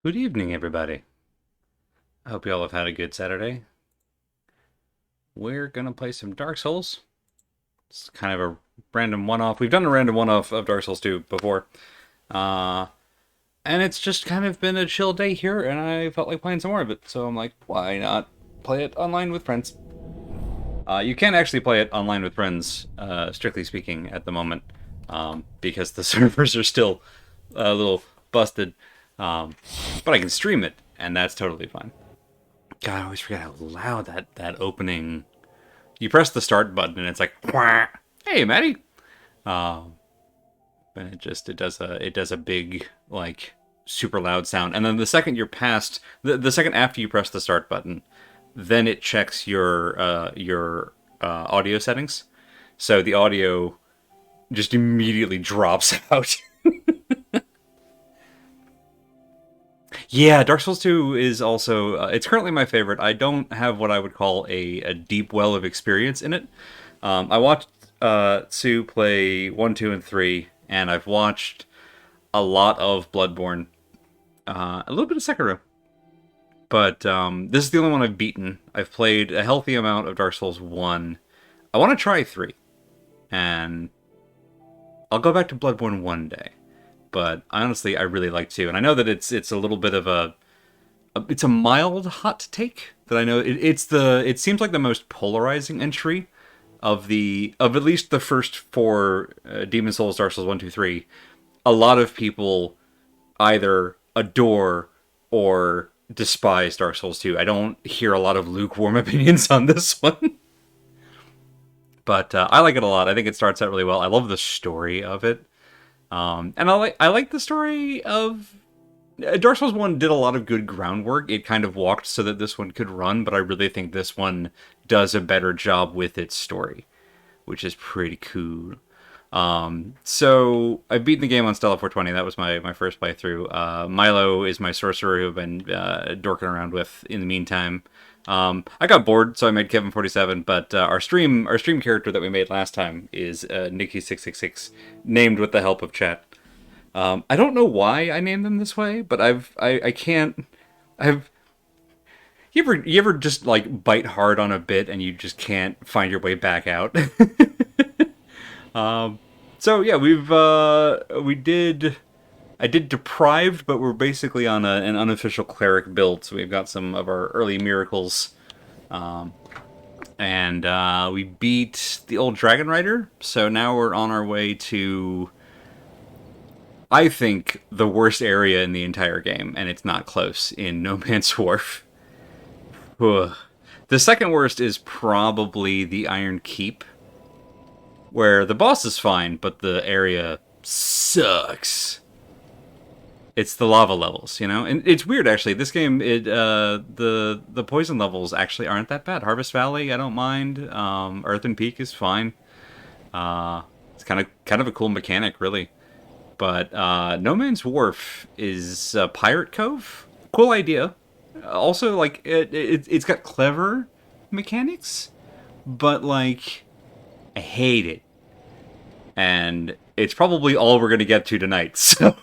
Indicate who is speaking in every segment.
Speaker 1: Good evening, everybody. I hope you all have had a good Saturday. We're gonna play some Dark Souls. It's kind of a random one-off. We've done a random one-off of Dark Souls 2 before. Uh, and it's just kind of been a chill day here, and I felt like playing some more of it. So I'm like, why not play it online with friends? You can't actually play it online with friends, strictly speaking, at the moment, because the servers are still a little busted. But I can stream it, and that's totally fine. God, I always forget how loud that opening. You press the start button and it's like, "Quack. Hey, Maddie," and it does a big like super loud sound. And then the second you're past the second after you press the start button, then it checks your audio settings. So the audio just immediately drops out. Yeah, Dark Souls 2 is also it's currently my favorite. I don't have what I would call a deep well of experience in it. I watched Sue play 1, 2, and 3, and I've watched a lot of Bloodborne, a little bit of Sekiro. But this is the only one I've beaten. I've played a healthy amount of Dark Souls 1. I want to try 3, and I'll go back to Bloodborne one day. But honestly, I really like 2, and I know that it's a little bit of it's a mild hot take that I know it seems like the most polarizing entry of at least the first four Demon Souls, Dark Souls 1, 2, 3. A lot of people either adore or despise Dark Souls 2. I don't hear a lot of lukewarm opinions on this one. But I like it a lot. I think it starts out really well. I love the story of it. And I like the story of Dark Souls 1 did a lot of good groundwork. It kind of walked so that this one could run, but I really think this one does a better job with its story, which is pretty cool. So I've beaten the game on Stella 420. That was my first playthrough. Milo is my sorcerer who I've been dorking around with in the meantime. I got bored, so I made Kevin 47. But our stream character that we made last time is Nikki 666, named with the help of chat. I don't know why I named them this way, but I can't. I've you ever just like bite hard on a bit and you just can't find your way back out. So yeah, we did. I did deprived, but we're basically on an unofficial cleric build. So we've got some of our early miracles, and we beat the old dragon rider. So now we're on our way to, I think, the worst area in the entire game, and it's not close, in No Man's Wharf. Ugh. The second worst is probably the Iron Keep, where the boss is fine, but the area sucks. It's the lava levels, and it's weird actually. This game, the poison levels actually aren't that bad. Harvest Valley, I don't mind. Earthen Peak is fine. It's kind of a cool mechanic, really. But No Man's Wharf is Pirate Cove. Cool idea. Also, like it's got clever mechanics, but like I hate it, and it's probably all we're gonna get to tonight. So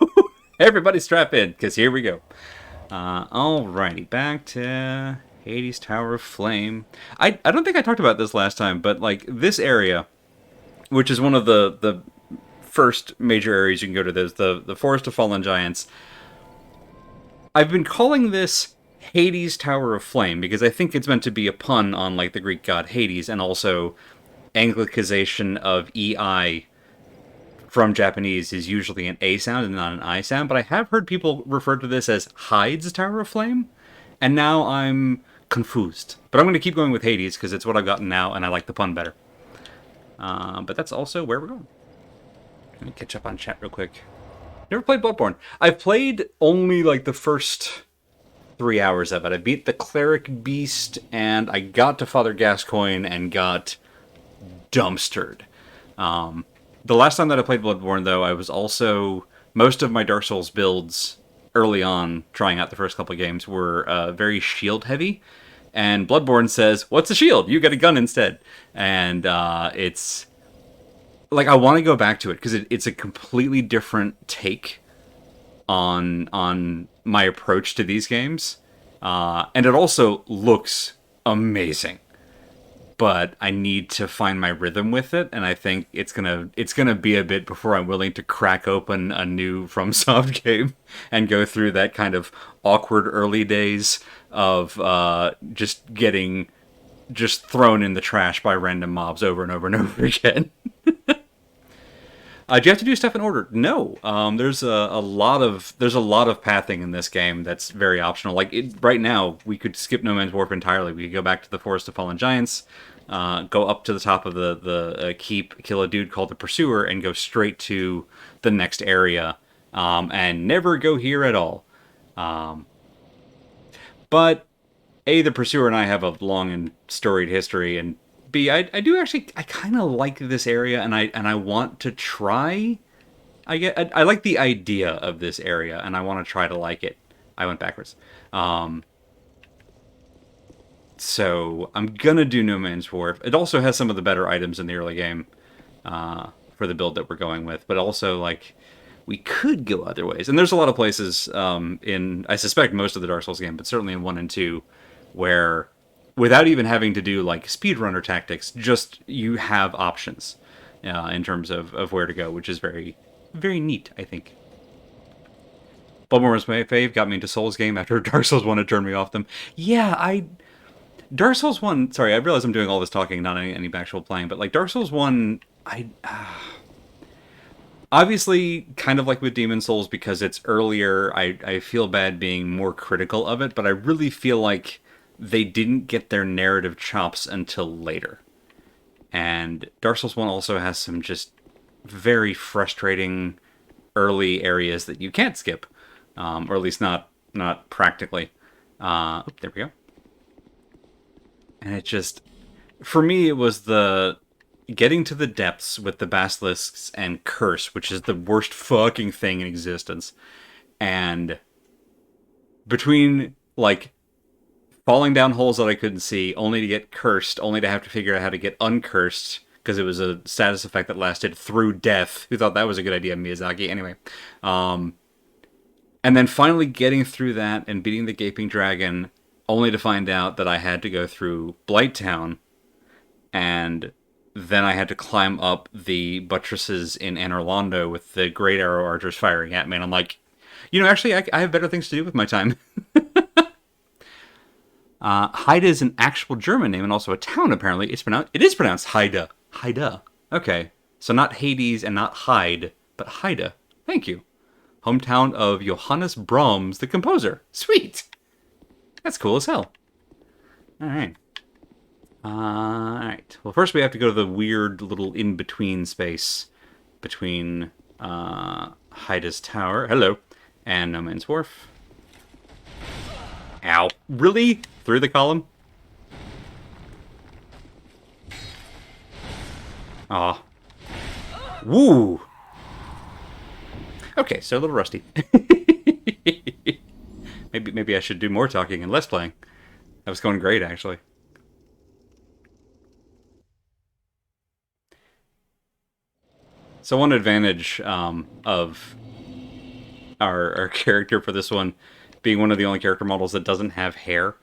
Speaker 1: everybody strap in, because here we go. Alrighty, back to Hades Tower of Flame. I don't think I talked about this last time, but like this area, which is one of the first major areas you can go to, there's the Forest of Fallen Giants. I've been calling this Hades Tower of Flame because I think it's meant to be a pun on like the Greek god Hades, and also Anglicization of EI from Japanese is usually an A sound and not an I sound, but I have heard people refer to this as Hyde's Tower of Flame, and now I'm confused. But I'm going to keep going with Hades because it's what I've gotten now, and I like the pun better. But that's also where we're going. Let me catch up on chat real quick. Never played Bloodborne. I've played only like the first 3 hours of it. I beat the Cleric Beast, and I got to Father Gascoigne and got dumpstered. The last time that I played Bloodborne, though, I was also, most of my Dark Souls builds early on, trying out the first couple of games, were very shield heavy. And Bloodborne says, "What's a shield? You get a gun instead." And it's like I want to go back to it because it's a completely different take on my approach to these games, and it also looks amazing. But I need to find my rhythm with it, and I think it's gonna be a bit before I'm willing to crack open a new FromSoft game and go through that kind of awkward early days of just getting just thrown in the trash by random mobs over and over and over again. Do you have to do stuff in order? No. There's a lot of pathing in this game that's very optional. Like right now, we could skip No Man's Warp entirely. We could go back to the Forest of Fallen Giants, go up to the top of the keep, kill a dude called the Pursuer, and go straight to the next area, and never go here at all. But the Pursuer and I have a long and storied history, and B, I do actually, I kind of like this area, and I want to try. I like the idea of this area, and I want to try to like it. I went backwards. So I'm gonna do No Man's Wharf. It also has some of the better items in the early game for the build that we're going with, but also like we could go other ways. And there's a lot of places in, I suspect, most of the Dark Souls game, but certainly in 1 and 2, where without even having to do like speedrunner tactics, just you have options in terms of where to go, which is very, very neat, I think. Bloodborne was my fave, got me into Souls game after Dark Souls 1 had turned me off them. Yeah, Dark Souls 1, sorry, I realize I'm doing all this talking, not any actual playing, but like Dark Souls 1, obviously, kind of like with Demon Souls, because it's earlier, I feel bad being more critical of it, but I really feel like they didn't get their narrative chops until later. And Dark Souls 1 also has some just very frustrating early areas that you can't skip, or at least not practically. There we go. And it just, for me, it was the getting to the depths with the basilisks and curse, which is the worst fucking thing in existence. And between like falling down holes that I couldn't see, only to get cursed, only to have to figure out how to get uncursed, because it was a status effect that lasted through death. Who thought that was a good idea, Miyazaki? Anyway. And then finally getting through that and beating the Gaping Dragon, only to find out that I had to go through Blighttown, and then I had to climb up the buttresses in Anor Londo with the Great Arrow Archers firing at me. And I'm like, actually, I have better things to do with my time. Haida is an actual German name and also a town, apparently. It is pronounced Haida. Haida. Okay. So not Hades and not Hyde, but Haida. Thank you. Hometown of Johannes Brahms, the composer. Sweet. That's cool as hell. All right. Alright. Well, first we have to go to the weird little in-between space between Haida's Tower, hello, and No Man's Wharf. Ow. Really? Through the column? Aw. Woo! Okay, so a little rusty. Maybe I should do more talking and less playing. That was going great, actually. So one advantage of our character for this one being one of the only character models that doesn't have hair.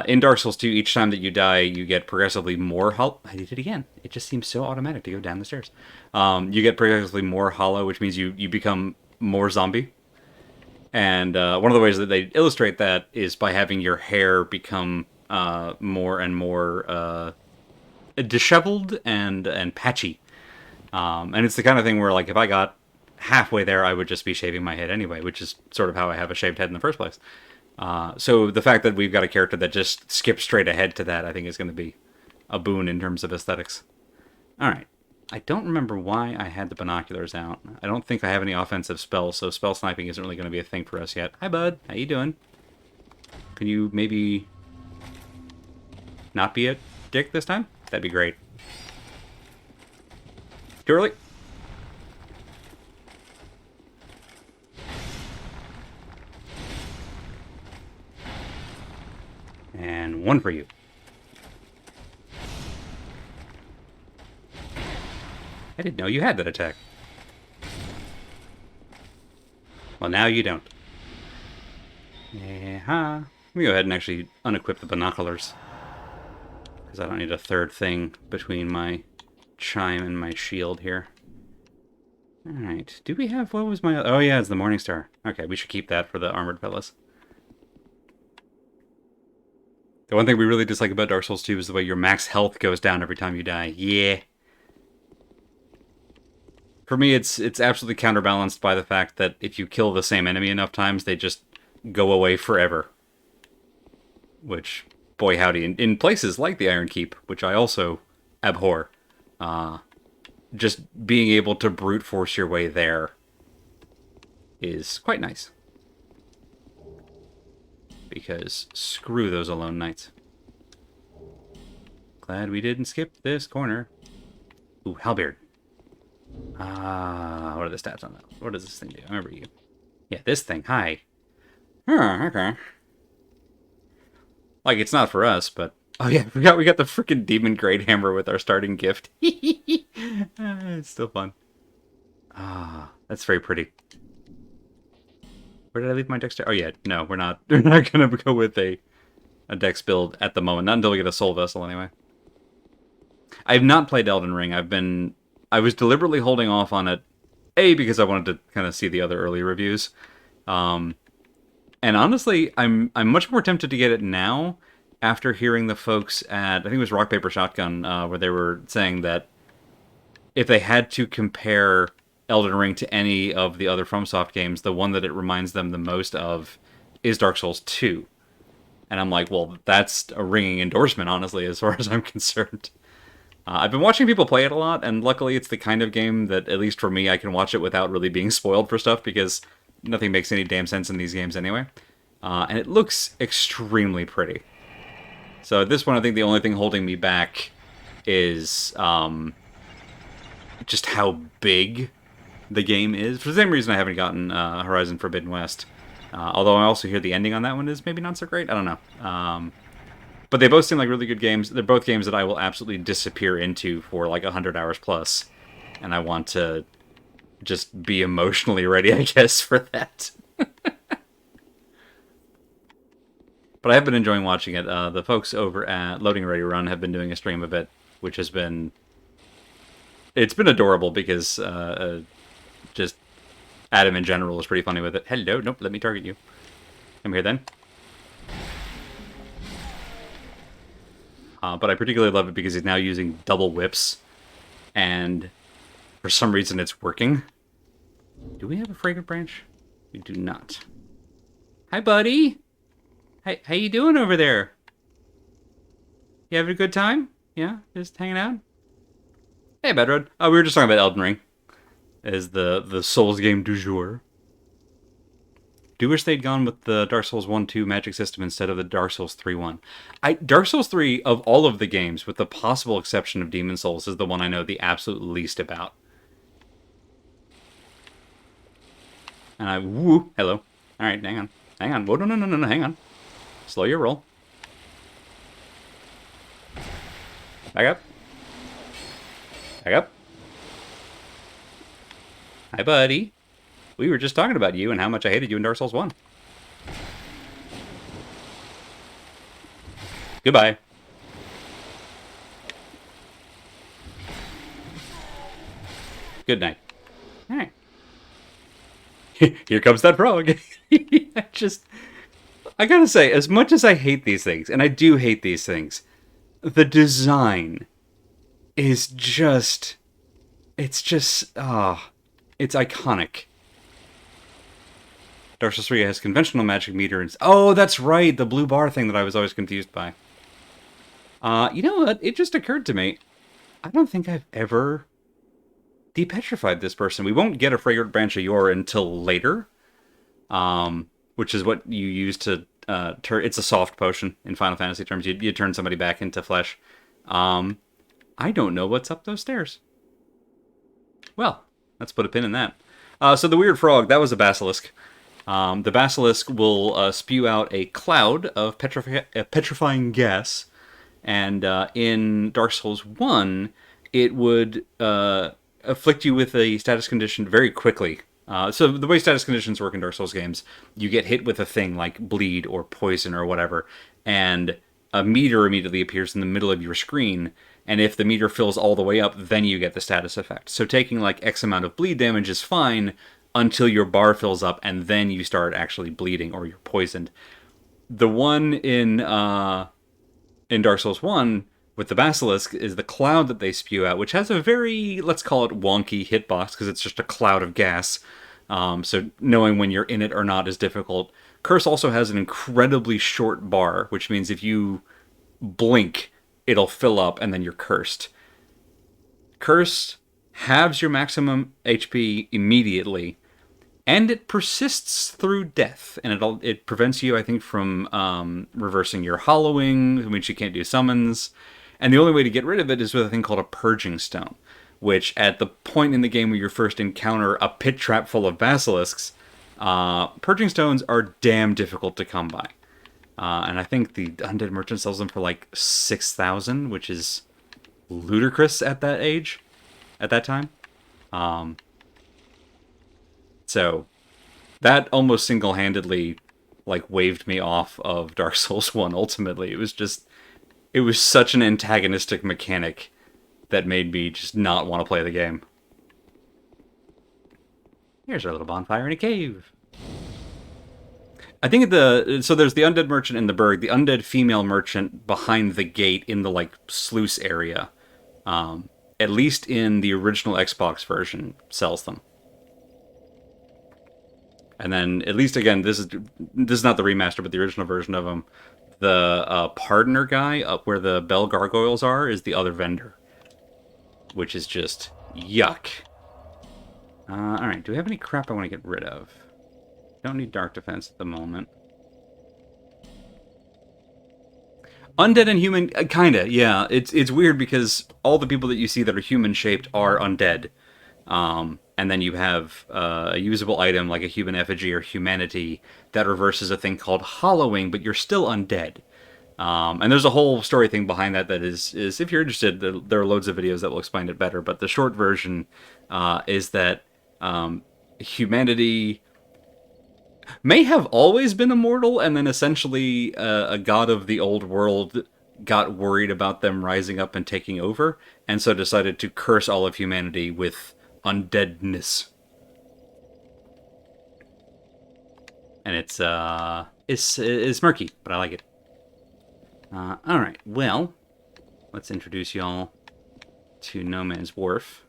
Speaker 1: In Dark Souls 2, each time that you die, you get progressively more hollow. I did it again. It just seems so automatic to go down the stairs. You get progressively more hollow, which means you become more zombie. And one of the ways that they illustrate that is by having your hair become more and more disheveled and patchy. And it's the kind of thing where, like, if I got halfway there, I would just be shaving my head anyway, which is sort of how I have a shaved head in the first place. So the fact that we've got a character that just skips straight ahead to that, I think is going to be a boon in terms of aesthetics. All right. I don't remember why I had the binoculars out. I don't think I have any offensive spells, so spell sniping isn't really going to be a thing for us yet. Hi, bud. How you doing? Can you maybe not be a dick this time? That'd be great. Too early? And one for you. I didn't know you had that attack. Well, now you don't. Yeah. Let me go ahead and actually unequip the binoculars. Because I don't need a third thing between my chime and my shield here. Alright. Do we have... What was my... Oh, yeah, it's the Morning Star. Okay, we should keep that for the armored fellas. The one thing we really dislike about Dark Souls 2 is the way your max health goes down every time you die. Yeah. For me, it's absolutely counterbalanced by the fact that if you kill the same enemy enough times, they just go away forever. Which, boy howdy, in places like the Iron Keep, which I also abhor, just being able to brute force your way there is quite nice. Because screw those alone nights. Glad we didn't skip this corner. Ooh, Halberd. What are the stats on that? What does this thing do? I remember you. Yeah, this thing. Hi. Okay. Like, it's not for us, but... Oh yeah, we got the freaking Demon Great Hammer with our starting gift. It's still fun. That's very pretty. Where did I leave my dexter? Oh yeah, no, we're not. We're not gonna go with a dex build at the moment. Not until we get a soul vessel, anyway. I have not played Elden Ring. I was deliberately holding off on it, A, because I wanted to kind of see the other early reviews. And honestly, I'm much more tempted to get it now after hearing the folks at, I think it was Rock Paper Shotgun, where they were saying that if they had to compare Elden Ring to any of the other FromSoft games, the one that it reminds them the most of is Dark Souls 2. And I'm like, well, that's a ringing endorsement, honestly, as far as I'm concerned. I've been watching people play it a lot, and luckily it's the kind of game that, at least for me, I can watch it without really being spoiled for stuff, because nothing makes any damn sense in these games anyway. And it looks extremely pretty. So at this point, I think the only thing holding me back is just how big the game is. For the same reason I haven't gotten Horizon Forbidden West. Although I also hear the ending on that one is maybe not so great. I don't know. But they both seem like really good games. They're both games that I will absolutely disappear into for like 100 hours plus. And I want to just be emotionally ready, I guess, for that. But I have been enjoying watching it. The folks over at Loading Ready Run have been doing a stream of it, which has been... It's been adorable because just Adam in general is pretty funny with it. Hello, nope, let me target you. Come here then. But I particularly love it because he's now using double whips, and for some reason it's working. Do we have a fragrant branch? We do not. Hi, buddy. Hey, how you doing over there? You having a good time? Yeah, just hanging out. Hey, Bedroad. We were just talking about Elden Ring as the Souls game du jour. Do wish they'd gone with the Dark Souls 1-2 magic system instead of the Dark Souls 3-1. Dark Souls 3, of all of the games, with the possible exception of Demon Souls, is the one I know the absolute least about. And woo, hello. Alright, hang on. Hang on. Whoa, no, hang on. Slow your roll. Back up. Back up. Hi, buddy. We were just talking about you and how much I hated you in Dark Souls 1. Goodbye. Good night. All right. Here comes that frog. I gotta say, as much as I hate these things, and I do hate these things, the design is just... It's iconic. Dark Souls 3 has conventional magic meter and... Oh, that's right! The blue bar thing that I was always confused by. You know what? It just occurred to me. I don't think I've ever depetrified this person. We won't get a Fragrant Branch of Yore until later. Which is what you use to turn... It's a soft potion in Final Fantasy terms. You turn somebody back into flesh. I don't know what's up those stairs. Well, let's put a pin in that. So the weird frog, that was a basilisk. The basilisk will spew out a cloud of petrifying gas, and in Dark Souls 1, it would afflict you with a status condition very quickly So the way status conditions work in Dark Souls games, you get hit with a thing like bleed or poison or whatever, and a meter immediately appears in the middle of your screen. And if the meter fills all the way up, then you get the status effect. So taking like X amount of bleed damage is fine until your bar fills up, and then you start actually bleeding or you're poisoned. The one in Dark Souls 1 with the basilisk is the cloud that they spew out, which has a very, let's call it, wonky hitbox because it's just a cloud of gas. So knowing when you're in it or not is difficult. Curse also has an incredibly short bar, which means if you blink, it'll fill up and then you're cursed. Cursed halves your maximum HP immediately, and it persists through death, and it prevents you, I think, from reversing your hollowing, which you can't do summons. And the only way to get rid of it is with a thing called a purging stone, which at the point in the game where you first encounter a pit trap full of basilisks, purging stones are damn difficult to come by. And I think the Undead Merchant sells them for like 6,000, which is ludicrous at that age, at that time. So that almost single-handedly like waved me off of Dark Souls 1 ultimately. It was such an antagonistic mechanic that made me just not want to play the game. Here's our little bonfire in a cave. I think so there's the Undead Merchant in the Burg, the Undead Female Merchant behind the gate in the like sluice area. At least in the original Xbox version, sells them. And then, at least again, this is not the remaster, but the original version of them. The Pardoner guy up where the bell gargoyles are is the other vendor, which is just yuck. All right, do we have any crap I want to get rid of? Don't need dark defense at the moment. Undead and human, kinda, yeah. It's weird because all the people that you see that are human shaped are undead. And then you have a usable item like a human effigy or humanity that reverses a thing called hollowing, but you're still undead. And there's a whole story thing behind that is if you're interested, there are loads of videos that will explain it better. But the short version is that humanity may have always been immortal, and then essentially a god of the old world got worried about them rising up and taking over, and so decided to curse all of humanity with undeadness. And it's murky, but I like it. Alright, well, let's introduce y'all to No Man's Wharf.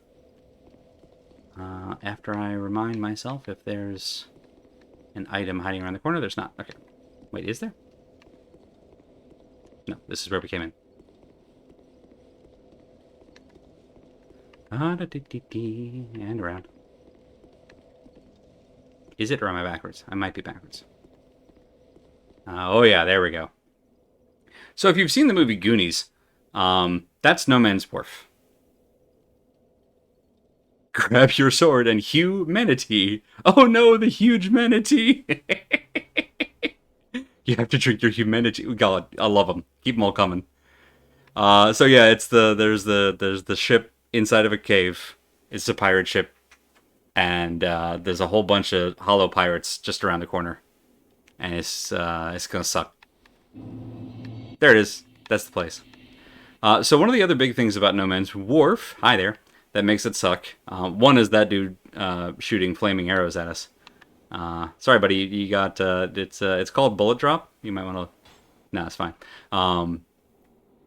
Speaker 1: After I remind myself if there's an item hiding around the corner. There's not. Okay. Wait, is there? No, this is where we came in. And around. Is it, or am I backwards? I might be backwards. Oh yeah, there we go. So if you've seen the movie Goonies, that's No Man's Wharf. Grab your sword and humanity. Oh no, the huge manatee. You have to drink your humanity. God, I love them. Keep them all coming. So yeah, it's there's the ship inside of a cave. It's a pirate ship, and there's a whole bunch of hollow pirates just around the corner, and it's gonna suck. There it is. That's the place. So one of the other big things about No Man's Wharf, hi there, that makes it suck. One is that dude shooting flaming arrows at us. Sorry, buddy, you got it's called bullet drop. You might want to. No, it's fine.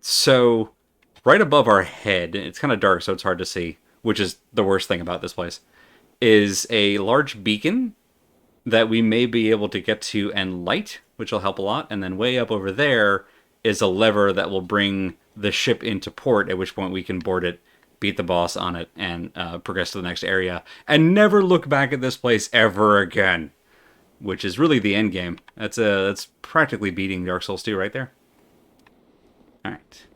Speaker 1: So right above our head, it's kind of dark, so it's hard to see, which is the worst thing about this place, is a large beacon that we may be able to get to and light, which will help a lot. And then way up over there is a lever that will bring the ship into port, at which point we can board it, beat the boss on it, and progress to the next area, and never look back at this place ever again, which is really the end game. That's practically beating Dark Souls 2 right there. Alright.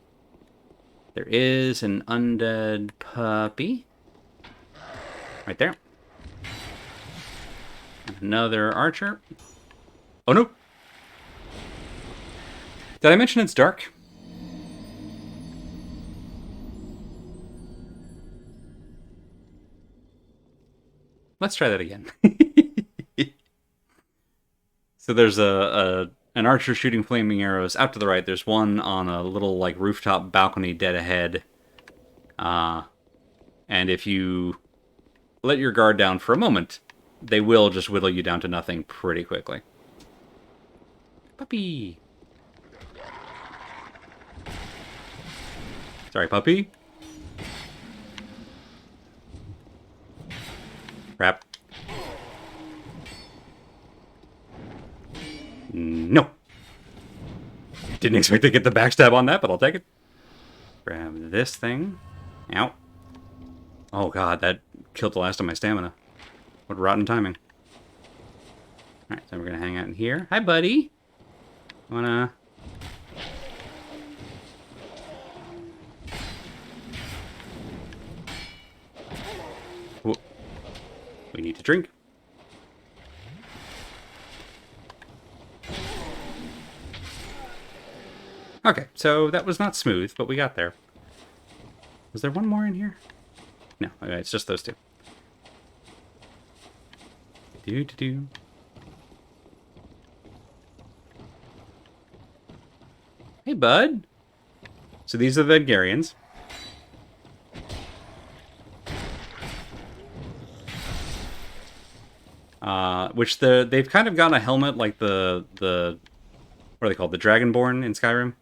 Speaker 1: There is an undead puppy. Right there. Another archer. Oh no! Did I mention it's dark? let's try that again. So there's an archer shooting flaming arrows out to the right. There's one on a little like rooftop balcony dead ahead. And if you let your guard down for a moment, they will just whittle you down to nothing pretty quickly. Puppy! Sorry, puppy. Crap. No. Didn't expect to get the backstab on that, but I'll take it. Grab this thing. Ow. Oh god, that killed the last of my stamina. What rotten timing. Alright, so we're gonna hang out in here. Hi, buddy. Wanna... Whoa. We need to drink. Okay, so that was not smooth, but we got there. Was there one more in here? No, okay, it's just those two. Do-do-do. Hey, bud. So these are the Vengarians. Which they've kind of got a helmet like the what are they called? The Dragonborn in Skyrim.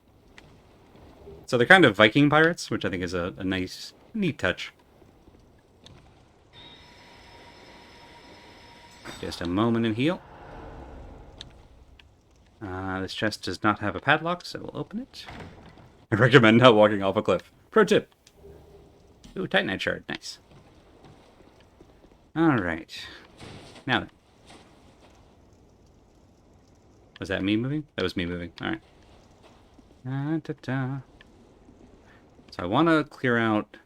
Speaker 1: So they're kind of Viking pirates, which I think is a nice, neat touch. Just a moment and heal. This chest does not have a padlock, so we'll open it. I recommend not walking off a cliff. Pro tip. Ooh, Titanite shard. Nice. Alright. Now then. Was that me moving? That was me moving. Alright. So I want to clear out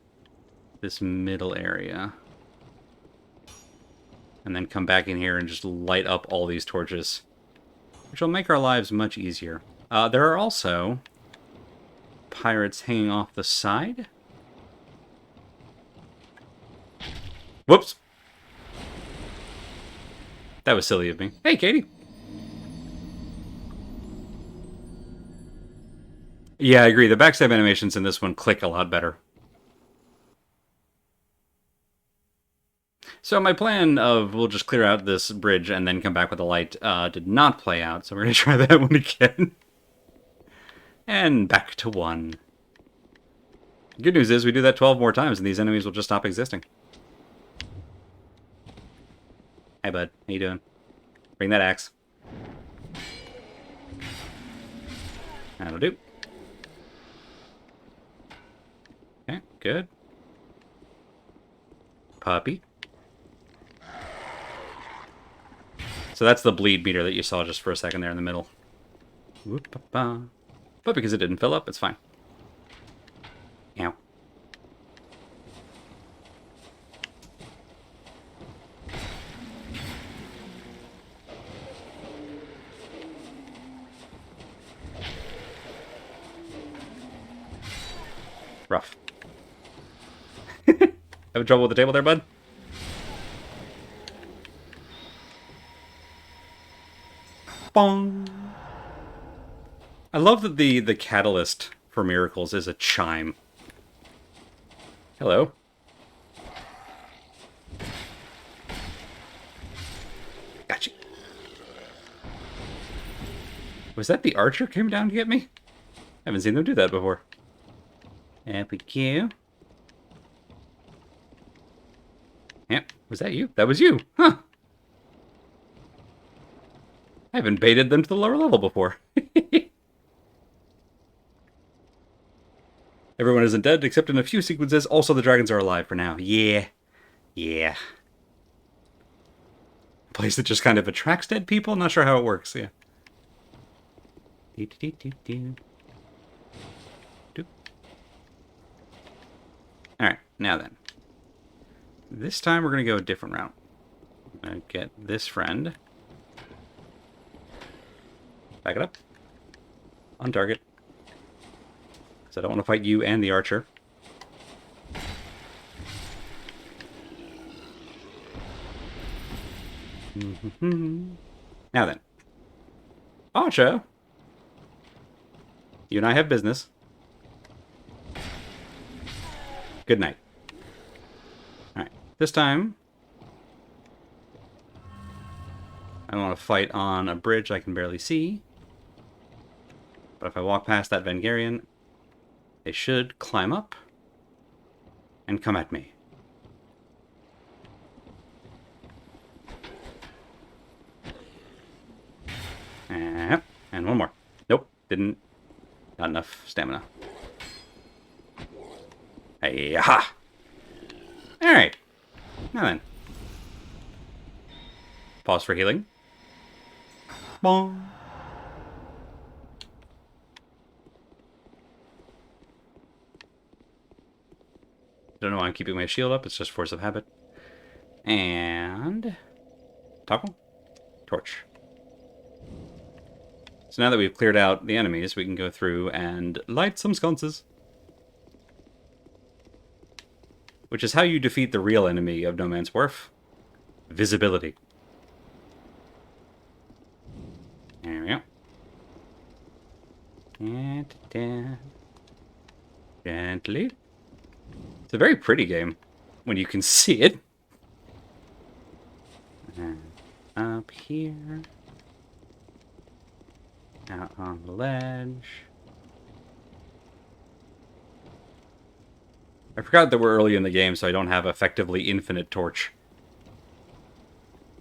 Speaker 1: this middle area. And then come back in here and just light up all these torches. Which will make our lives much easier. There are also pirates hanging off the side. Whoops. That was silly of me. Hey, Katie. Yeah, I agree. The backstab animations in this one click a lot better. So my plan of we'll just clear out this bridge and then come back with a light did not play out, so we're going to try that one again. And back to 1. Good news is we do that 12 more times and these enemies will just stop existing. Hey, bud. How you doing? Bring that axe. That'll do. Okay, good. Puppy. So that's the bleed meter that you saw just for a second there in the middle. Whoop-a-ba. But because it didn't fill up, it's fine. Ow. Rough. Having trouble with the table there, bud? Bong. I love that the catalyst for miracles is a chime. Hello. Gotcha. Was that the archer came down to get me? I haven't seen them do that before. Thank you. Yep, was that you? That was you, huh? I haven't baited them to the lower level before. Everyone isn't dead, except in a few sequences. Also, the dragons are alive for now. Yeah. Yeah. A place that just kind of attracts dead people? Not sure how it works, yeah. Alright, now then. This time we're going to go a different route. I'm going to get this friend. Back it up. On target. Because I don't want to fight you and the archer. Now then. Archer, you and I have business. Good night. Alright, this time I want to fight on a bridge I can barely see. But if I walk past that Vengarian, they should climb up and come at me. And one more. Nope, didn't. Not enough stamina. Hey, aha! Alright. Now then. Pause for healing. Bong. Don't know why I'm keeping my shield up. It's just force of habit. And... toggle. Torch. So now that we've cleared out the enemies, we can go through and light some sconces. Which is how you defeat the real enemy of No Man's Wharf. Visibility. There we go. Gently. It's a very pretty game when you can see it. And up here. Out on the ledge. I forgot that we're early in the game, so I don't have effectively infinite torch.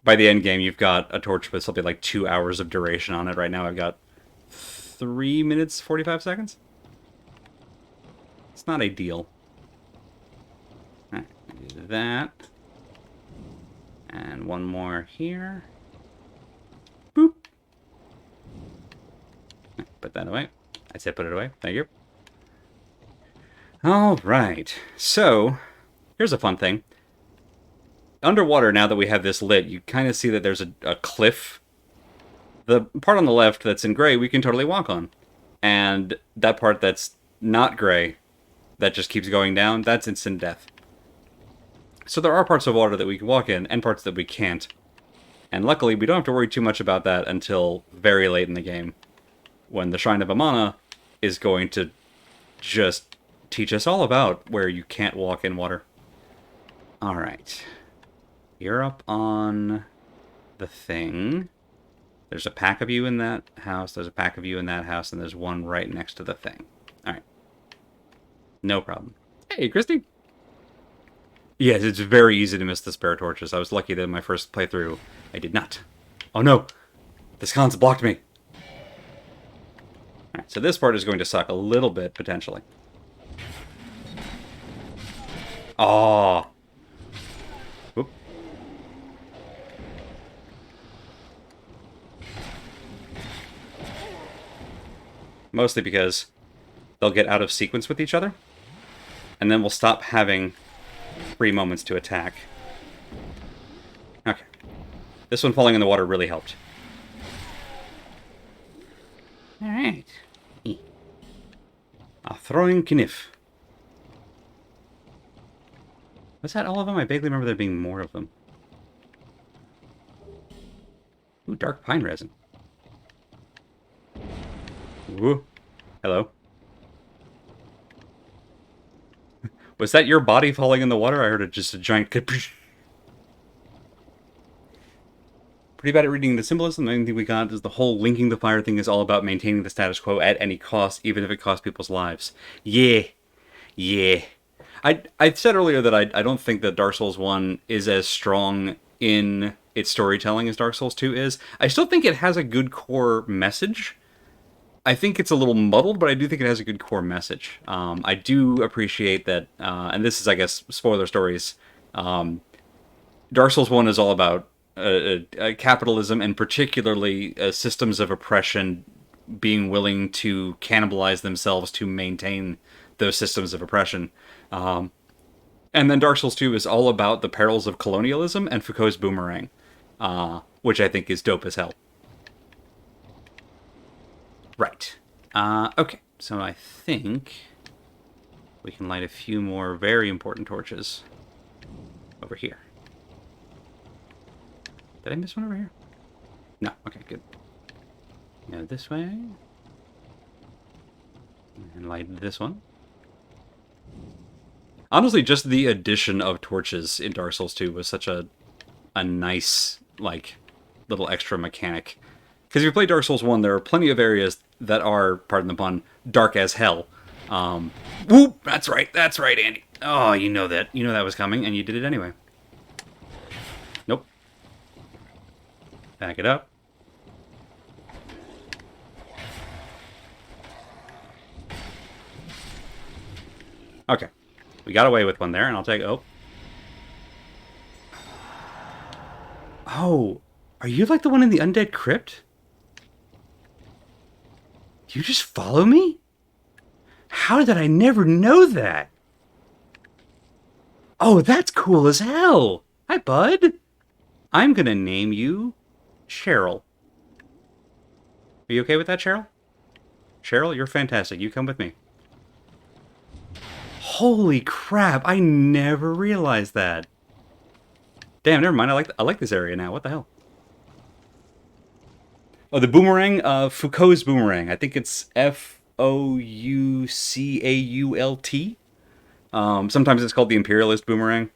Speaker 1: By the end game, you've got a torch with something like 2 hours of duration on it. Right now, I've got 3 minutes, 45 seconds. It's not ideal. Alright, do that. And one more here. Boop. Put that away. I said put it away. Thank you. Alright. So, here's a fun thing. Underwater, now that we have this lit, you kind of see that there's a cliff. The part on the left that's in gray, we can totally walk on. And that part that's not gray, that just keeps going down, that's instant death. So there are parts of water that we can walk in, and parts that we can't. And luckily, we don't have to worry too much about that until very late in the game, when the Shrine of Amana is going to just teach us all about where you can't walk in water. Alright. You're up on the thing. There's a pack of you in that house, there's a pack of you in that house, and there's one right next to the thing. Alright. No problem. Hey, Christy! Yes, it's very easy to miss the spare torches. I was lucky that in my first playthrough, I did not. Oh no! This con's blocked me! Alright, so this part is going to suck a little bit, potentially. Oh. Whoop. Mostly because they'll get out of sequence with each other, and then we'll stop having 3 moments to attack. Okay. This one falling in the water really helped. Alright. A throwing kniff. Was that all of them? I vaguely remember there being more of them. Ooh, dark pine resin. Ooh. Hello. Was that your body falling in the water? I heard just a giant... Pretty bad at reading the symbolism. The only thing we got is the whole linking the fire thing is all about maintaining the status quo at any cost, even if it costs people's lives. Yeah. Yeah. I said earlier that I don't think that Dark Souls 1 is as strong in its storytelling as Dark Souls 2 is. I still think it has a good core message. I think it's a little muddled, but I do think it has a good core message. I do appreciate that, and this is, I guess, spoiler stories. Dark Souls 1 is all about capitalism, and particularly systems of oppression being willing to cannibalize themselves to maintain those systems of oppression. And then Dark Souls 2 is all about the perils of colonialism and Foucault's boomerang, which I think is dope as hell. Right. Okay, so I think we can light a few more very important torches over here. Did I miss one over here? No. Okay, good. Now this way. And light this one. Honestly, just the addition of torches in Dark Souls 2 was such a nice, like, little extra mechanic. Because if you play Dark Souls 1, there are plenty of areas that are, pardon the pun, dark as hell. Whoop! That's right, Andy. Oh, you know that. You know that was coming, and you did it anyway. Nope. Back it up. Okay. We got away with one there, and I'll take... Oh. Oh. Are you like the one in the Undead Crypt? Do you just follow me? How did I never know that? Oh, that's cool as hell. Hi, bud. I'm gonna name you Cheryl. Are you okay with that, Cheryl? Cheryl, you're fantastic. You come with me. Holy crap, I never realized that. Damn, never mind. I like this area now. What the hell? Oh, the boomerang? Foucault's boomerang. I think it's Foucault. Sometimes it's called the imperialist boomerang.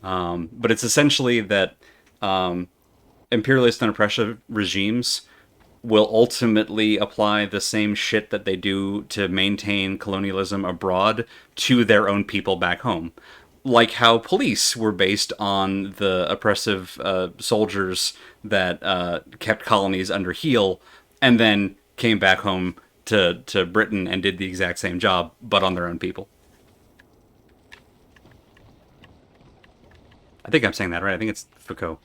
Speaker 1: But it's essentially that imperialist and oppressive regimes will ultimately apply the same shit that they do to maintain colonialism abroad to their own people back home. Like how police were based on the oppressive soldiers that kept colonies under heel and then came back home to Britain and did the exact same job, but on their own people. I think I'm saying that right. I think it's Foucault.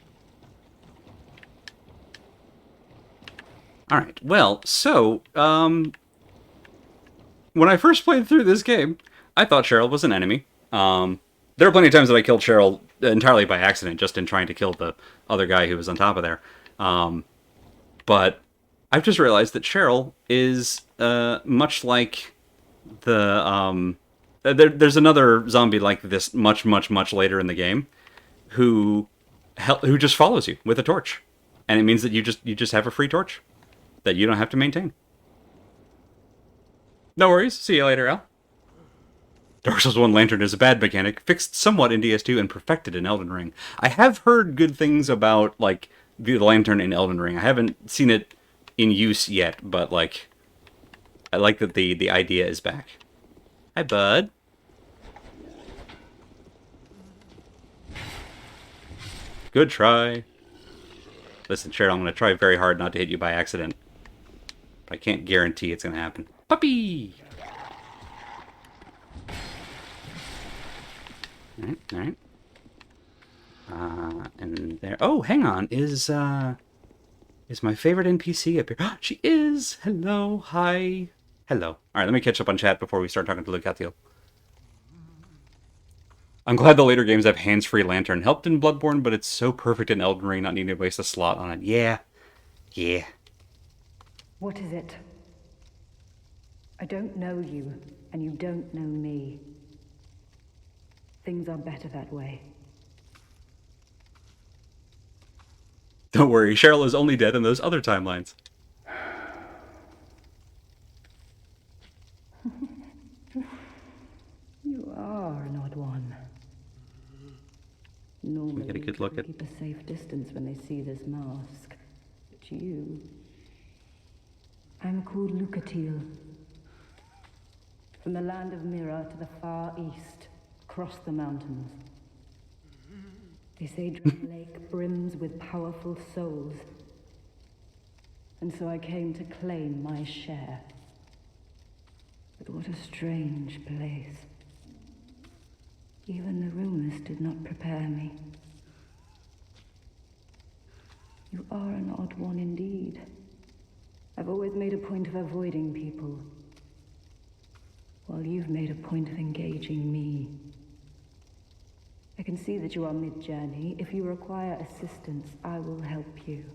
Speaker 1: Alright, well, so, when I first played through this game, I thought Cheryl was an enemy. There are plenty of times that I killed Cheryl entirely by accident, just in trying to kill the other guy who was on top of there. But I've just realized that Cheryl is, much like the, there's another zombie like this much, much, much later in the game who just follows you with a torch. And it means that you just have a free torch that you don't have to maintain. No worries. See you later, Al. Dark Souls 1 Lantern is a bad mechanic, fixed somewhat in DS2 and perfected in Elden Ring. I have heard good things about, like, the Lantern in Elden Ring. I haven't seen it in use yet, but, like, I like that the idea is back. Hi, bud. Good try. Listen, Cheryl, I'm going to try very hard not to hit you by accident. But I can't guarantee it's going to happen. Puppy! Alright. And there... Oh, hang on. Is my favorite NPC up here? She is! Hello. Hi. Hello. Alright, let me catch up on chat before we start talking to Lucatio. I'm glad the later games have hands-free lantern. Helped in Bloodborne, but it's so perfect in Elden Ring not needing to waste a slot on it. Yeah. Yeah.
Speaker 2: What is it? I don't know you, and you don't know me. Things are better that way.
Speaker 1: Don't worry, Cheryl is only dead in those other timelines.
Speaker 2: You are an odd one. Normally,
Speaker 1: get a good look at...
Speaker 2: keep a safe distance when they see this mask. But you... I'm called Lucatiel. From the land of Mira to the far east, across the mountains. They say Dread Lake brims with powerful souls. And so I came to claim my share. But what a strange place. Even the rumors did not prepare me. You are an odd one indeed. I've always made a point of avoiding people, while you've made a point of engaging me. I can see that you are mid-journey. If you require assistance, I will help you.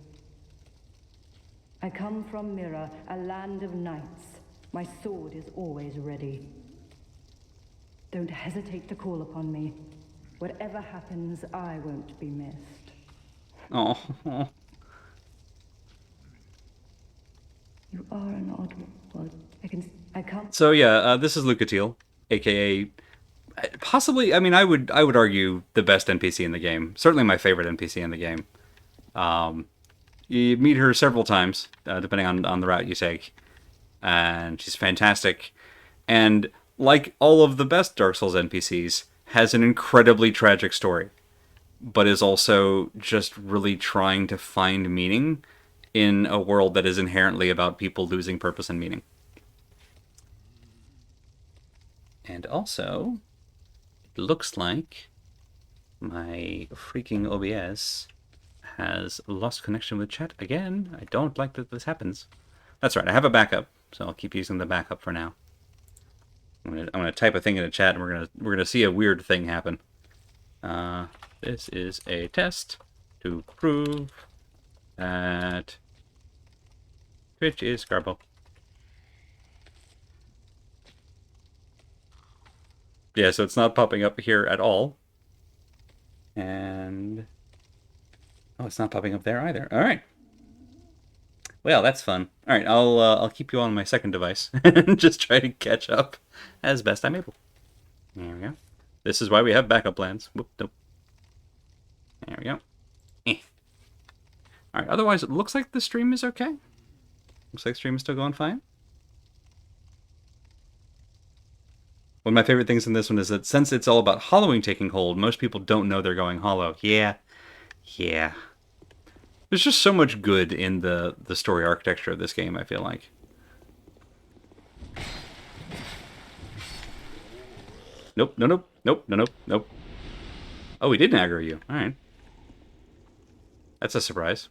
Speaker 2: I come from Mira, a land of knights. My sword is always ready. Don't hesitate to call upon me. Whatever happens, I won't be missed.
Speaker 1: Oh.
Speaker 2: You are an odd one. Well, I can't.
Speaker 1: So yeah, this is Lucatiel, aka possibly. I mean, I would argue the best NPC in the game. Certainly my favorite NPC in the game. You meet her several times, depending on the route you take, and she's fantastic. And like all of the best Dark Souls NPCs, has an incredibly tragic story, but is also just really trying to find meaning in a world that is inherently about people losing purpose and meaning. And also, it looks like my freaking OBS has lost connection with chat again. I don't like that this happens. That's right, I have a backup, so I'll keep using the backup for now. I'm gonna type a thing in the chat, and we're gonna see a weird thing happen. This is a test to prove that Twitch is Garbo. Yeah, so it's not popping up here at all. And oh, it's not popping up there either. All right. Well, that's fun. All right, I'll keep you on my second device and just try to catch up as best I'm able. There we go. This is why we have backup plans. Whoop, nope. There we go. All right. Otherwise, it looks like the stream is okay. Looks like the stream is still going fine. One of my favorite things in this one is that since it's all about hollowing taking hold, most people don't know they're going hollow. Yeah. There's just so much good in the story architecture of this game, I feel like. Nope, nope. Oh, he didn't aggro you. Alright. That's a surprise.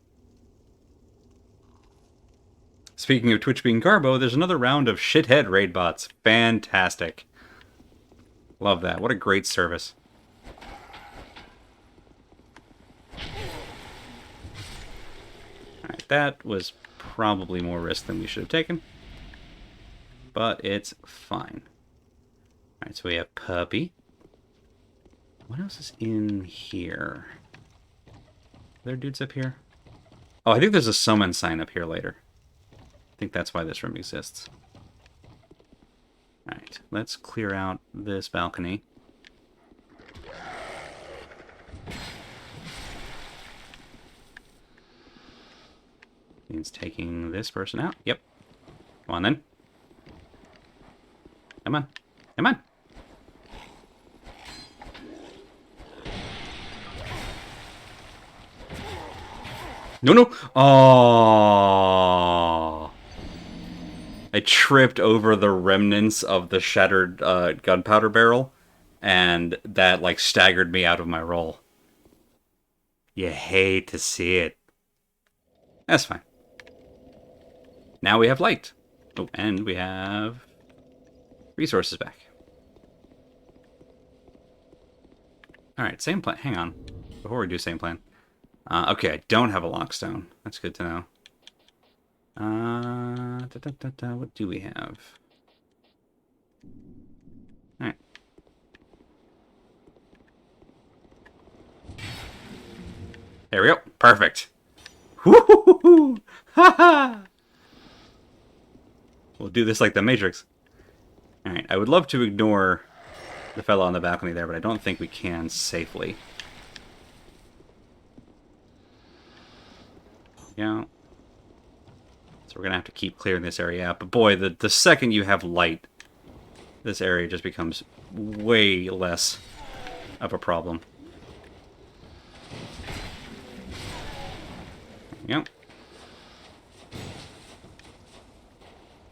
Speaker 1: Speaking of Twitch being Garbo, there's another round of shithead raid bots. Fantastic. Love that. What a great service. Alright, that was probably more risk than we should have taken. But it's fine. Alright, so we have Puppy. What else is in here? Are there dudes up here? Oh, I think there's a summon sign up here later. I think that's why this room exists. Alright, let's clear out this balcony. Means taking this person out. Yep. Come on then. Come on. Come on. No. Oh. I tripped over the remnants of the shattered gunpowder barrel, and that, like, staggered me out of my roll. You hate to see it. That's fine. Now we have light. Oh, and we have resources back. Alright, same plan. Hang on. Before we do same plan. Okay, I don't have a lockstone. That's good to know. What do we have? Alright. There we go. Perfect. Woo-hoo-hoo-hoo! Ha-ha! We'll do this like the Matrix. Alright, I would love to ignore the fellow on the balcony there, but I don't think we can safely. Yeah. So we're going to have to keep clearing this area out. But boy, the second you have light, this area just becomes way less of a problem. There we go.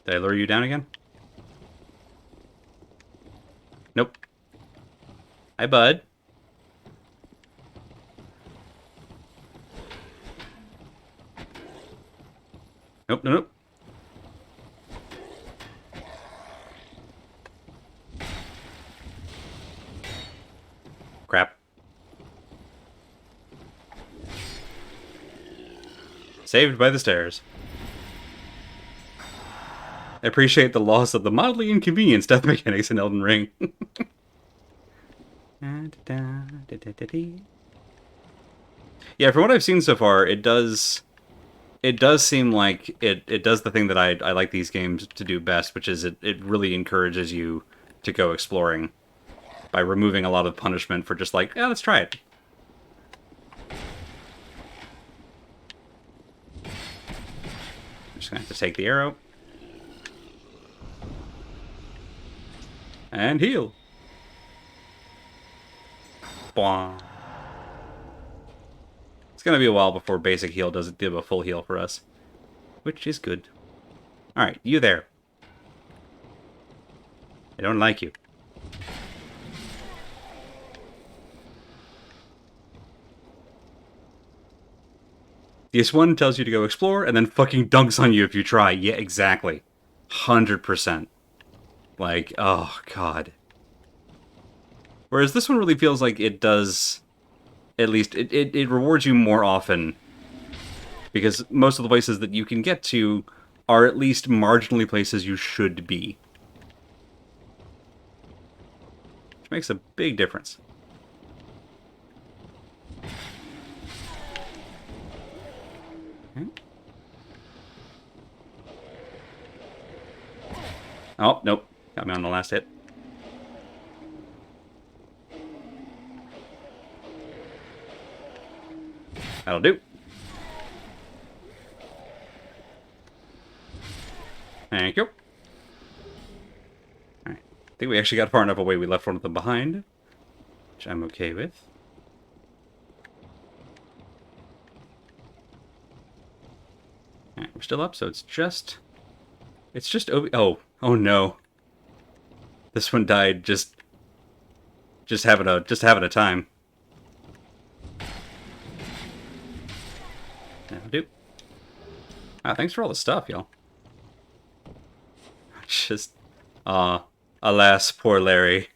Speaker 1: Did I lure you down again? Nope. Hi, bud. Nope. Crap. Saved by the stairs. I appreciate the loss of the mildly inconvenienced death mechanics in Elden Ring. Yeah, from what I've seen so far, it does seem like it does the thing that I like these games to do best, which is it really encourages you to go exploring by removing a lot of punishment for just like, yeah, let's try it. I'm just gonna have to take the arrow. And heal. Blah. It's gonna be a while before basic heal does give a full heal for us, which is good. Alright, you there. I don't like you. This one tells you to go explore and then fucking dunks on you if you try. Yeah, exactly. 100%. Like, oh, God. Whereas this one really feels like it does, at least, it rewards you more often. Because most of the places that you can get to are at least marginally places you should be. Which makes a big difference. Okay. Oh, nope. Got me on the last hit. That'll do. Thank you. Alright. I think we actually got far enough away we left one of them behind, which I'm okay with. Alright, we're still up, so it's just... Oh no. This one died just having a time. That'll do. Ah, thanks for all the stuff, y'all. Just, alas, poor Larry.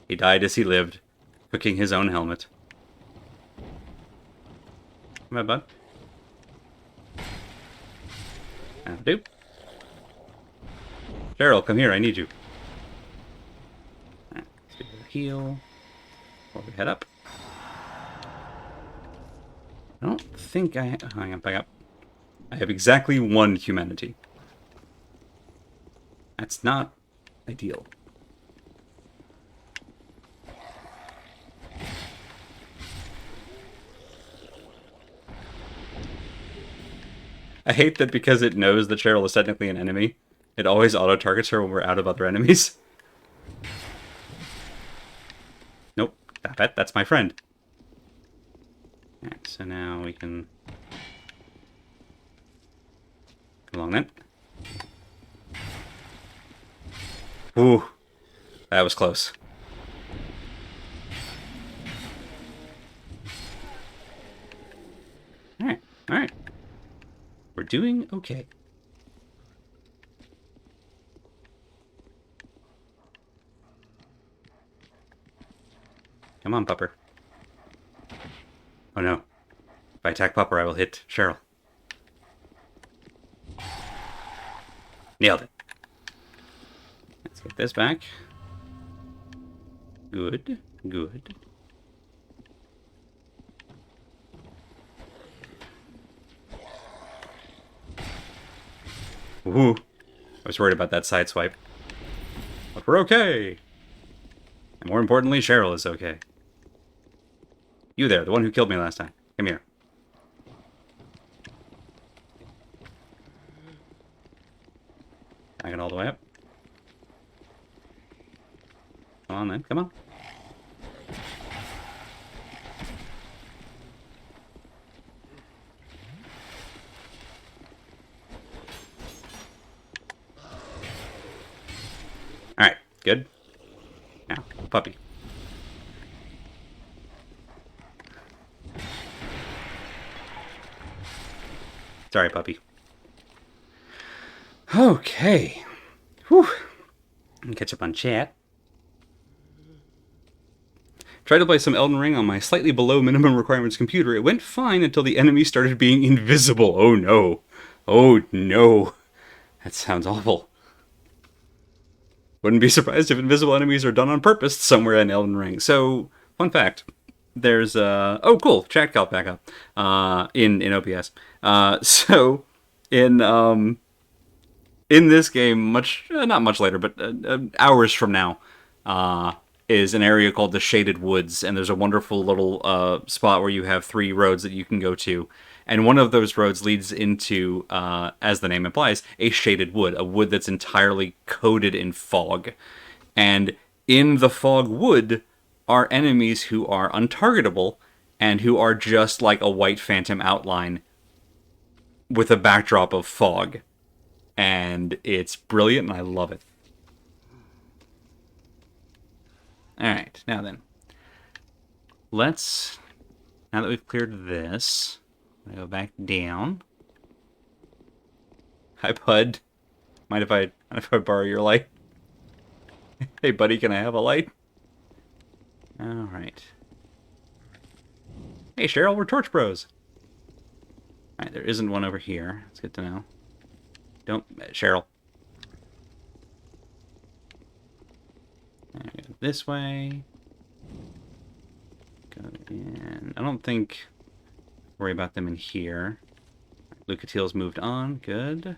Speaker 1: He died as he lived, cooking his own helmet. Come on, bud. That'll do. Cheryl, come here, I need you. Let's do a heal before we head up. I don't think I... Hang on, back up. I have exactly 1 humanity. That's not ideal. I hate that because it knows that Cheryl is technically an enemy, it always auto-targets her when we're out of other enemies. Nope, that's my friend. Alright, so now we can... Come along then. Ooh, that was close. Alright, alright. We're doing okay. Come on, Pupper. Oh no. If I attack Pupper, I will hit Cheryl. Nailed it. Let's get this back. Good, good. Ooh. I was worried about that side swipe. But we're okay. And more importantly, Cheryl is okay. You there, the one who killed me last time. Come here. Back it all the way up. Come on then, come on. Alright, good. Now, puppy. Sorry, puppy. Okay. Whew. Catch up on chat. Tried to play some Elden Ring on my slightly below minimum requirements computer. It went fine until the enemies started being invisible. Oh no. Oh no. That sounds awful. Wouldn't be surprised if invisible enemies are done on purpose somewhere in Elden Ring. So, fun fact. there's oh cool, chat call back up in OPS. So in this game, much not much later, but hours from now, is an area called the Shaded Woods, and there's a wonderful little spot where you have three roads that you can go to, and one of those roads leads into, as the name implies, a shaded wood, a wood that's entirely coated in fog, and in the fog wood are enemies who are untargetable and who are just like a white phantom outline with a backdrop of fog, and it's brilliant, and I love it. All right, now then, let's. Now that we've cleared this, I'm gonna go back down. Hi, bud. Mind if I borrow your light? Hey, buddy, can I have a light? All right. Hey, Cheryl, we're Torch Bros. All right, there isn't one over here. It's good to know. Don't, Cheryl. Go this way. Go in. I don't think worry about them in here. Lucatiel's moved on. Good.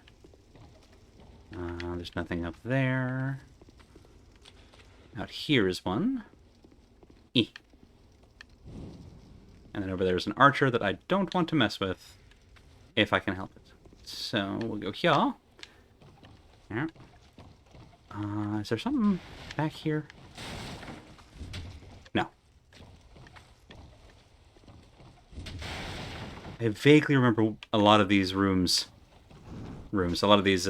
Speaker 1: There's nothing up there. Out here is one. And then over there's an archer that I don't want to mess with if I can help it. So we'll go here. There. Is there something back here? No. I vaguely remember a lot of these rooms. A lot of these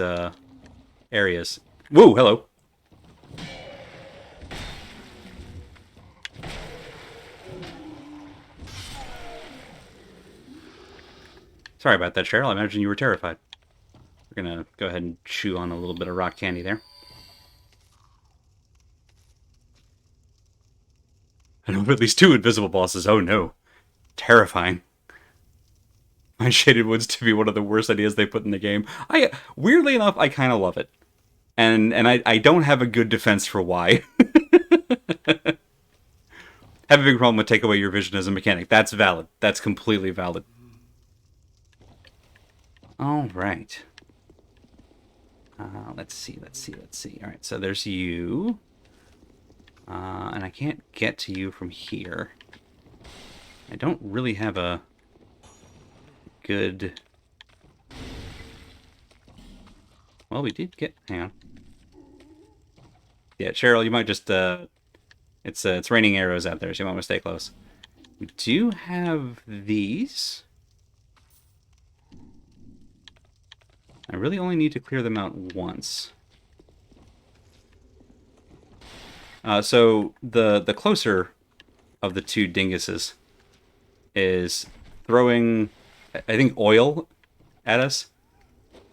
Speaker 1: areas. Whoa, hello. Sorry about that, Cheryl. I imagine you were terrified. We're gonna go ahead and chew on a little bit of rock candy there. I know of at least two invisible bosses. Oh no. Terrifying. Find Shaded Woods to be one of the worst ideas they put in the game. Weirdly enough, I kind of love it. And I don't have a good defense for why. Have a big problem with take away your vision as a mechanic. That's valid. That's completely valid. All right. Let's see. All right, so there's you. And I can't get to you from here. I don't really have a good... Well, we did get... Hang on. Yeah, Cheryl, you might just... It's raining arrows out there, so you might want to stay close. We do have these. I really only need to clear them out once. So the closer of the two dinguses is throwing, I think, oil at us,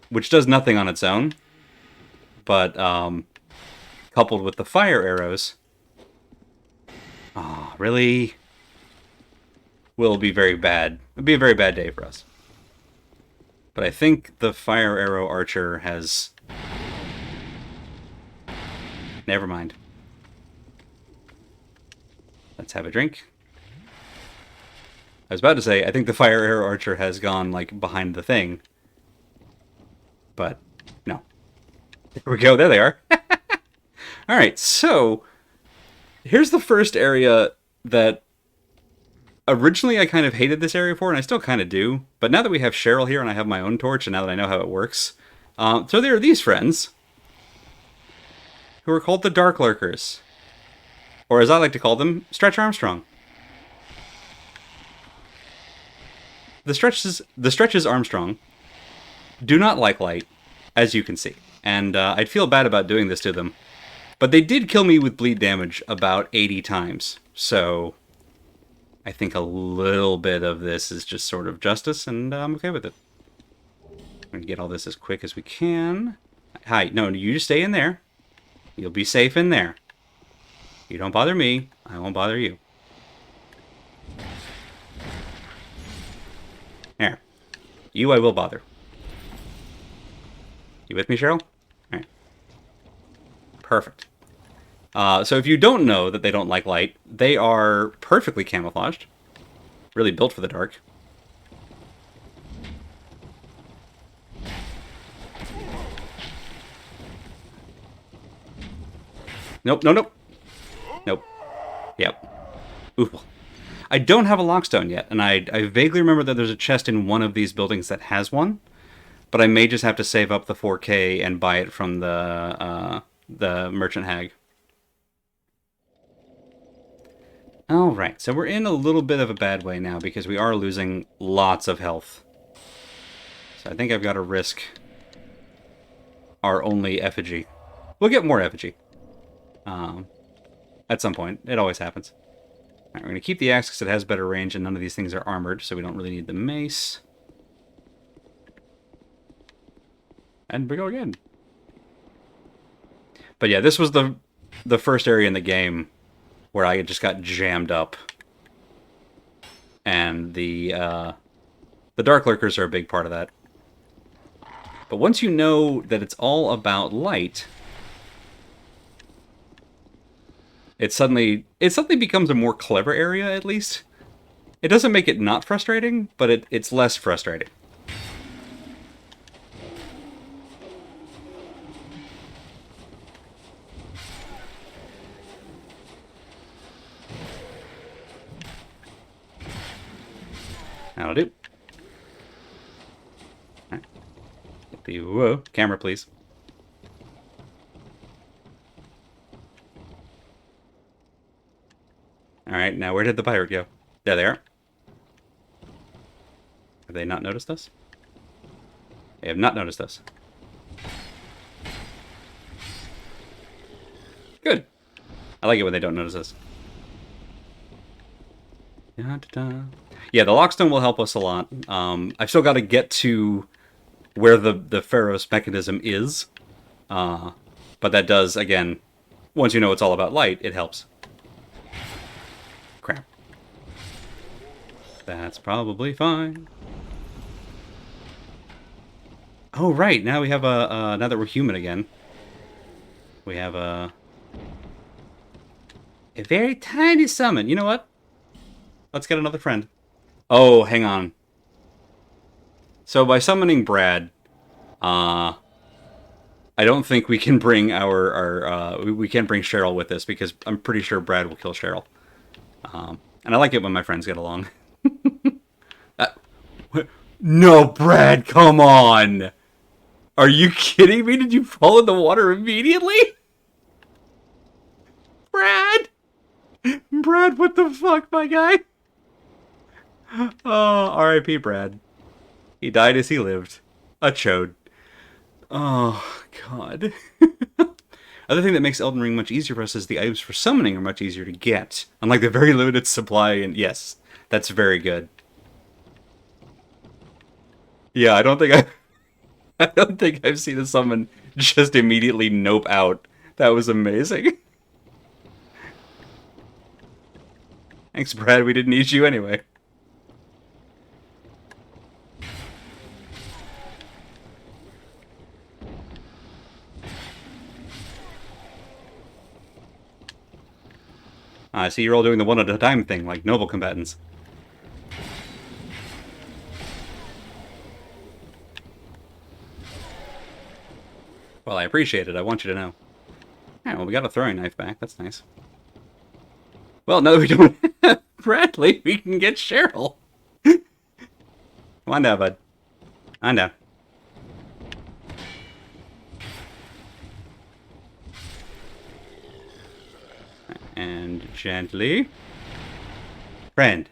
Speaker 1: which does nothing on its own, but coupled with the fire arrows, really will be very bad. It'll be a very bad day for us. But I think the fire arrow archer has... Never mind. Let's have a drink. I was about to say, I think the fire arrow archer has gone, like, behind the thing. But, no. There we go, there they are. Alright, so... Here's the first area that... Originally, I kind of hated this area for, and I still kind of do. But now that we have Cheryl here, and I have my own torch, and now that I know how it works... so there are these friends... who are called the Dark Lurkers. Or as I like to call them, Stretch Armstrong. The Stretches Armstrong do not like light, as you can see. And I'd feel bad about doing this to them. But they did kill me with bleed damage about 80 times. So I think a little bit of this is just sort of justice, and I'm okay with it. I'm going to get all this as quick as we can. Hi, no, you just stay in there. You'll be safe in there. You don't bother me, I won't bother you. There. You I will bother. You with me, Cheryl? Alright. Perfect. So if you don't know that they don't like light, they are perfectly camouflaged. Really built for the dark. Nope, no, nope. Nope. Yep. Ooh. I don't have a lockstone yet, and I vaguely remember that there's a chest in one of these buildings that has one, but I may just have to save up the 4K and buy it from the merchant hag. Alright, so we're in a little bit of a bad way now because we are losing lots of health. So I think I've got to risk our only effigy. We'll get more effigy. At some point. It always happens. Alright, we're going to keep the axe because it has better range and none of these things are armored, so we don't really need the mace. And we go again. But yeah, this was the first area in the game where I just got jammed up. And the Dark Lurkers are a big part of that. But once you know that it's all about light, it suddenly becomes a more clever area, at least. It doesn't make it not frustrating, but it's less frustrating. That'll do. Right. Get the whoa camera, please. All right, now where did the pirate go? There they are. Have they not noticed us? They have not noticed us. Good. I like it when they don't notice us. Da-da-da. Yeah, the lockstone will help us a lot. I've still got to get to where the Pharaoh's mechanism is. But that does, again, once you know it's all about light, it helps. Crap. That's probably fine. Oh, right. Now we have now that we're human again, we have a very tiny summon. You know what? Let's get another friend. Oh, hang on. So by summoning Brad, I don't think we can bring we can't bring Cheryl with us because I'm pretty sure Brad will kill Cheryl. And I like it when my friends get along. uh, no, Brad, come on! Are you kidding me? Did you fall in the water immediately? Brad! Brad, what the fuck, my guy? Oh, R.I.P. Brad. He died as he lived. A chode. Oh, God. Other thing that makes Elden Ring much easier for us is the items for summoning are much easier to get. Unlike the very limited supply, and yes, that's very good. Yeah, I don't think I've seen a summon just immediately nope out. That was amazing. Thanks, Brad. We didn't need you anyway. I see you're all doing the one at a time thing, like noble combatants. Well, I appreciate it. I want you to know. Alright, well, we got a throwing knife back. That's nice. Well, now that we don't have Bradley, we can get Cheryl. Come on down, bud. On down. And gently. Friend.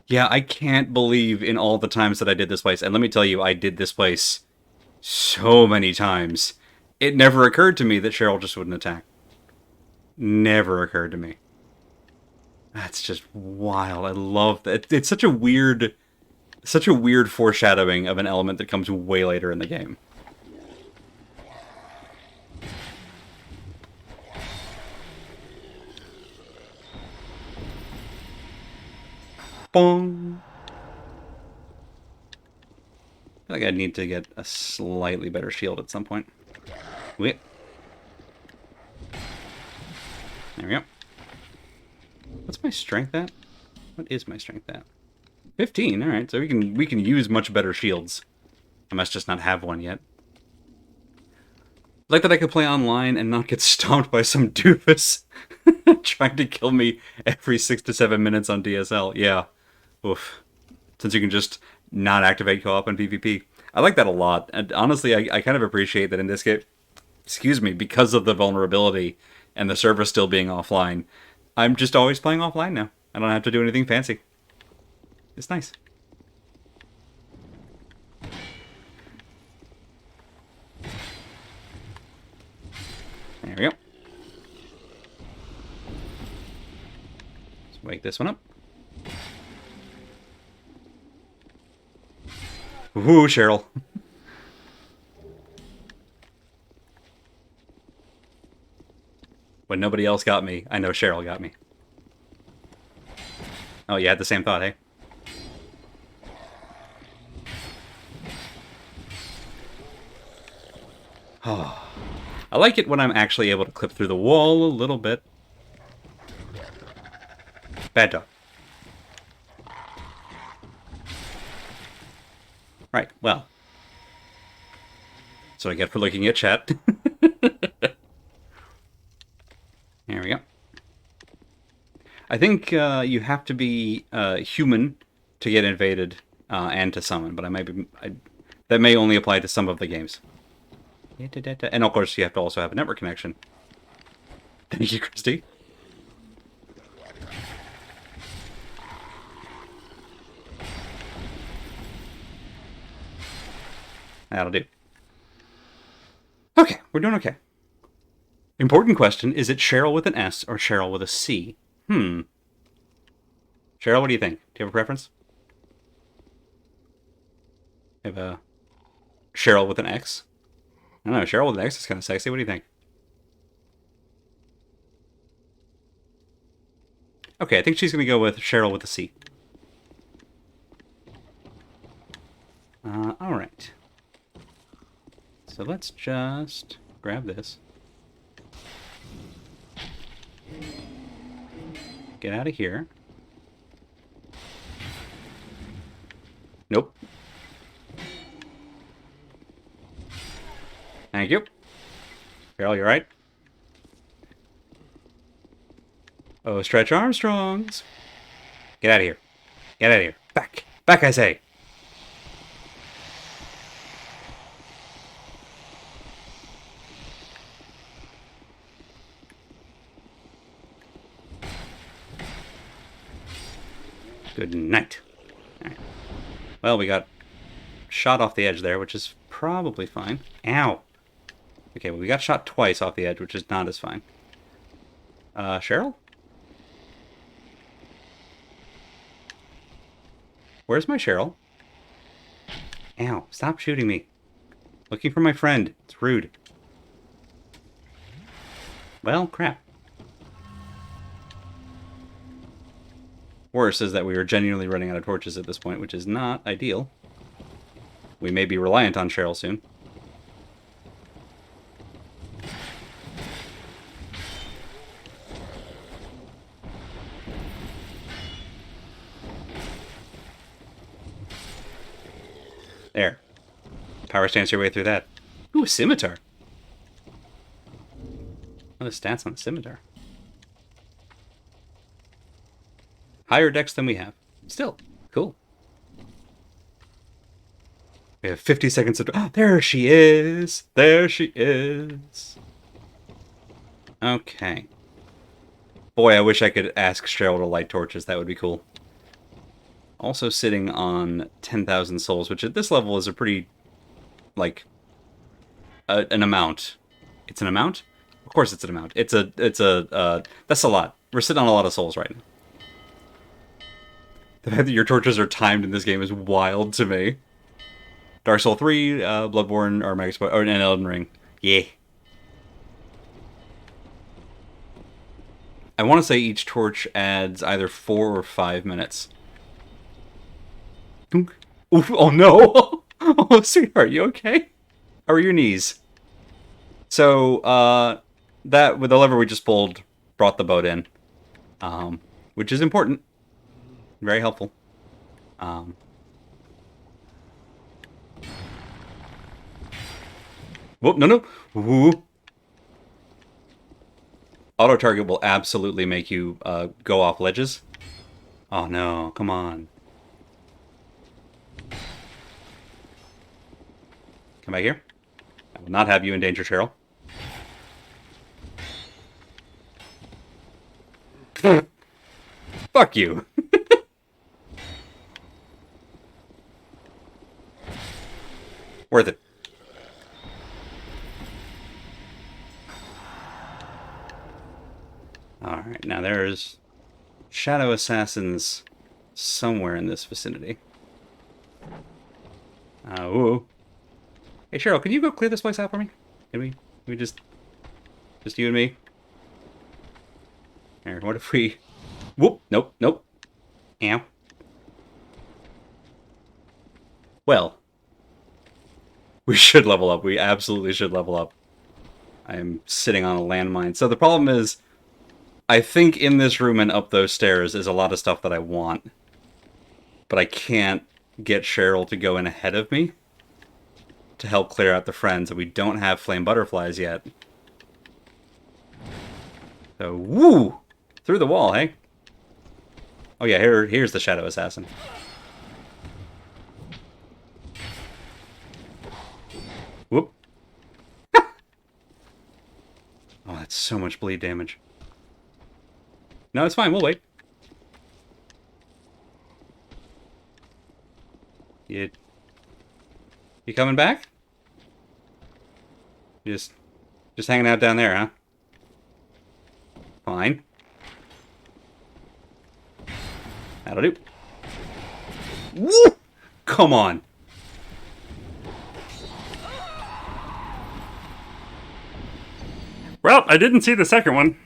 Speaker 1: Yeah, I can't believe in all the times that I did this place. And let me tell you, I did this place so many times. It never occurred to me that Cheryl just wouldn't attack. Never occurred to me. That's just wild. I love that. It's such a weird foreshadowing of an element that comes way later in the game. Bong. I feel like I need to get a slightly better shield at some point. Wait. There we go. What's my strength at? What is my strength at? 15. All right, so we can use much better shields. I must just not have one yet. I like that I could play online and not get stomped by some doofus trying to kill me every 6 to 7 minutes on DSL. Yeah. Oof. Since you can just not activate co-op on PvP. I like that a lot. And honestly, I kind of appreciate that in this game, excuse me, because of the vulnerability and the server still being offline, I'm just always playing offline now. I don't have to do anything fancy. It's nice. There we go. Let's wake this one up. Ooh, Cheryl. When nobody else got me, I know Cheryl got me. Oh, you had the same thought, hey? Oh. I like it when I'm actually able to clip through the wall a little bit. Bad dog. Right, well. So I get for looking at chat. There we go. I think you have to be human to get invaded and to summon, but that may only apply to some of the games. And of course, you have to also have a network connection. Thank you, Christy. That'll do. Okay, we're doing okay. Important question, is it Cheryl with an S or Cheryl with a C? Cheryl, what do you think? Do you have a preference? You have a Cheryl with an X? I don't know, Cheryl with an X is kind of sexy. What do you think? Okay, I think she's going to go with Cheryl with a C. Alright. So let's just grab this. Get out of here. Nope. Thank you. Carol, you right? Oh, Stretch Armstrongs. Get out of here. Get out of here. Back. Back, I say. Good night. All right. Well, we got shot off the edge there, which is probably fine. Ow. Okay, well, we got shot twice off the edge, which is not as fine. Cheryl? Where's my Cheryl? Ow, stop shooting me. Looking for my friend. It's rude. Well, crap. Worse is that we were genuinely running out of torches at this point, which is not ideal. We may be reliant on Cheryl soon. There. Power stance your way through that. Ooh, a scimitar. What are the stats on the scimitar? Higher dex than we have. Still, cool. We have 50 seconds of... Oh, there she is! There she is! Okay. Boy, I wish I could ask Cheryl to light torches. That would be cool. Also sitting on 10,000 souls, which at this level is a pretty... like... an amount. It's an amount? Of course it's an amount. That's a lot. We're sitting on a lot of souls right now. The fact that your torches are timed in this game is wild to me. Dark Souls 3, Bloodborne, or Magus, or an Elden Ring. Yeah. I want to say each torch adds either 4 or 5 minutes. Oof, oh no! Oh, sweetheart, you okay? How are your knees? So, that, with the lever we just pulled, brought the boat in, which is important. Very helpful. Whoop, no, no. Woo. Auto target will absolutely make you go off ledges. Oh no, come on. Come back here. I will not have you endanger Cheryl. Fuck you. Worth it. Alright, now there's shadow assassins somewhere in this vicinity. Ooh. Hey Cheryl, can you go clear this place out for me? Can we just you and me? Here, what if we... Whoop, nope, nope. Ow. Well, we should level up. We absolutely should level up. I am sitting on a landmine. So the problem is, I think in this room and up those stairs is a lot of stuff that I want. But I can't get Cheryl to go in ahead of me to help clear out the friends, and we don't have flame butterflies yet. So, woo! Through the wall, hey? Oh yeah, here's the shadow assassin. Whoop. Oh, that's so much bleed damage. No, it's fine, we'll wait. You coming back? Just hanging out down there, huh? Fine. That'll do. Woo! Come on.
Speaker 3: Well, I didn't see the second one.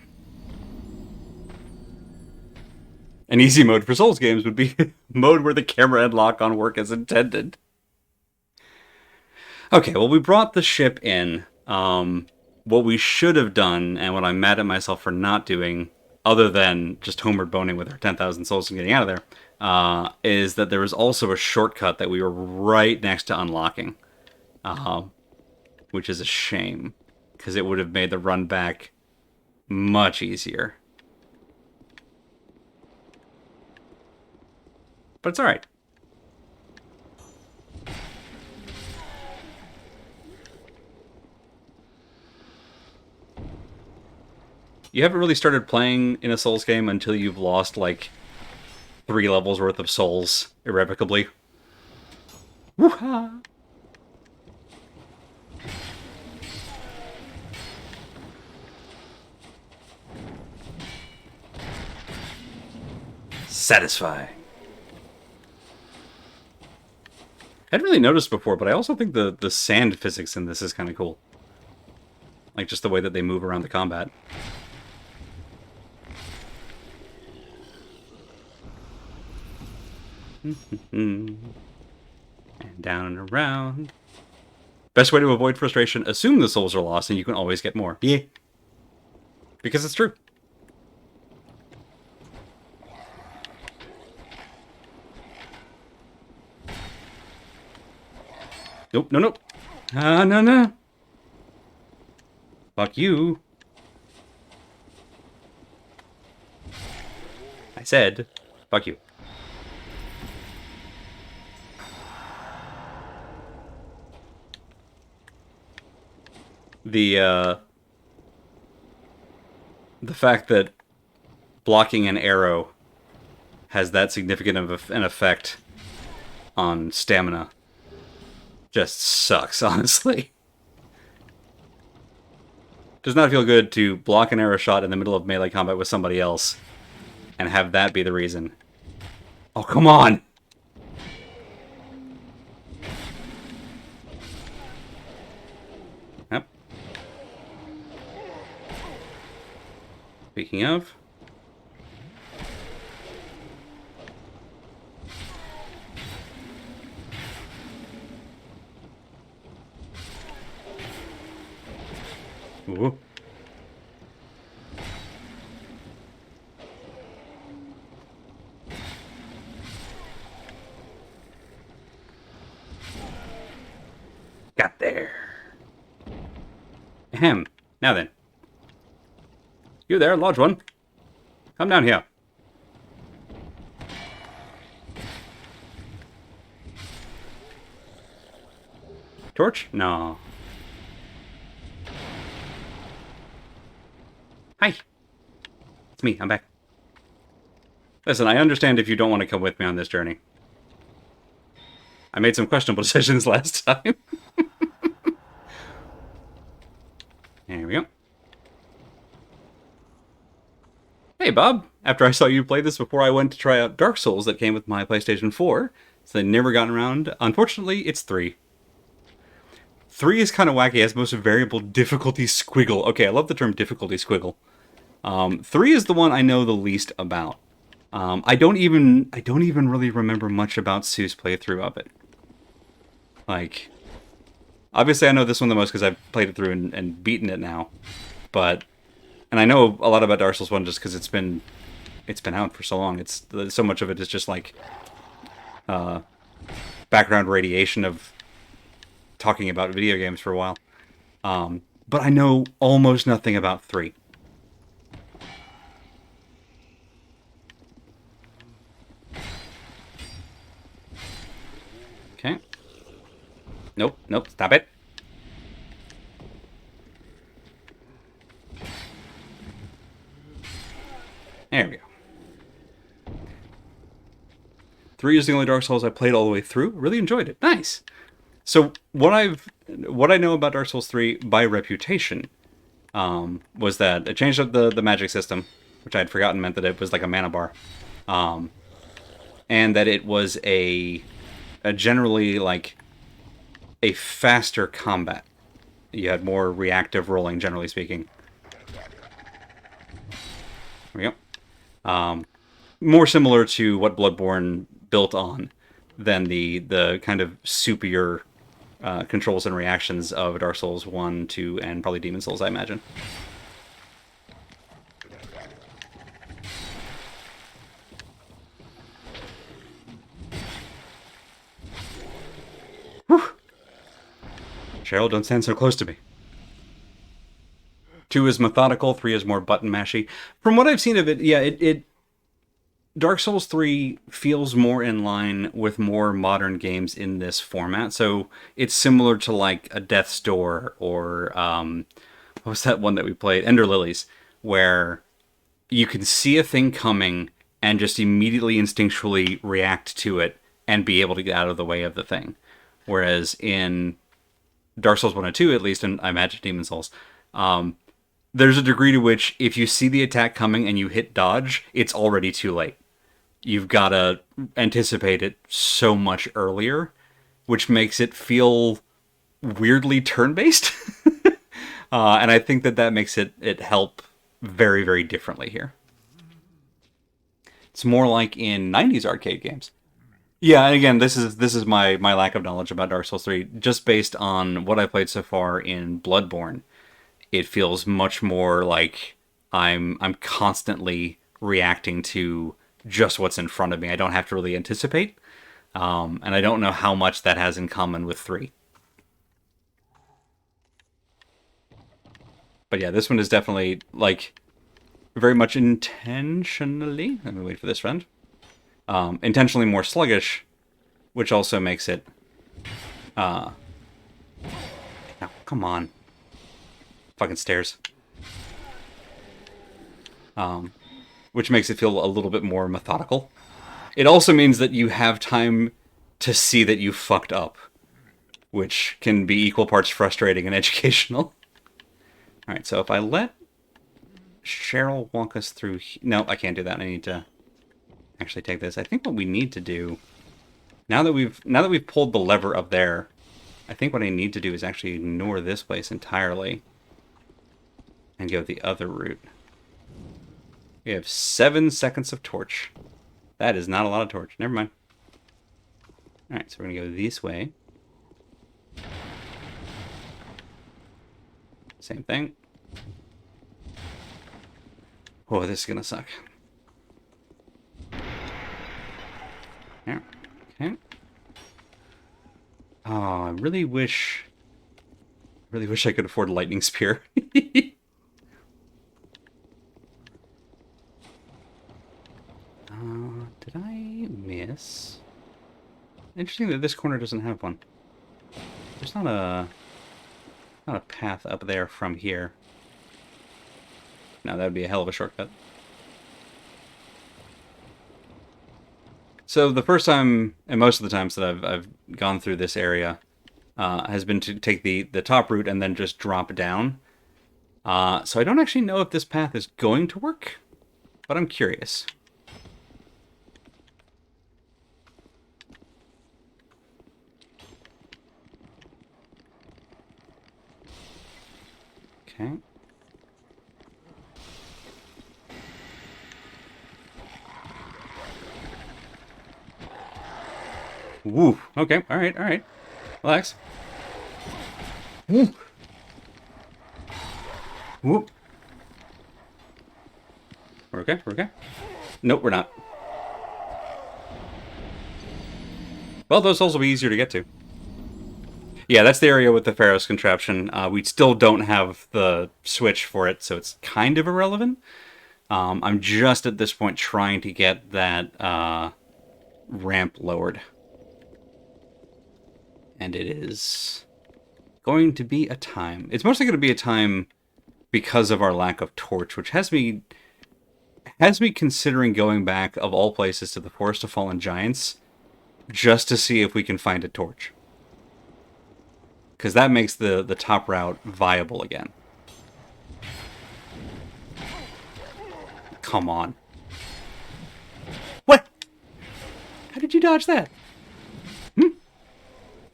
Speaker 1: An easy mode for Souls games would be mode where the camera and lock-on work as intended. Okay, well, we brought the ship in. What we should have done, and what I'm mad at myself for not doing, other than just homeward boning with our 10,000 souls and getting out of there, is that there was also a shortcut that we were right next to unlocking. Which is a shame, because it would have made the run back much easier. But it's alright. You haven't really started playing in a Souls game until you've lost, like, 3 levels worth of souls irrevocably. Woo-ha! Satisfying. I hadn't really noticed before, but I also think the sand physics in this is kind of cool. Like, just the way that they move around the combat. And down and around. Best way to avoid frustration, assume the souls are lost and you can always get more. Yeah. Because it's true. Nope, no, nope. Ah, no, no. Fuck you. I said, fuck you. The fact that blocking an arrow has that significant of an effect on stamina just sucks, honestly. Does not feel good to block an arrow shot in the middle of melee combat with somebody else and have that be the reason. Oh, come on! Yep. Speaking of... Ooh. Got there. Ahem. Now then. You there, large one. Come down here. Torch? No. Hi. It's me. I'm back. Listen, I understand if you don't want to come with me on this journey. I made some questionable decisions last time. There we go. Hey, Bob. After I saw you play this before, I went to try out Dark Souls that came with my PlayStation 4. So I never gotten around. Unfortunately, it's 3. 3 is kind of wacky. It has most variable difficulty squiggle. Okay, I love the term difficulty squiggle. 3 is the one I know the least about. I don't even really remember much about Sue's playthrough of it. Like, obviously I know this one the most because I've played it through and beaten it now. But, and I know a lot about Dark Souls 1 just because it's been out for so long. It's so much of it is just like background radiation of talking about video games for a while. But I know almost nothing about 3. Okay. Nope, stop it. There we go. 3 is the only Dark Souls I played all the way through. Really enjoyed it. Nice. So what I know about Dark Souls 3 by reputation was that it changed up the magic system, which I had forgotten meant that it was like a mana bar, and that it was a generally like a faster combat. You had more reactive rolling, generally speaking. There we go. More similar to what Bloodborne built on than the kind of soupier controls and reactions of Dark Souls 1, 2, and probably Demon Souls, I imagine. Whew. Cheryl, don't stand so close to me. 2 is methodical, 3 is more button mashy. From what I've seen of it, yeah, it Dark Souls 3 feels more in line with more modern games in this format. So it's similar to like a Death's Door or what was that one that we played? Ender Lilies, where you can see a thing coming and just immediately instinctually react to it and be able to get out of the way of the thing. Whereas in Dark Souls 1 and 2, at least, and I imagine Demon Souls, there's a degree to which if you see the attack coming and you hit dodge, it's already too late. You've got to anticipate it so much earlier, which makes it feel weirdly turn-based. And I think that makes it help very, very differently here. It's more like in 90s arcade games. Yeah, and again, this is my lack of knowledge about Dark Souls 3. Just based on what I played so far in Bloodborne, it feels much more like I'm constantly reacting to just what's in front of me. I don't have to really anticipate, and I don't know how much that has in common with 3. But yeah, this one is definitely like very much intentionally. Let me wait for this friend. Intentionally more sluggish, which also makes it. Now, come on, fucking stairs. Which makes it feel a little bit more methodical. It also means that you have time to see that you fucked up, which can be equal parts frustrating and educational. Alright, so if I let Cheryl walk us through... No, I can't do that. I need to actually take this. I think what we need to do... Now that we've pulled the lever up there, I think what I need to do is actually ignore this place entirely and go the other route. We have 7 seconds of torch. That is not a lot of torch. Never mind. Alright, so we're going to go this way. Same thing. Oh, this is going to suck. There. Okay. Oh, I really wish Really wish I could afford a lightning spear. Did I miss? Interesting that this corner doesn't have one. There's not a path up there from here. No, that would be a hell of a shortcut. So the first time, and most of the times that I've gone through this area, has been to take the top route and then just drop down. So I don't actually know if this path is going to work, but I'm curious. Okay. Woo. Okay. All right. All right. Relax. Woo. Woo. We're okay. We're okay. Nope, we're not. Well, those holes will be easier to get to. Yeah, that's the area with the Pharaoh's contraption. We still don't have the switch for it, so it's kind of irrelevant. I'm just at this point trying to get that ramp lowered. And it is going to be a time. It's mostly going to be a time because of our lack of torch, which has me considering going back, of all places, to the Forest of Fallen Giants just to see if we can find a torch. Because that makes the top route viable again. Come on. What? How did you dodge that?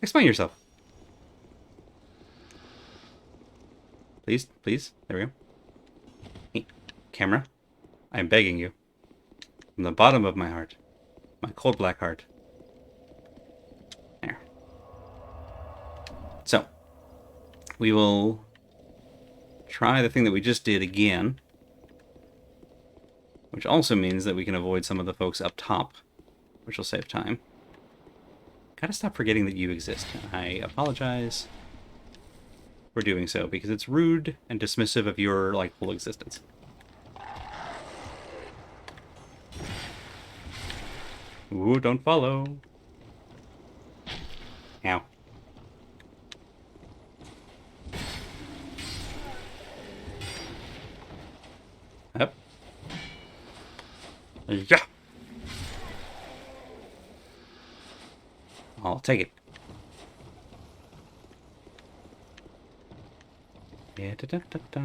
Speaker 1: Explain yourself. Please, please. There we go. Hey, camera. I am begging you. From the bottom of my heart. My cold black heart. There. So, we will try the thing that we just did again. Which also means that we can avoid some of the folks up top. Which will save time. Gotta stop forgetting that you exist. I apologize for doing so, because it's rude and dismissive of your, like, full existence. Ooh, don't follow. Ow. Up. Yeah. I'll take it. Yeah, da, da, da, da.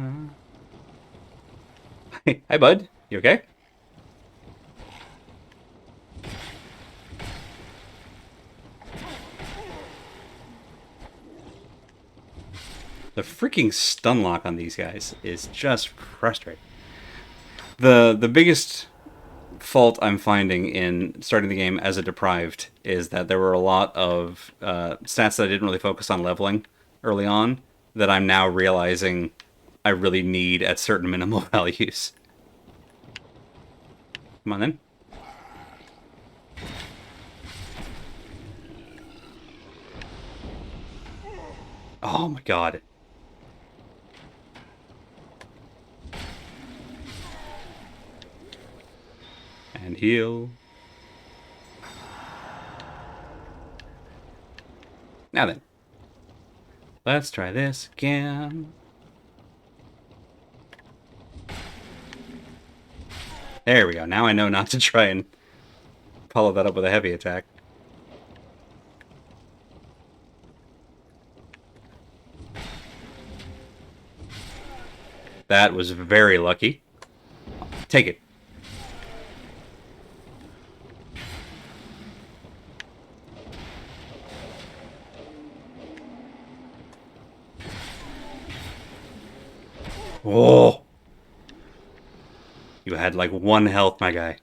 Speaker 1: Hi, bud. You okay? The freaking stun lock on these guys is just frustrating. The biggest fault I'm finding in starting the game as a deprived is that there were a lot of stats that I didn't really focus on leveling early on that I'm now realizing I really need at certain minimal values. Come on then. Oh my god. And heal. Now then. Let's try this again. There we go. Now I know not to try and follow that up with a heavy attack. That was very lucky. Take it. Oh! You had like 1 health, my guy.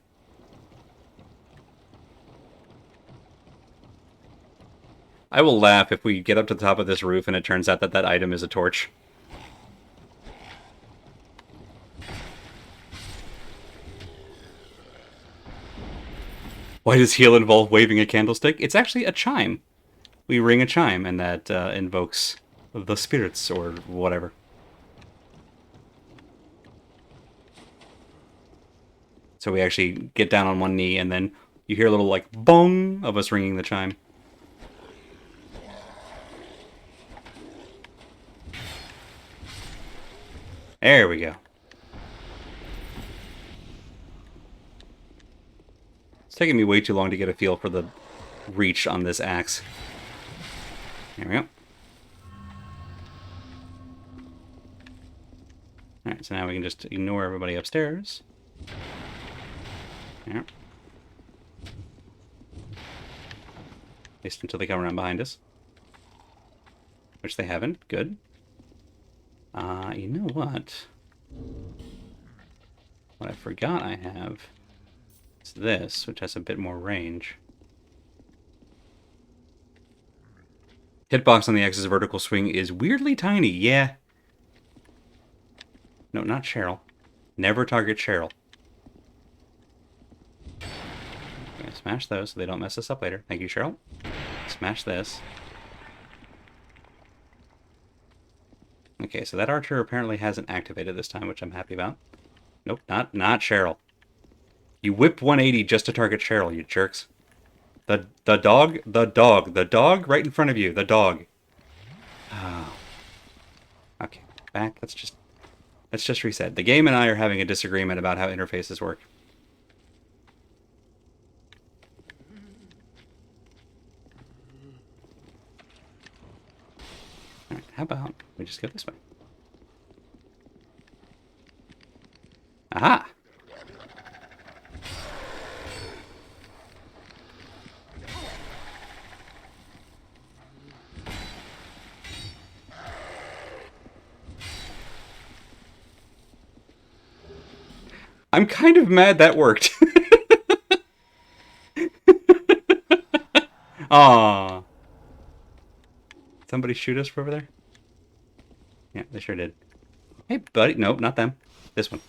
Speaker 1: I will laugh if we get up to the top of this roof and it turns out that that item is a torch. Why does heal involve waving a candlestick? It's actually a chime. We ring a chime, and that invokes the spirits or whatever. So we actually get down on one knee, and then you hear a little, like, bong of us ringing the chime. There we go. It's taking me way too long to get a feel for the reach on this axe. There we go. Alright, so now we can just ignore everybody upstairs. Yeah. At least until they come around behind us. Which they haven't. Good. You know what? What I forgot I have is this, which has a bit more range. Hitbox on the X's vertical swing is weirdly tiny. Yeah. No, not Cheryl. Never target Cheryl. Okay, smash those so they don't mess us up later. Thank you, Cheryl. Smash this. Okay, so that archer apparently hasn't activated this time, which I'm happy about. Nope, not Cheryl. You whip 180 just to target Cheryl, you jerks. The dog right in front of you, the dog. Oh. Okay, back. Let's just reset. The game and I are having a disagreement about how interfaces work. Alright, how about we just go this way? Aha! I'm kind of mad that worked. Aww. Somebody shoot us from over there? Yeah, they sure did. Hey, buddy. Nope, not them. This one.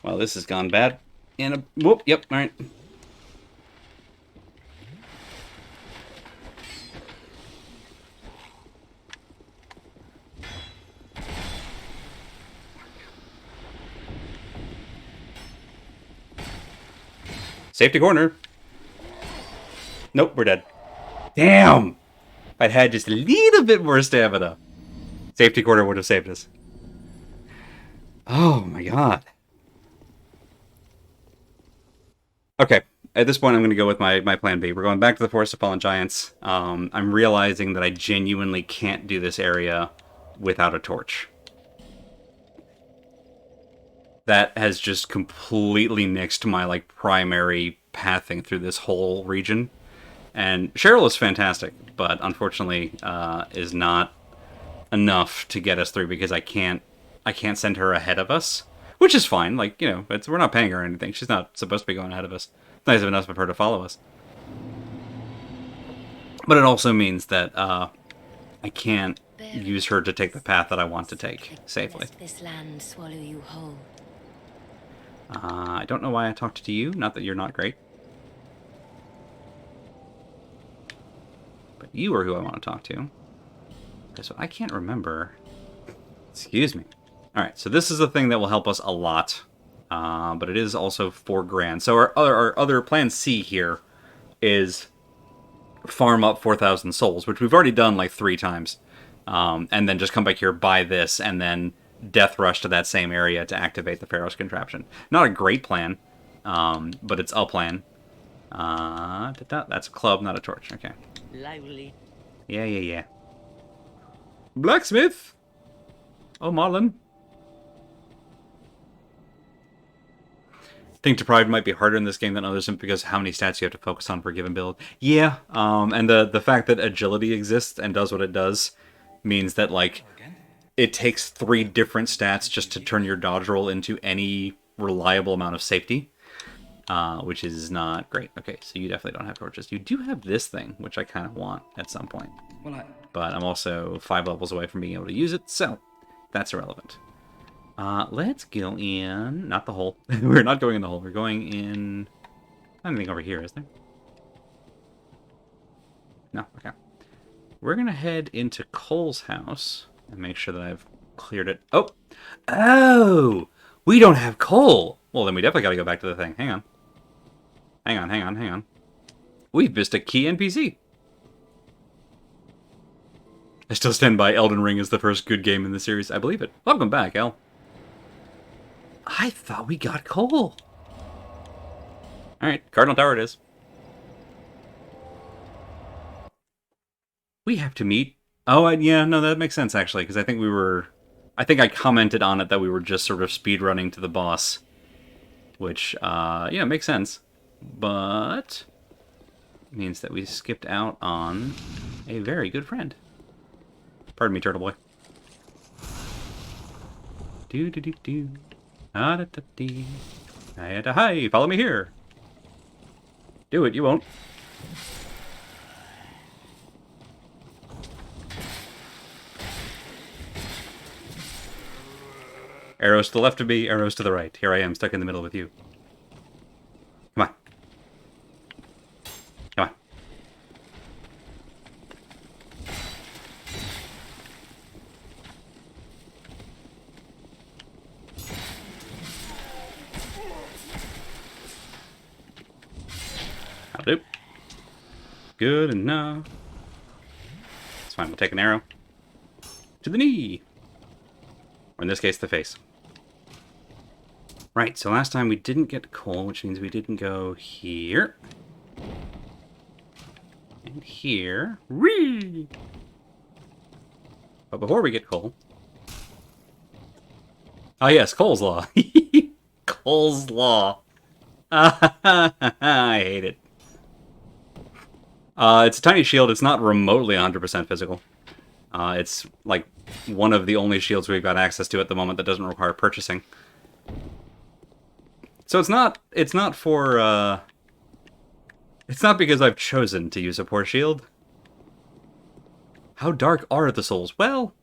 Speaker 1: Well, this has gone bad. And a... Whoop, yep, alright. Safety corner. Nope, we're dead. Damn! If I'd had just a little bit more stamina, safety corner would have saved us. Oh my god. Okay, at this point I'm going to go with my plan B. We're going back to the Forest of Fallen Giants. I'm realizing that I genuinely can't do this area without a torch. That has just completely nixed my, like, primary pathing through this whole region. And Cheryl is fantastic, but unfortunately is not enough to get us through because I can't send her ahead of us, which is fine. Like, you know, we're not paying her or anything. She's not supposed to be going ahead of us. It's nice enough of her to follow us. But it also means that I can't use her to take the path that I want to take safely.
Speaker 3: This land swallow you whole.
Speaker 1: I don't know why I talked to you. Not that you're not great. But you are who I want to talk to. So I can't remember. Excuse me. Alright, so this is the thing that will help us a lot. But it is also 4 grand. So our other plan C here is farm up 4,000 souls, which we've already done like 3 times. And then just come back here, buy this, and then death rush to that same area to activate the Pharaoh's contraption. Not a great plan, but it's a plan. That's a club, not a torch. Okay.
Speaker 3: Lively.
Speaker 1: Yeah. Blacksmith! Oh, Marlon. I think Deprived might be harder in this game than others simply because how many stats you have to focus on for a given build. Yeah, and the fact that agility exists and does what it does means that, like, it takes 3 different stats just to turn your dodge roll into any reliable amount of safety, which is not great. Okay, so you definitely don't have torches. You do have this thing, which I kind of want at some point. But I'm also 5 levels away from being able to use it, so that's irrelevant. Let's go in... Not the hole. We're not going in the hole. We're going in... Anything over here, is there? No, okay. We're gonna head into Cole's house and make sure that I've cleared it. Oh! Oh! We don't have coal! Well, then we definitely gotta go back to the thing. Hang on. Hang on, hang on, hang on. We've missed a key NPC. I still stand by Elden Ring as the first good game in the series. I believe it. Welcome back, El. I thought we got coal. Alright, Cardinal Tower it is. We have to meet... Oh, yeah, no, that makes sense, actually, because I think we were... I think I commented on it that we were just sort of speedrunning to the boss. Which, yeah, makes sense. But... means that we skipped out on a very good friend. Pardon me, Turtle Boy. Do-do-do-do. Ah-da-da-dee. Hi, follow me here. Do it, you won't. Arrows to the left of me, arrows to the right. Here I am, stuck in the middle with you. Come on. Come on. That'll do. Good enough. It's fine, we'll take an arrow. To the knee! Or in this case, the face. Right, so last time we didn't get coal, which means we didn't go here. And here. Whee! But before we get coal... Oh yes, Cole's Law. Cole's Law. I hate it. It's a tiny shield. It's not remotely 100% physical. It's like one of the only shields we've got access to at the moment that doesn't require purchasing. So it's not for, it's not because I've chosen to use a poor shield. How dark are the souls? Well,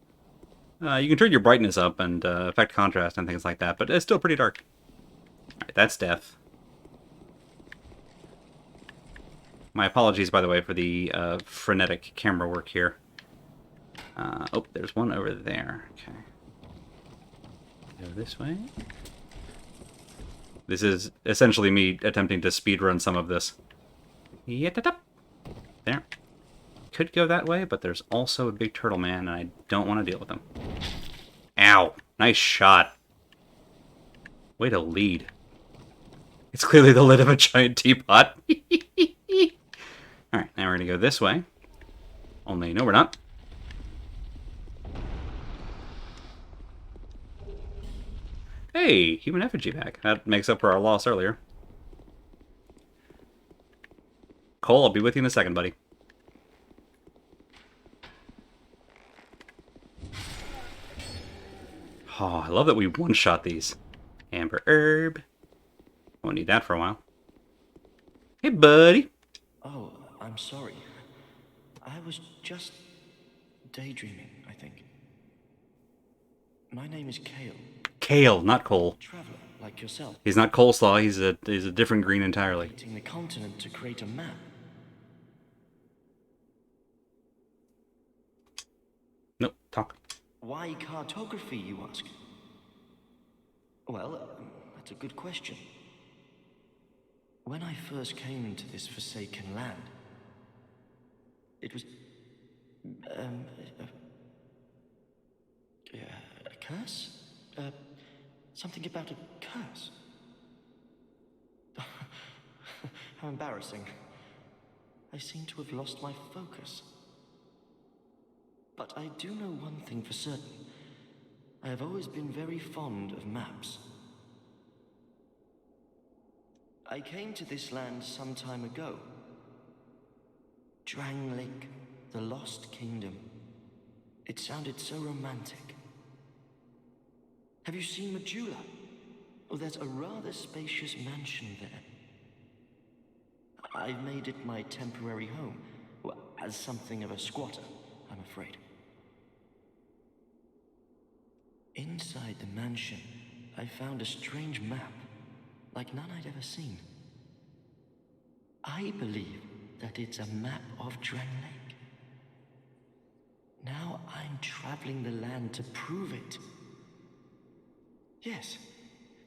Speaker 1: you can turn your brightness up and affect contrast and things like that, but it's still pretty dark. Alright, that's death. My apologies, by the way, for the frenetic camera work here. Oh, there's one over there. Okay. Go this way. This is essentially me attempting to speedrun some of this. There. Could go that way, but there's also a big turtle man, and I don't want to deal with him. Ow! Nice shot. Way to lead. It's clearly the lid of a giant teapot. Alright, now we're going to go this way. Only, no, we're not. Hey, human effigy back. That makes up for our loss earlier. Cole, I'll be with you in a second, buddy. Oh, I love that we one-shot these. Amber herb. Won't need that for a while. Hey, buddy.
Speaker 4: Oh, I'm sorry. I was just daydreaming, I think. My name is Kale.
Speaker 1: Kale, not Cole.
Speaker 4: Traveler, like yourself.
Speaker 1: He's not coleslaw. He's a different green entirely.
Speaker 4: Painting the continent to create a map.
Speaker 1: Nope, talk.
Speaker 4: Why cartography, you ask? Well, that's a good question. When I first came to this forsaken land, it was... a curse? Something about a curse. How embarrassing. I seem to have lost my focus. But I do know one thing for certain. I have always been very fond of maps. I came to this land some time ago. Drangleic, the Lost Kingdom. It sounded so romantic. Have you seen Majula? Oh, there's a rather spacious mansion there. I've made it my temporary home. Well, as something of a squatter, I'm afraid. Inside the mansion, I found a strange map, like none I'd ever seen. I believe that it's a map of Dren Lake. Now I'm traveling the land to prove it. Yes.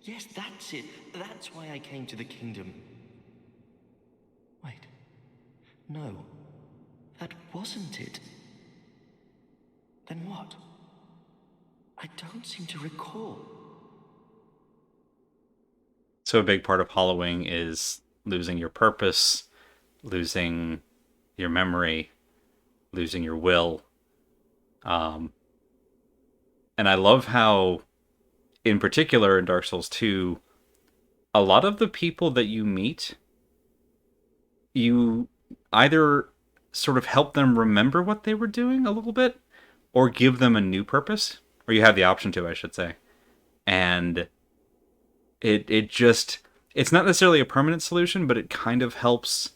Speaker 4: Yes, that's it. That's why I came to the kingdom. Wait. No. That wasn't it. Then what? I don't seem to recall.
Speaker 1: So a big part of hollowing is losing your purpose, losing your memory, losing your will. And I love how, in particular in Dark Souls 2, a lot of the people that you meet, you either sort of help them remember what they were doing a little bit, or give them a new purpose, or you have the option to, I should say. And it's not necessarily a permanent solution, but it kind of helps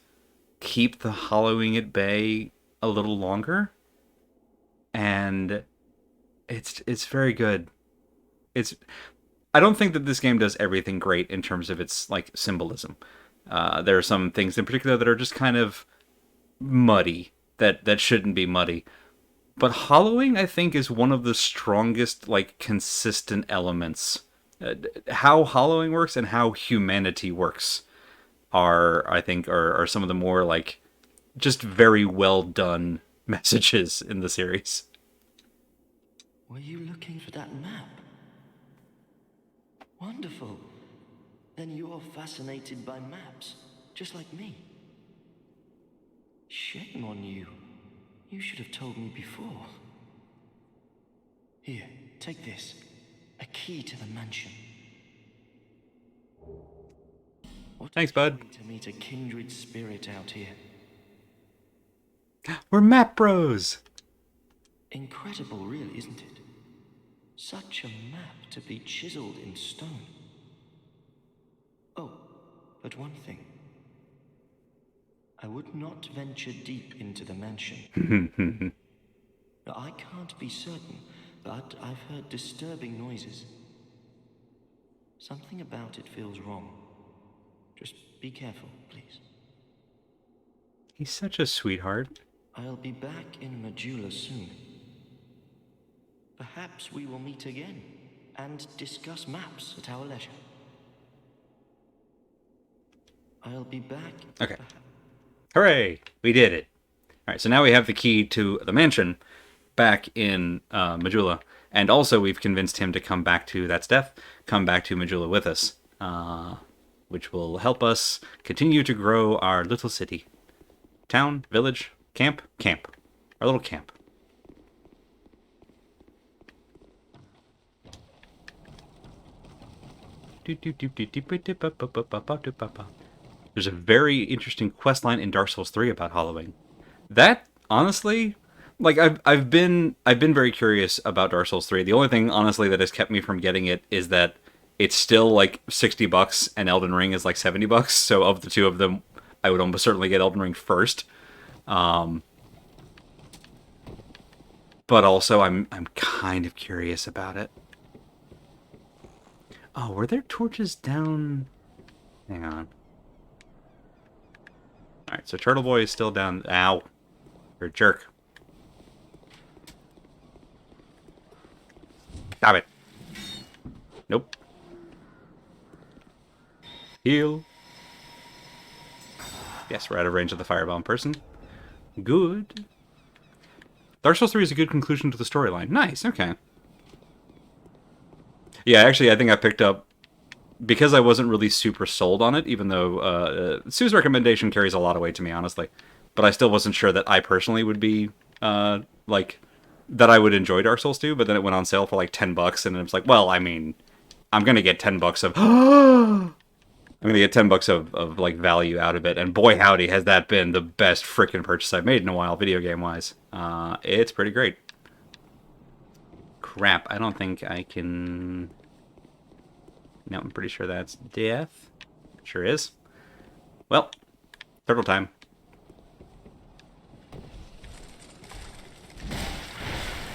Speaker 1: keep the hollowing at bay a little longer. And it's very good. I don't think that this game does everything great in terms of its like symbolism. There are some things in particular that are just kind of muddy that shouldn't be muddy. But hollowing, I think, is one of the strongest, like, consistent elements. How hollowing works and how humanity works I think, are some of the more, like, just very well done messages in the series.
Speaker 4: Were you looking for that map? Wonderful. Then you're fascinated by maps, just like me. Shame on you. You should have told me before. Here, take this. A key to the mansion. What
Speaker 1: Thanks,
Speaker 4: a
Speaker 1: bud.
Speaker 4: joy to meet a kindred spirit out here.
Speaker 1: We're map bros!
Speaker 4: Incredible, really, isn't it? Such a map to be chiseled in stone. Oh, but one thing. I would not venture deep into the mansion. Now, I can't be certain, but I've heard disturbing noises. Something about it feels wrong. Just be careful, please.
Speaker 1: He's such a sweetheart.
Speaker 4: I'll be back in Majula soon. Perhaps we will meet again and discuss maps at our leisure. I'll be back.
Speaker 1: Okay. Hooray! We did it. Alright, so now we have the key to the mansion back in Majula. And also we've convinced him to come back to That's Death, come back to Majula with us. Which will help us continue to grow our little city. Town, village, camp, camp. Our little camp. There's a very interesting questline in Dark Souls 3 about hollowing. That, honestly, like I've been very curious about Dark Souls 3. The only thing, honestly, that has kept me from getting it is that it's still like $60 and Elden Ring is like $70. So of the two of them, I would almost certainly get Elden Ring first. But also I'm kind of curious about it. Oh, were there torches down? Hang on. Alright, so Turtle Boy is still down. Ow. You're a jerk. Stop it. Nope. Heal. Yes, we're out of range of the firebomb person. Good. Dark Souls 3 is a good conclusion to the storyline. Nice, okay. Yeah, actually, I think I picked up, because I wasn't really super sold on it, even though Sue's recommendation carries a lot of weight to me, honestly. But I still wasn't sure that I personally would be, like, that I would enjoy Dark Souls 2, but then it went on sale for like $10, and it was like, well, I mean, I'm gonna get $10 of... I'm gonna get $10 of like, value out of it, and boy howdy, has that been the best freaking purchase I've made in a while, video game-wise. It's pretty great. Crap, I don't think I can... No, I'm pretty sure that's death. Sure is. Well, turtle time.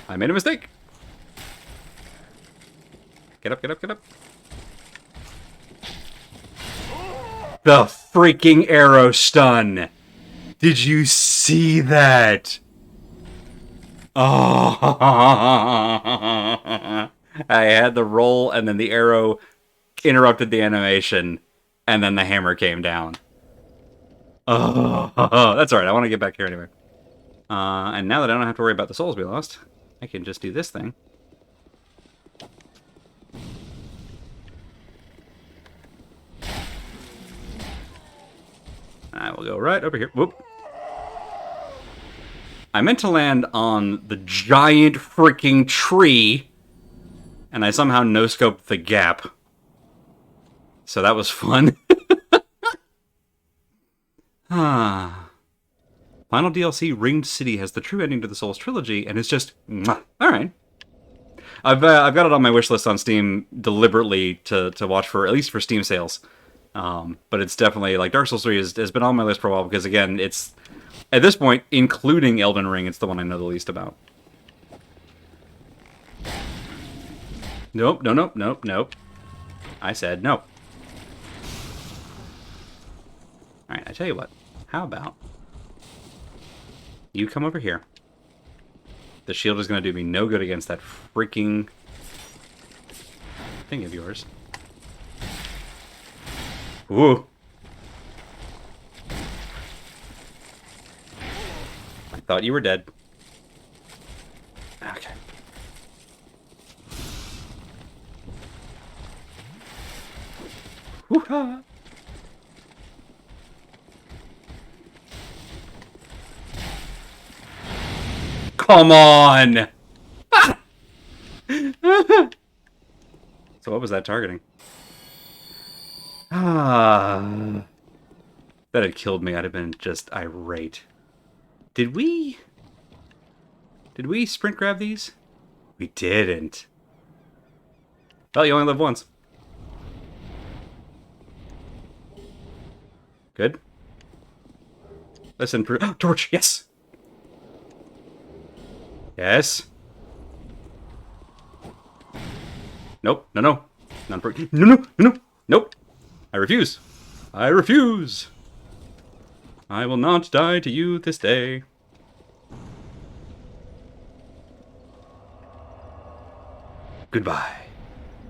Speaker 1: I made a mistake. Get up, get up, get up. The freaking arrow stun! Did you see that? Oh! I had the roll, and then the arrow interrupted the animation, and then the hammer came down. Oh, that's alright. I want to get back here anyway. And now that I don't have to worry about the souls we lost, I can just do this thing. I will go right over here. Whoop. I meant to land on the giant freaking tree, and I somehow no-scoped the gap. So that was fun. Final DLC, Ringed City, has the true ending to the Souls trilogy, and it's just... Mwah. All right. I've got it on my wish list on Steam deliberately to watch for, at least for Steam sales. But it's definitely, like, Dark Souls 3 has been on my list for a while, because, again, it's... At this point, including Elden Ring, it's the one I know the least about. Nope, nope. I said no. Alright, I tell you what. How about... You come over here. The shield is going to do me no good against that freaking... thing of yours. Ooh. I thought you were dead. Okay. Woo-ha! Come on! So what was that targeting? That had killed me. I'd have been just irate. Did we sprint grab these? We didn't. Well, you only live once. Good. Listen, torch, yes! Yes. Nope, no. Nope. I refuse. I will not die to you this day. Goodbye.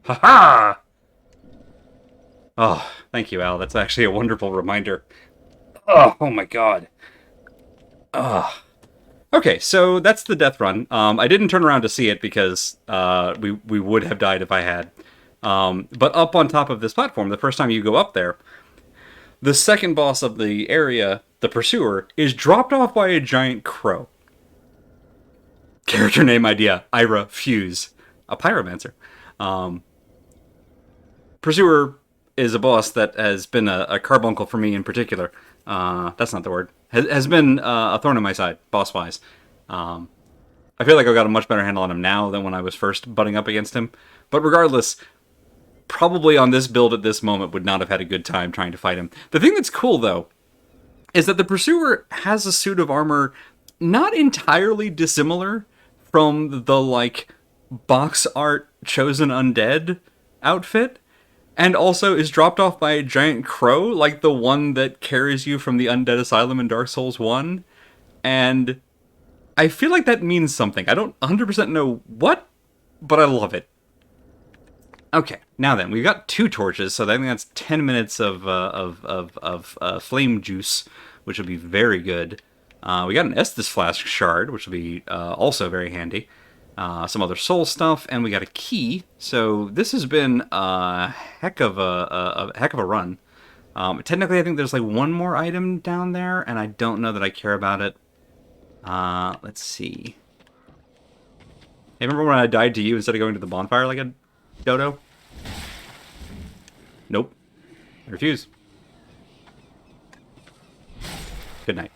Speaker 1: Ha-ha! Oh, thank you, Al. That's actually a wonderful reminder. Oh my god. Okay, so that's the death run. I didn't turn around to see it because we would have died if I had. But up on top of this platform, the first time you go up there, the second boss of the area, the Pursuer, is dropped off by a giant crow. Character name idea, Ira Fuse. A pyromancer. Pursuer is a boss that has been a carbuncle for me in particular. That's not the word. Has been a thorn in my side, boss-wise. I feel like I've got a much better handle on him now than when I was first butting up against him. But regardless, probably on this build at this moment would not have had a good time trying to fight him. The thing that's cool, though, is that the Pursuer has a suit of armor not entirely dissimilar from the, like, box art Chosen Undead outfit, and also is dropped off by a giant crow, like the one that carries you from the Undead Asylum in Dark Souls 1, and I feel like that means something. I don't 100% know what, but I love it. Okay, now then, we've got 2 torches, so I think that's 10 minutes of flame juice, which will be very good. We got an Estus Flask shard, which will be also very handy. Some other soul stuff, and we got a key. So this has been a heck of a run. Technically, I think there's like one more item down there, and I don't know that I care about it. Let's see. Hey, remember when I died to you instead of going to the bonfire like a dodo? Nope. I refuse. Good night.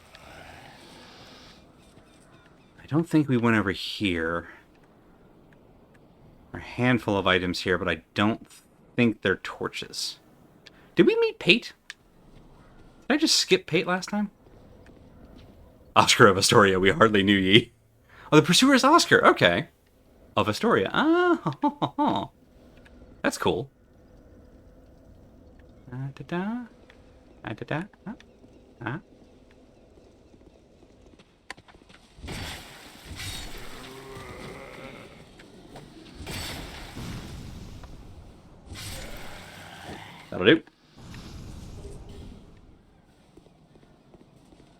Speaker 1: I don't think we went over here. There are a handful of items here, but I don't think they're torches. Did we meet Pate? Did I just skip Pate last time? Oscar of Astoria, we hardly knew ye. Oh, the Pursuer is Oscar. Okay. Of Astoria. Ah, That's cool. Da-da. Da-da. Ah. That'll do.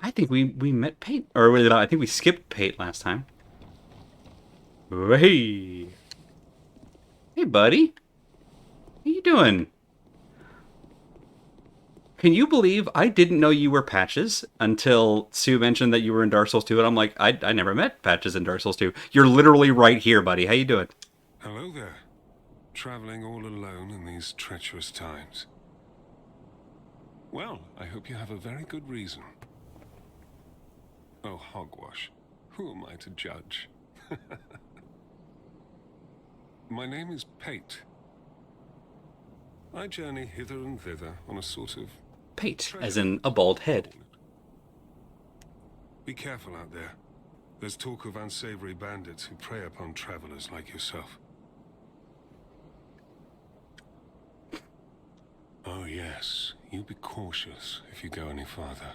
Speaker 1: I think we met Pate, or I think we skipped Pate last time. Hey, hey, buddy, how you doing? Can you believe I didn't know you were Patches until Sue mentioned that you were in Dark Souls 2, and I'm like, I never met Patches in Dark Souls 2. You're literally right here, buddy. How you doing?
Speaker 5: Hello there. Traveling all alone in these treacherous times. Well, I hope you have a very good reason. Oh, hogwash. Who am I to judge? My name is Pate. I journey hither and thither on a sort of
Speaker 1: Pate, as in a bald head.
Speaker 5: Be careful out there. There's talk of unsavory bandits who prey upon travelers like yourself. Oh yes, you be cautious if you go any farther.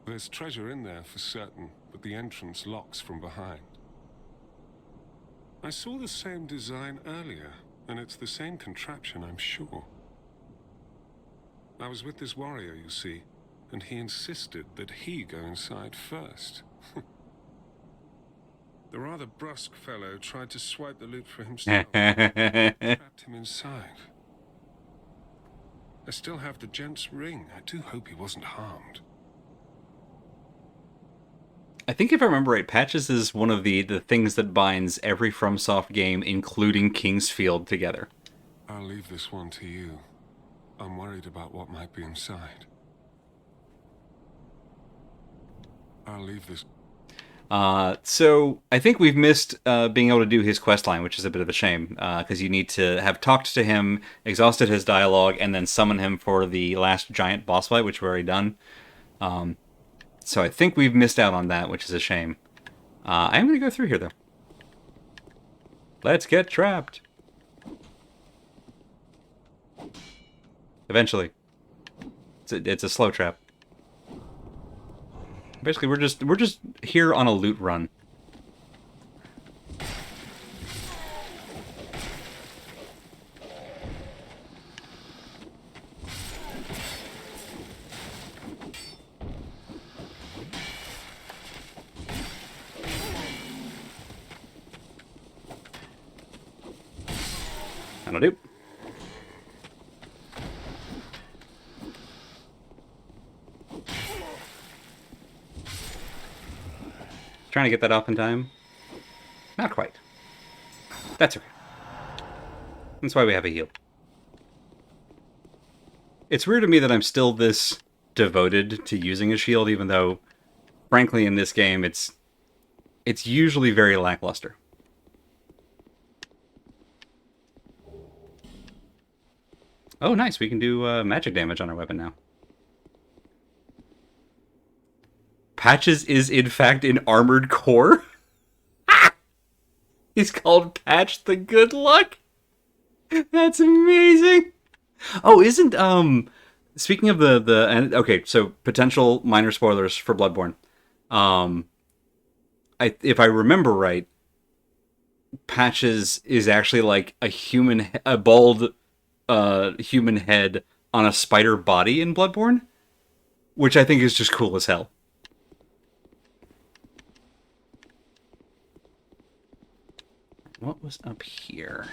Speaker 5: There's treasure in there for certain, but the entrance locks from behind. I saw the same design earlier, and it's the same contraption, I'm sure. I was with this warrior, you see, and he insisted that he go inside first. The rather brusque fellow tried to swipe the loot for himself, trapped him inside. I still have the gent's ring. I do hope he wasn't harmed.
Speaker 1: I think if I remember right, Patches is one of the things that binds every FromSoft game, including King's Field, together.
Speaker 5: I'll leave this one to you. I'm worried about what might be inside. I'll leave this...
Speaker 1: So I think we've missed being able to do his quest line, which is a bit of a shame, because you need to have talked to him, exhausted his dialogue, and then summon him for the last giant boss fight, which we've already done. So I think we've missed out on that, which is a shame. I am going to go through here, though. Let's get trapped. Eventually. It's a slow trap. Basically, we're just here on a loot run. That'll do. Trying to get that off in time. Not quite. That's okay. That's why we have a heal. It's weird to me that I'm still this devoted to using a shield, even though, frankly, in this game, it's usually very lackluster. Oh, nice. We can do magic damage on our weapon now. Patches is, in fact, an armored core. He's called Patch the Good Luck. That's amazing. Oh, isn't speaking of the okay, so potential minor spoilers for Bloodborne. If I remember right, Patches is actually like a bald human head on a spider body in Bloodborne, which I think is just cool as hell. What was up here?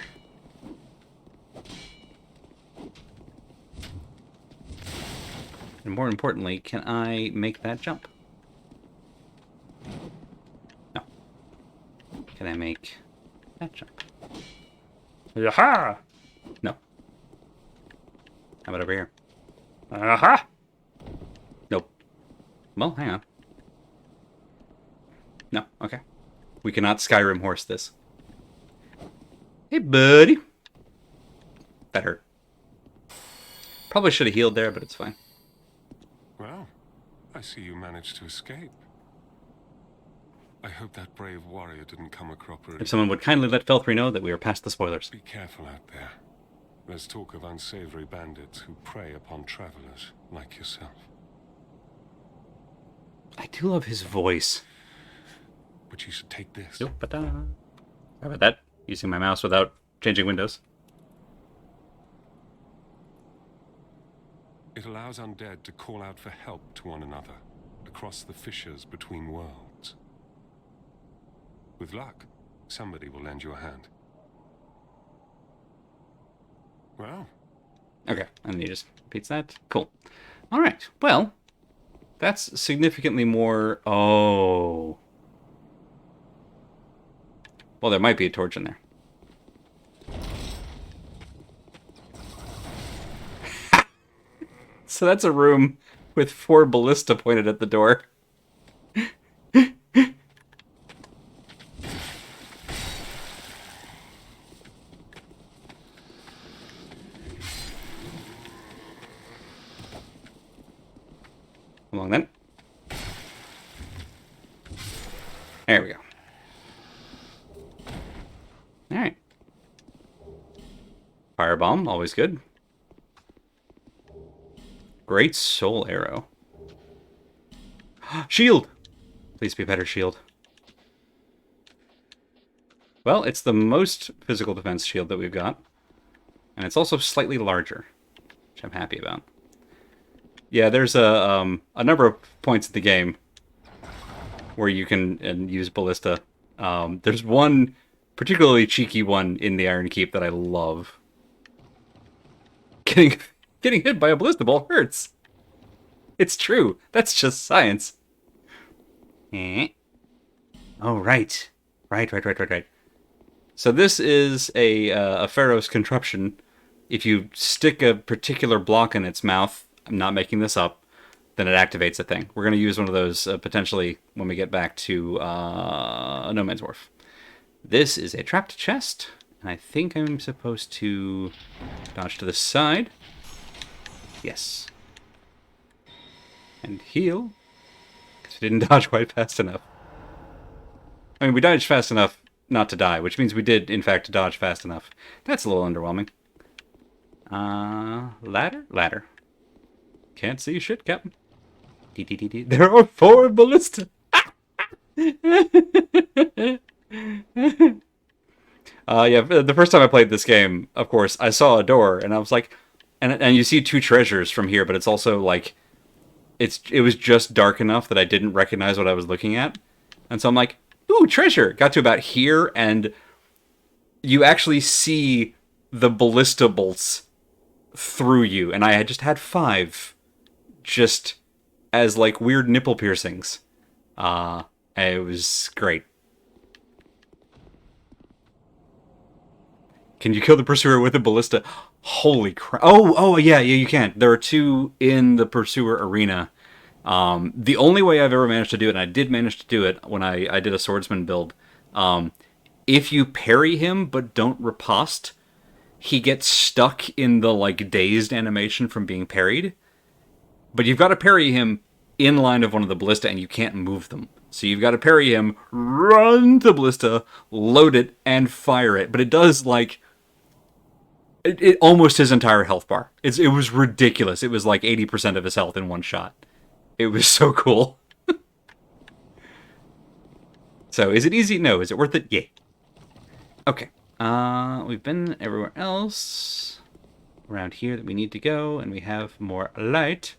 Speaker 1: And more importantly, can I make that jump? No. Can I make that jump? Yaha! No. How about over here? Aha! Nope. Well, hang on. No, okay. We cannot Skyrim horse this. Hey, buddy. That hurt. Probably should have healed there, but it's fine.
Speaker 5: Well, I see you managed to escape. I hope that brave warrior didn't come a cropper.
Speaker 1: If someone would kindly let Felthree know that we are past the spoilers.
Speaker 5: Be careful out there. There's talk of unsavory bandits who prey upon travelers like yourself.
Speaker 1: I do love his voice.
Speaker 5: But you should take this.
Speaker 1: How about that? Using my mouse without changing windows.
Speaker 5: It allows undead to call out for help to one another across the fissures between worlds. With luck, somebody will lend you a hand. Well.
Speaker 1: Okay, and he just repeats that. Cool. All right. Well, that's significantly more. Oh. Well, there might be a torch in there. So that's a room with 4 ballista pointed at the door. Along then. There we go. Alright. Firebomb, always good. Great soul arrow. Shield! Please be better, shield. Well, it's the most physical defense shield that we've got. And it's also slightly larger, which I'm happy about. Yeah, there's a number of points in the game where you can use ballista. There's one particularly cheeky one in the Iron Keep that I love. Getting hit by a ballista ball hurts. It's true. That's just science. Oh, right. Right. So this is a Pharaoh's contraption. If you stick a particular block in its mouth, I'm not making this up, then it activates a thing. We're going to use one of those potentially when we get back to No Man's Wharf. This is a trapped chest, and I think I'm supposed to dodge to the side. Yes. And heal, because we didn't dodge quite fast enough. I mean, we dodged fast enough not to die, which means we did, in fact, dodge fast enough. That's a little underwhelming. Ladder. Can't see shit, Captain. There are 4 ballista. Yeah, the first time I played this game, of course, I saw a door, and I was like, and you see 2 treasures from here, but it's also like, it was just dark enough that I didn't recognize what I was looking at, and so I'm like, ooh, treasure! Got to about here, and you actually see the ballista bolts through you, and I had just had 5, just as like weird nipple piercings. It was great. Can you kill the pursuer with a ballista? Holy crap. Oh, yeah, you can. There are 2 in the pursuer arena. The only way I've ever managed to do it, and I did manage to do it when I did a swordsman build, if you parry him but don't riposte, he gets stuck in the like dazed animation from being parried. But you've got to parry him in line of one of the ballista, and you can't move them. So you've got to parry him, run to ballista, load it, and fire it. But it does, like, it almost his entire health bar. It was ridiculous. It was like 80% of his health in one shot. It was so cool. So, is it easy? No. Is it worth it? Yeah. Okay. We've been everywhere else around here that we need to go, and we have more light.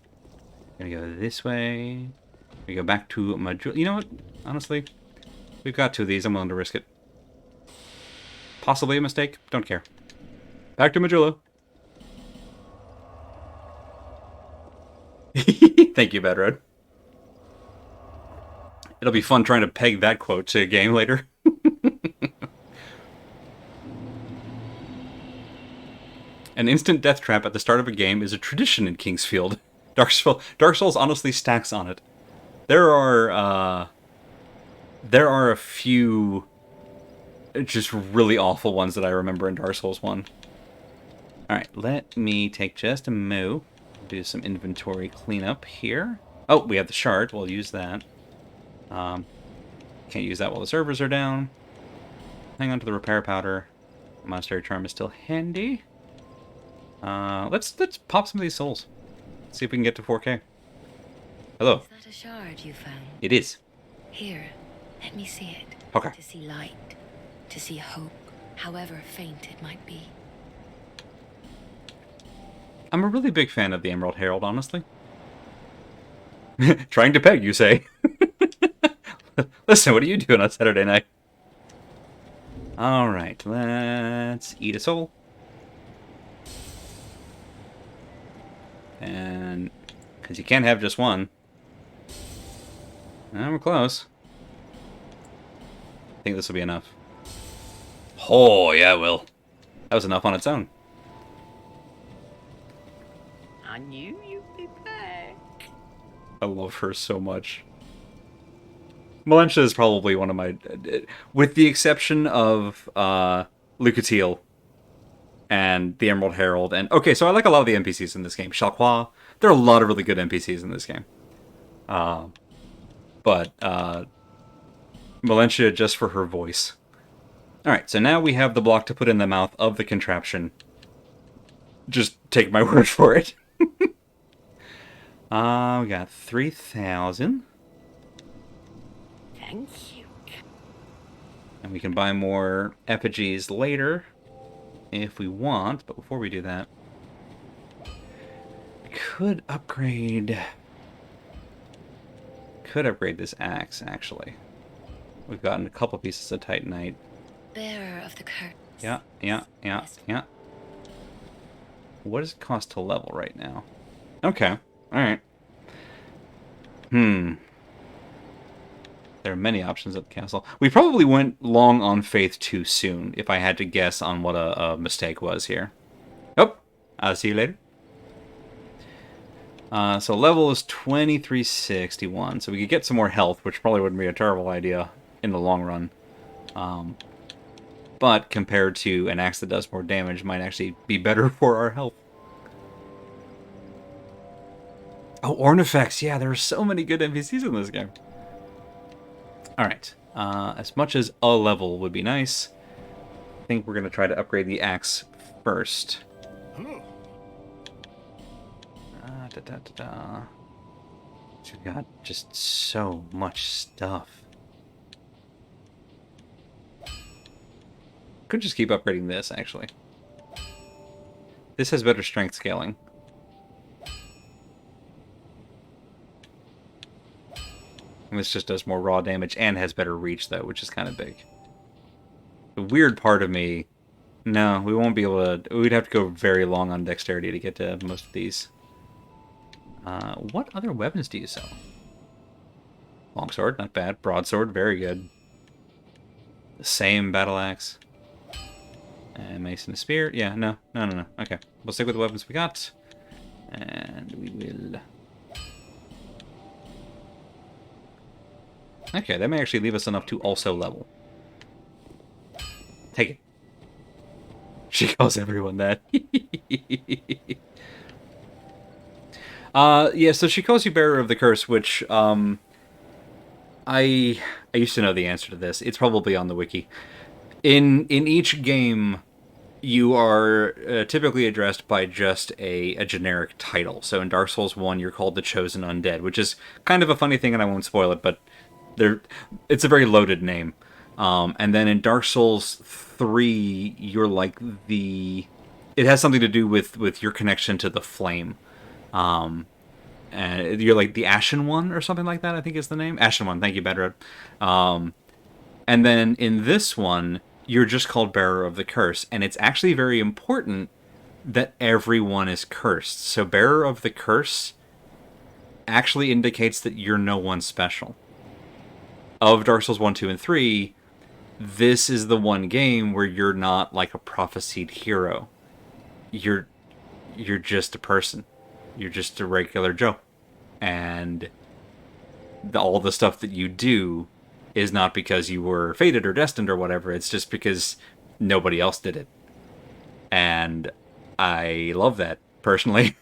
Speaker 1: Gonna go this way. We go back to Majula. You know what? Honestly, we've got 2 of these. I'm willing to risk it. Possibly a mistake. Don't care. Back to Majula. Thank you, Bad Road. It'll be fun trying to peg that quote to a game later. An instant death trap at the start of a game is a tradition in Kingsfield. Dark Souls honestly stacks on it. There are a few just really awful ones that I remember in Dark Souls 1. Alright, let me take just a mo. Do some inventory cleanup here. Oh, we have the shard. We'll use that. Can't use that while the servers are down. Hang on to the repair powder. Monastery charm is still handy. Let's pop some of these souls. See if we can get to 4K. Hello.
Speaker 3: Is that a shard you found?
Speaker 1: It is.
Speaker 3: Here, let me see it.
Speaker 1: Okay.
Speaker 3: To see light, to see hope, however faint it might be.
Speaker 1: I'm a really big fan of the Emerald Herald, honestly. Trying to peg, you say? Listen, what are you doing on Saturday night? Alright, let's eat a soul. And... because you can't have just one. And we're close. I think this will be enough. Oh, yeah, it will. That was enough on its own.
Speaker 3: I knew you'd be back.
Speaker 1: I love her so much. Melentia is probably one of my... with the exception of Lucatiel and the Emerald Herald. And okay, so I like a lot of the NPCs in this game. Shalqua, there are a lot of really good NPCs in this game. But Melentia just for her voice. Alright, so now we have the block to put in the mouth of the contraption. Just take my word for it. We got 3,000.
Speaker 3: Thank you.
Speaker 1: And we can buy more effigies later if we want. But before we do that, we could upgrade... this axe, actually. We've gotten a couple pieces of Titanite.
Speaker 3: Bearer of the curse.
Speaker 1: Yeah. What does it cost to level right now? Okay, alright. There are many options at the castle. We probably went long on Faith too soon, if I had to guess on what a mistake was here. Oh, I'll see you later. So level is 2361, so we could get some more health, which probably wouldn't be a terrible idea in the long run. But compared to an axe that does more damage, might actually be better for our health. Oh, Ornifex, yeah, there are so many good NPCs in this game. Alright, as much as a level would be nice, I think we're going to try to upgrade the axe first. We've got just so much stuff. Could just keep upgrading this, actually. This has better strength scaling. And this just does more raw damage and has better reach, though, which is kind of big. The weird part of me... No, we won't be able to... We'd have to go very long on dexterity to get to most of these. What other weapons do you sell? Longsword, not bad. Broadsword, very good. The same battle axe. And mace and a spear. Yeah, no. Okay, we'll stick with the weapons we got. And we will... Okay, that may actually leave us enough to also level. Take it. She calls everyone that. Yeah, so she calls you Bearer of the Curse, which, I used to know the answer to this. It's probably on the wiki. In each game, you are typically addressed by just a generic title. So in Dark Souls 1, you're called the Chosen Undead, which is kind of a funny thing, and I won't spoil it, but it's a very loaded name. And then in Dark Souls 3, you're like the... It has something to do with your connection to the flame. And you're like the Ashen One or something like that, I think is the name. Ashen One, thank you, Bedrod. And then in this one, you're just called Bearer of the Curse. And it's actually very important that everyone is cursed. So Bearer of the Curse actually indicates that you're no one special. Of Dark Souls 1, 2, and 3, this is the one game where you're not like a prophesied hero. You're just a person. You're just a regular Joe. And all the stuff that you do is not because you were fated or destined or whatever. It's just because nobody else did it. And I love that, personally.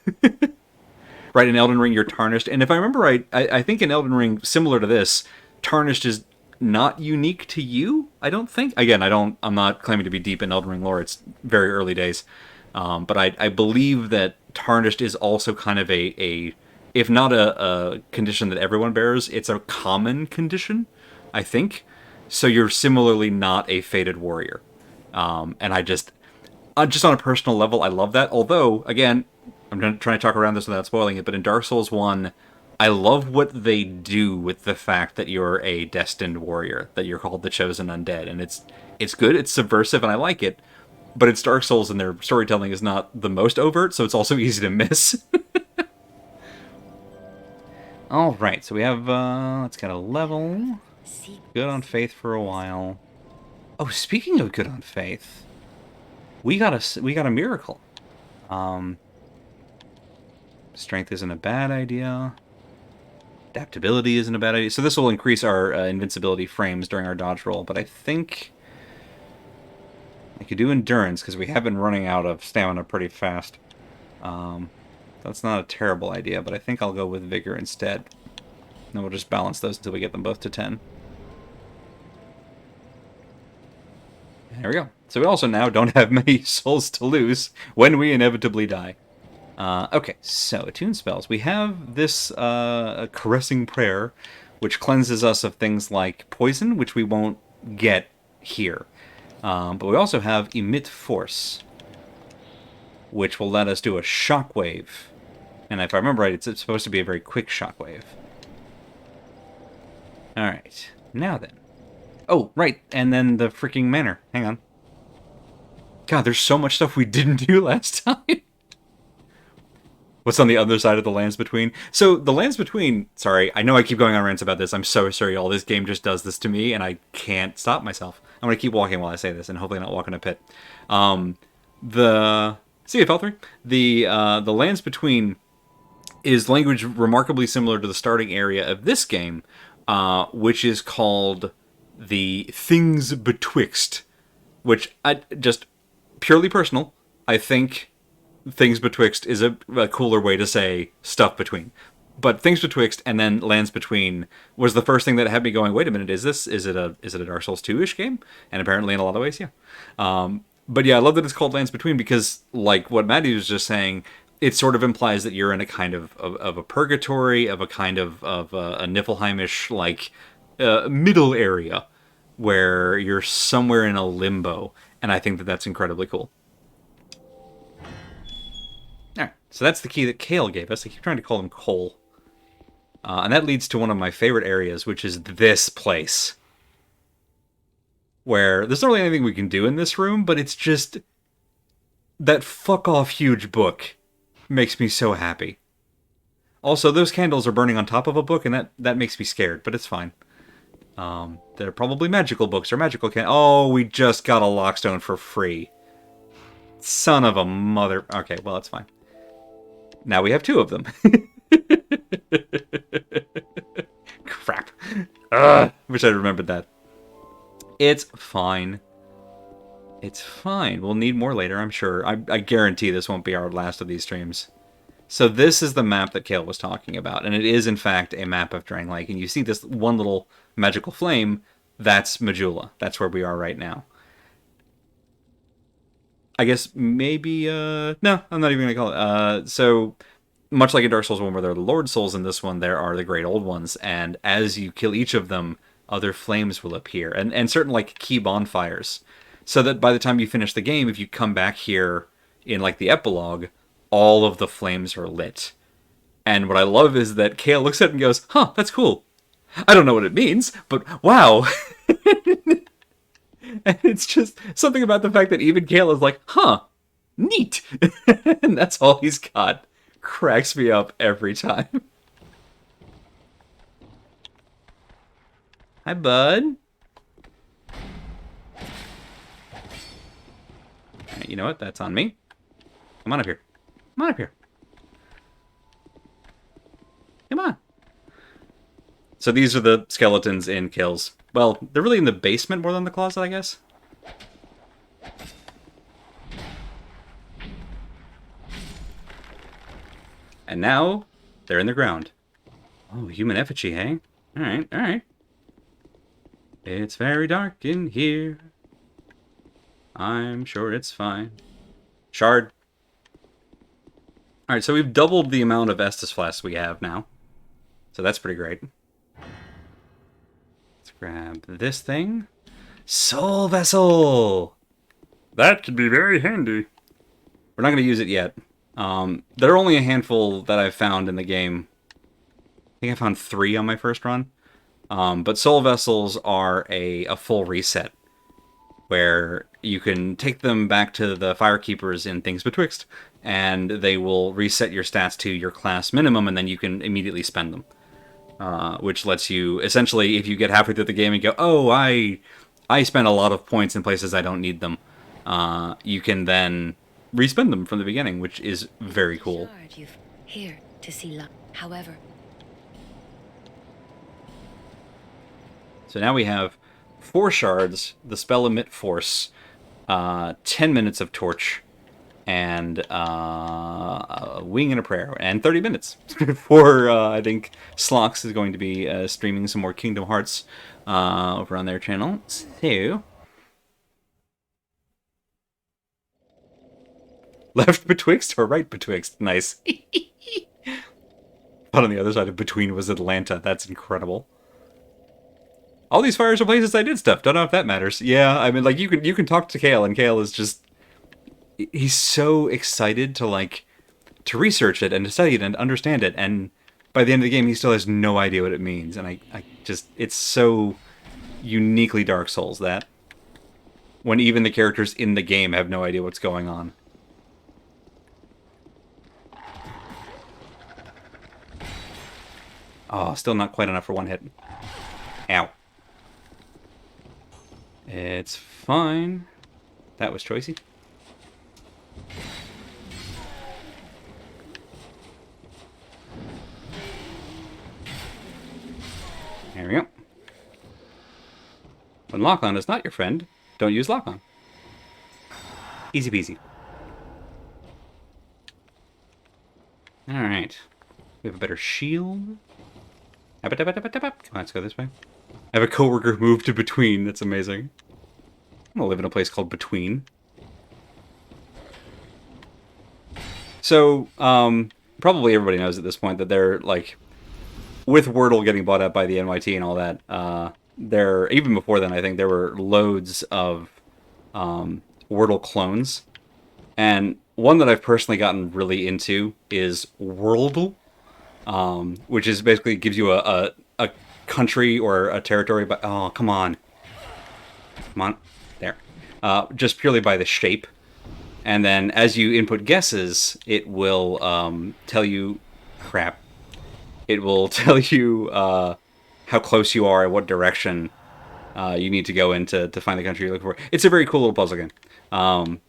Speaker 1: Right, in Elden Ring, you're tarnished. And if I remember right, I think in Elden Ring, similar to this, tarnished is not unique to you, I don't think. Again, I'm not claiming to be deep in Elden Ring lore. It's very early days. But I believe that Tarnished is also kind of if not a condition that everyone bears, it's a common condition, I think. So you're similarly not a fated warrior. And just on a personal level, I love that. Although, again, I'm trying to talk around this without spoiling it, but in Dark Souls 1, I love what they do with the fact that you're a destined warrior, that you're called the Chosen Undead. And it's good, it's subversive, and I like it. But it's Dark Souls, and their storytelling is not the most overt, so it's also easy to miss. Alright, so we have, let's get a level. Good on faith for a while. Oh, speaking of good on faith, we got a miracle. Strength isn't a bad idea. Adaptability isn't a bad idea. So this will increase our invincibility frames during our dodge roll, but I think I could do endurance, because we have been running out of stamina pretty fast. That's not a terrible idea, but I think I'll go with vigor instead. Then we'll just balance those until we get them both to 10. There we go. So we also now don't have many souls to lose when we inevitably die. Okay, so attune spells. We have this caressing prayer, which cleanses us of things like poison, which we won't get here. But we also have emit force, which will let us do a shockwave. And if I remember right, it's supposed to be a very quick shockwave. Alright, now then. Oh, right, and then the freaking manor. Hang on. God, there's so much stuff we didn't do last time. What's on the other side of the Lands Between? So, the Lands Between... Sorry, I know I keep going on rants about this. I'm so sorry, y'all. This game just does this to me, and I can't stop myself. I'm going to keep walking while I say this, and hopefully not walk in a pit. The... See you, Feltry. The Lands Between is language remarkably similar to the starting area of this game, which is called the Things Betwixt, which, just purely personal, I think Things Betwixt is a cooler way to say stuff between. But Things Betwixt and then Lands Between was the first thing that had me going, wait a minute, is it a Dark Souls 2-ish game? And apparently in a lot of ways, yeah. But yeah, I love that it's called Lands Between because, like what Maddie was just saying, it sort of implies that you're in a kind of a purgatory, of a kind of a Niflheimish, like, middle area where you're somewhere in a limbo. And I think that that's incredibly cool. Alright, so that's the key that Kale gave us. I keep trying to call him Cole. And that leads to one of my favorite areas, which is this place. Where there's not really anything we can do in this room, but it's just... that fuck-off huge book makes me so happy. Also, those candles are burning on top of a book, and that makes me scared, but it's fine. They're probably magical books or magical Oh, we just got a lockstone for free. Son of a mother... Okay, well, that's fine. Now we have 2 of them. Crap. Wish I'd remembered that. It's fine. It's fine. We'll need more later, I'm sure. I guarantee this won't be our last of these streams. So this is the map that Kale was talking about, and it is, in fact, a map of Drang Lake. And you see this one little magical flame, that's Majula. That's where we are right now. I guess maybe, no, I'm not even going to call it. So, much like in Dark Souls 1 where there are the Lord Souls, in this one there are the Great Old Ones, and as you kill each of them, other flames will appear, and certain, like, key bonfires. So that by the time you finish the game, if you come back here in, like, the epilogue, all of the flames are lit. And what I love is that Kale looks at it and goes, huh, that's cool. I don't know what it means, but wow. And it's just something about the fact that even Kale is like, huh, neat. And that's all he's got. Cracks me up every time. Hi, bud. Alright, you know what? That's on me. Come on up here. Come on up here. Come on. So these are the skeletons in Kale's... Well, they're really in the basement more than the closet, I guess. And now, they're in the ground. Oh, human effigy, hey? Alright, alright. It's very dark in here. I'm sure it's fine. Shard. Alright, so we've doubled the amount of Estus flasks we have now. So that's pretty great. Let's grab this thing. Soul Vessel! That could be very handy. We're not going to use it yet. There are only a handful that I've found in the game. I think I found 3 on my first run. But Soul Vessels are a full reset, where you can take them back to the Firekeepers in Things Betwixt, and they will reset your stats to your class minimum, and then you can immediately spend them. Which lets you, essentially, if you get halfway through the game and go, oh, I spent a lot of points in places I don't need them, you can then respend them from the beginning, which is very cool.
Speaker 3: Shard you've here to see luck. However,
Speaker 1: So now we have 4 shards, the spell emit force, 10 minutes of torch, and a wing and a prayer, and 30 minutes before I think Slox is going to be streaming some more Kingdom Hearts over on their channel. So, left betwixt or right betwixt? Nice. But on the other side of between was Atlanta. That's incredible. All these fires are places I did stuff. Don't know if that matters. Yeah, I mean, like, you can talk to Kale, and Kale is just... He's so excited to research it and to study it and understand it, and by the end of the game, he still has no idea what it means, and I just... It's so uniquely Dark Souls, that. When even the characters in the game have no idea what's going on. Oh, still not quite enough for one hit. Ow. It's fine. That was choicey. There we go. When lock-on is not your friend, don't use lock-on. Easy peasy. Alright. We have a better shield. Come on, let's go this way. I have a coworker who moved to Between. That's amazing. I'm gonna live in a place called Between. So, probably everybody knows at this point that they're, like, with Wordle getting bought up by the NYT and all that, even before then, I think there were loads of Wordle clones. And one that I've personally gotten really into is Worldle, which is basically gives you a country or a territory, but oh, come on. Come on. There. Just purely by the shape. And then as you input guesses, it will tell you... Crap. It will tell you how close you are and what direction you need to go in to find the country you're looking for. It's a very cool little puzzle game.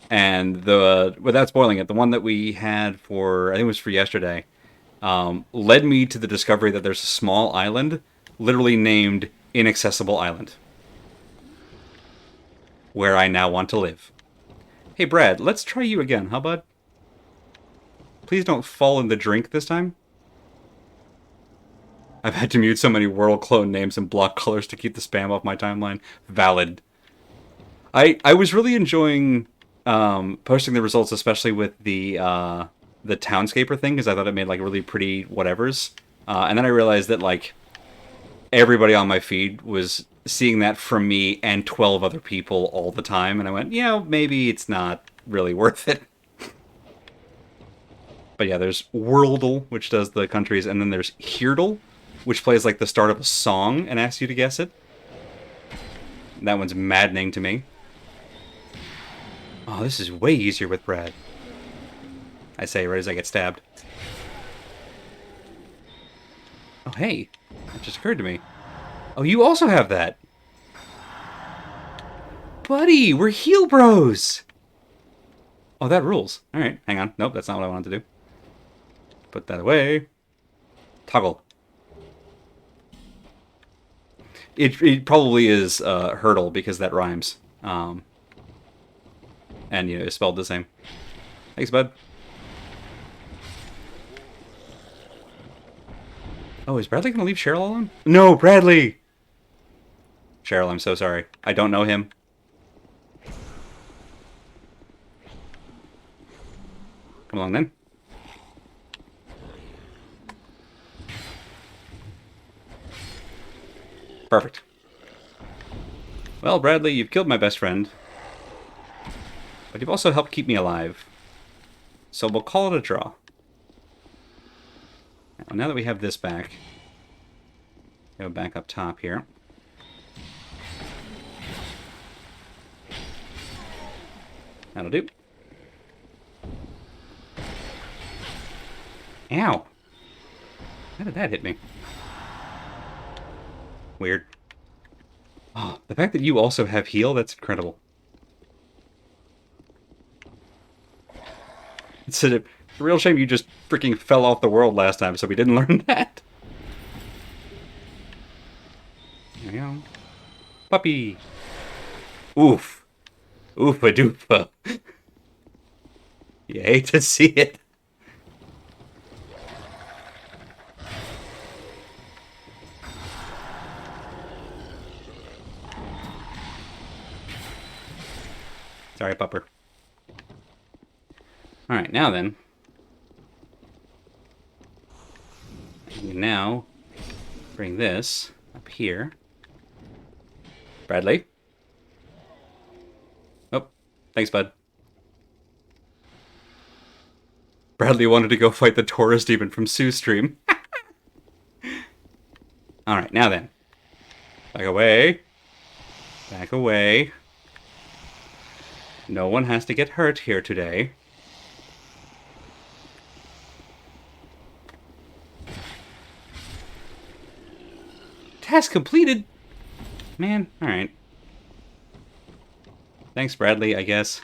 Speaker 1: And without spoiling it, the one that we had for, I think it was for yesterday, led me to the discovery that there's a small island, literally named Inaccessible Island, where I now want to live. Hey Brad, let's try you again, huh bud? Please don't fall in the drink this time. I've had to mute so many world clone names and block colors to keep the spam off my timeline. Valid. I was really enjoying posting the results, especially with the Townscaper thing, because I thought it made like really pretty whatevers. And then I realized that like everybody on my feed was seeing that from me and 12 other people all the time, and I went, yeah, maybe it's not really worth it. But yeah, there's Worldle, which does the countries, and then there's Heardle, which plays like the start of a song and asks you to guess it. That one's maddening to me. Oh, this is way easier with Brad. I say right as I get stabbed. Oh, hey. That just occurred to me. Oh, you also have that. Buddy, we're heel bros. Oh, that rules. Alright, hang on. Nope, that's not what I wanted to do. Put that away. Toggle. It probably is hurdle because that rhymes. And, you know, it's spelled the same. Thanks, bud. Oh, is Bradley going to leave Cheryl alone? No, Bradley! Cheryl, I'm so sorry. I don't know him. Come along then. Perfect. Well, Bradley, you've killed my best friend. But you've also helped keep me alive. So we'll call it a draw. Now that we have this back, go back up top here. That'll do. Ow! How did that hit me? Weird. Oh, the fact that you also have heal, that's incredible. It's a real shame you just freaking fell off the world last time, so we didn't learn that. There we go. Puppy! Oof. Oofa doofa. You hate to see it. Sorry, pupper. Alright, now then. We now bring this up here. Bradley? Oh, thanks, bud. Bradley wanted to go fight the Taurus demon from Sue's stream. Alright, now then. Back away. Back away. No one has to get hurt here today. Task completed! Man, alright. Thanks, Bradley, I guess.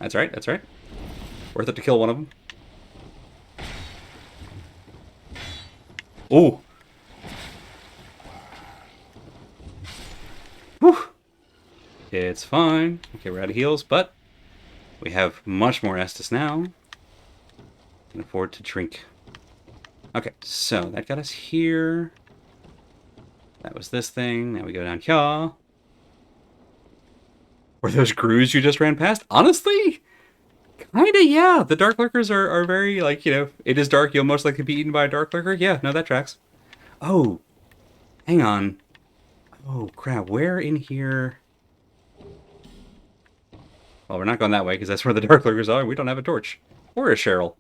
Speaker 1: That's right, that's right. Worth it to kill one of them. Ooh! Whew! It's fine. Okay, we're out of heals, but we have much more Estus now. Can afford to drink. Okay, so that got us here. That was this thing. Now we go down here. Were those grooves you just ran past? Honestly, kinda, yeah. The Dark Lurkers are very, like, you know, it is dark, you'll most likely be eaten by a Dark Lurker. Yeah, no, that tracks. Oh, hang on. Oh, crap, where in here? Well, we're not going that way, because that's where the Dark Lurkers are, and we don't have a torch. Or a Cheryl.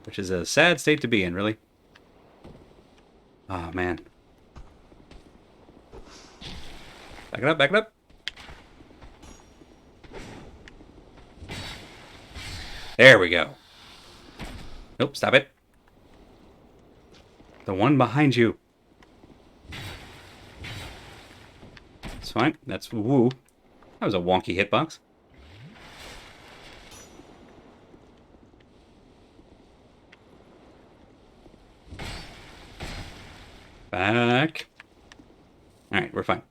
Speaker 1: Which is a sad state to be in, really. Oh, man. Back it up, back it up. There we go. Nope, stop it. The one behind you. It's fine. That's woo. That was a wonky hitbox. Back. Alright, we're fine.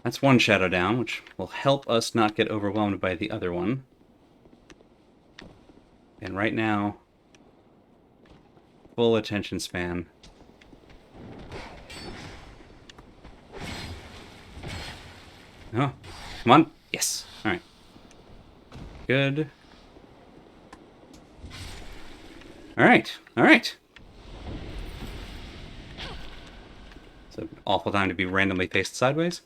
Speaker 1: That's one shadow down, which will help us not get overwhelmed by the other one. And right now, full attention span. Oh, come on. Yes. All right. Good. All right. All right. It's an awful time to be randomly faced sideways,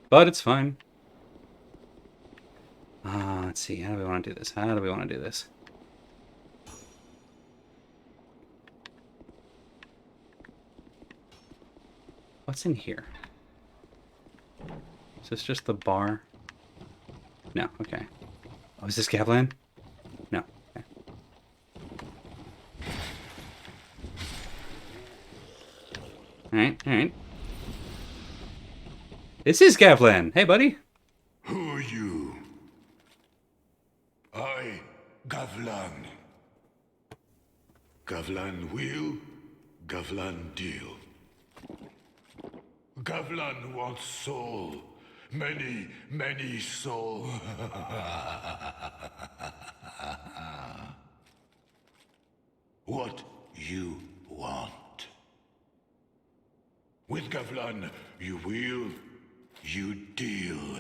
Speaker 1: but it's fine. Let's see. How do we want to do this? How do we want to do this? What's in here? Is this just the bar? No, okay. Oh, is this Gavlan? No, okay. Alright, alright. This is Gavlan! Hey, buddy!
Speaker 6: Who are you? I, Gavlan. Gavlan will, Gavlan deal. Gavlan wants soul. Many, many soul. what you want. With Gavlan, you will, you deal.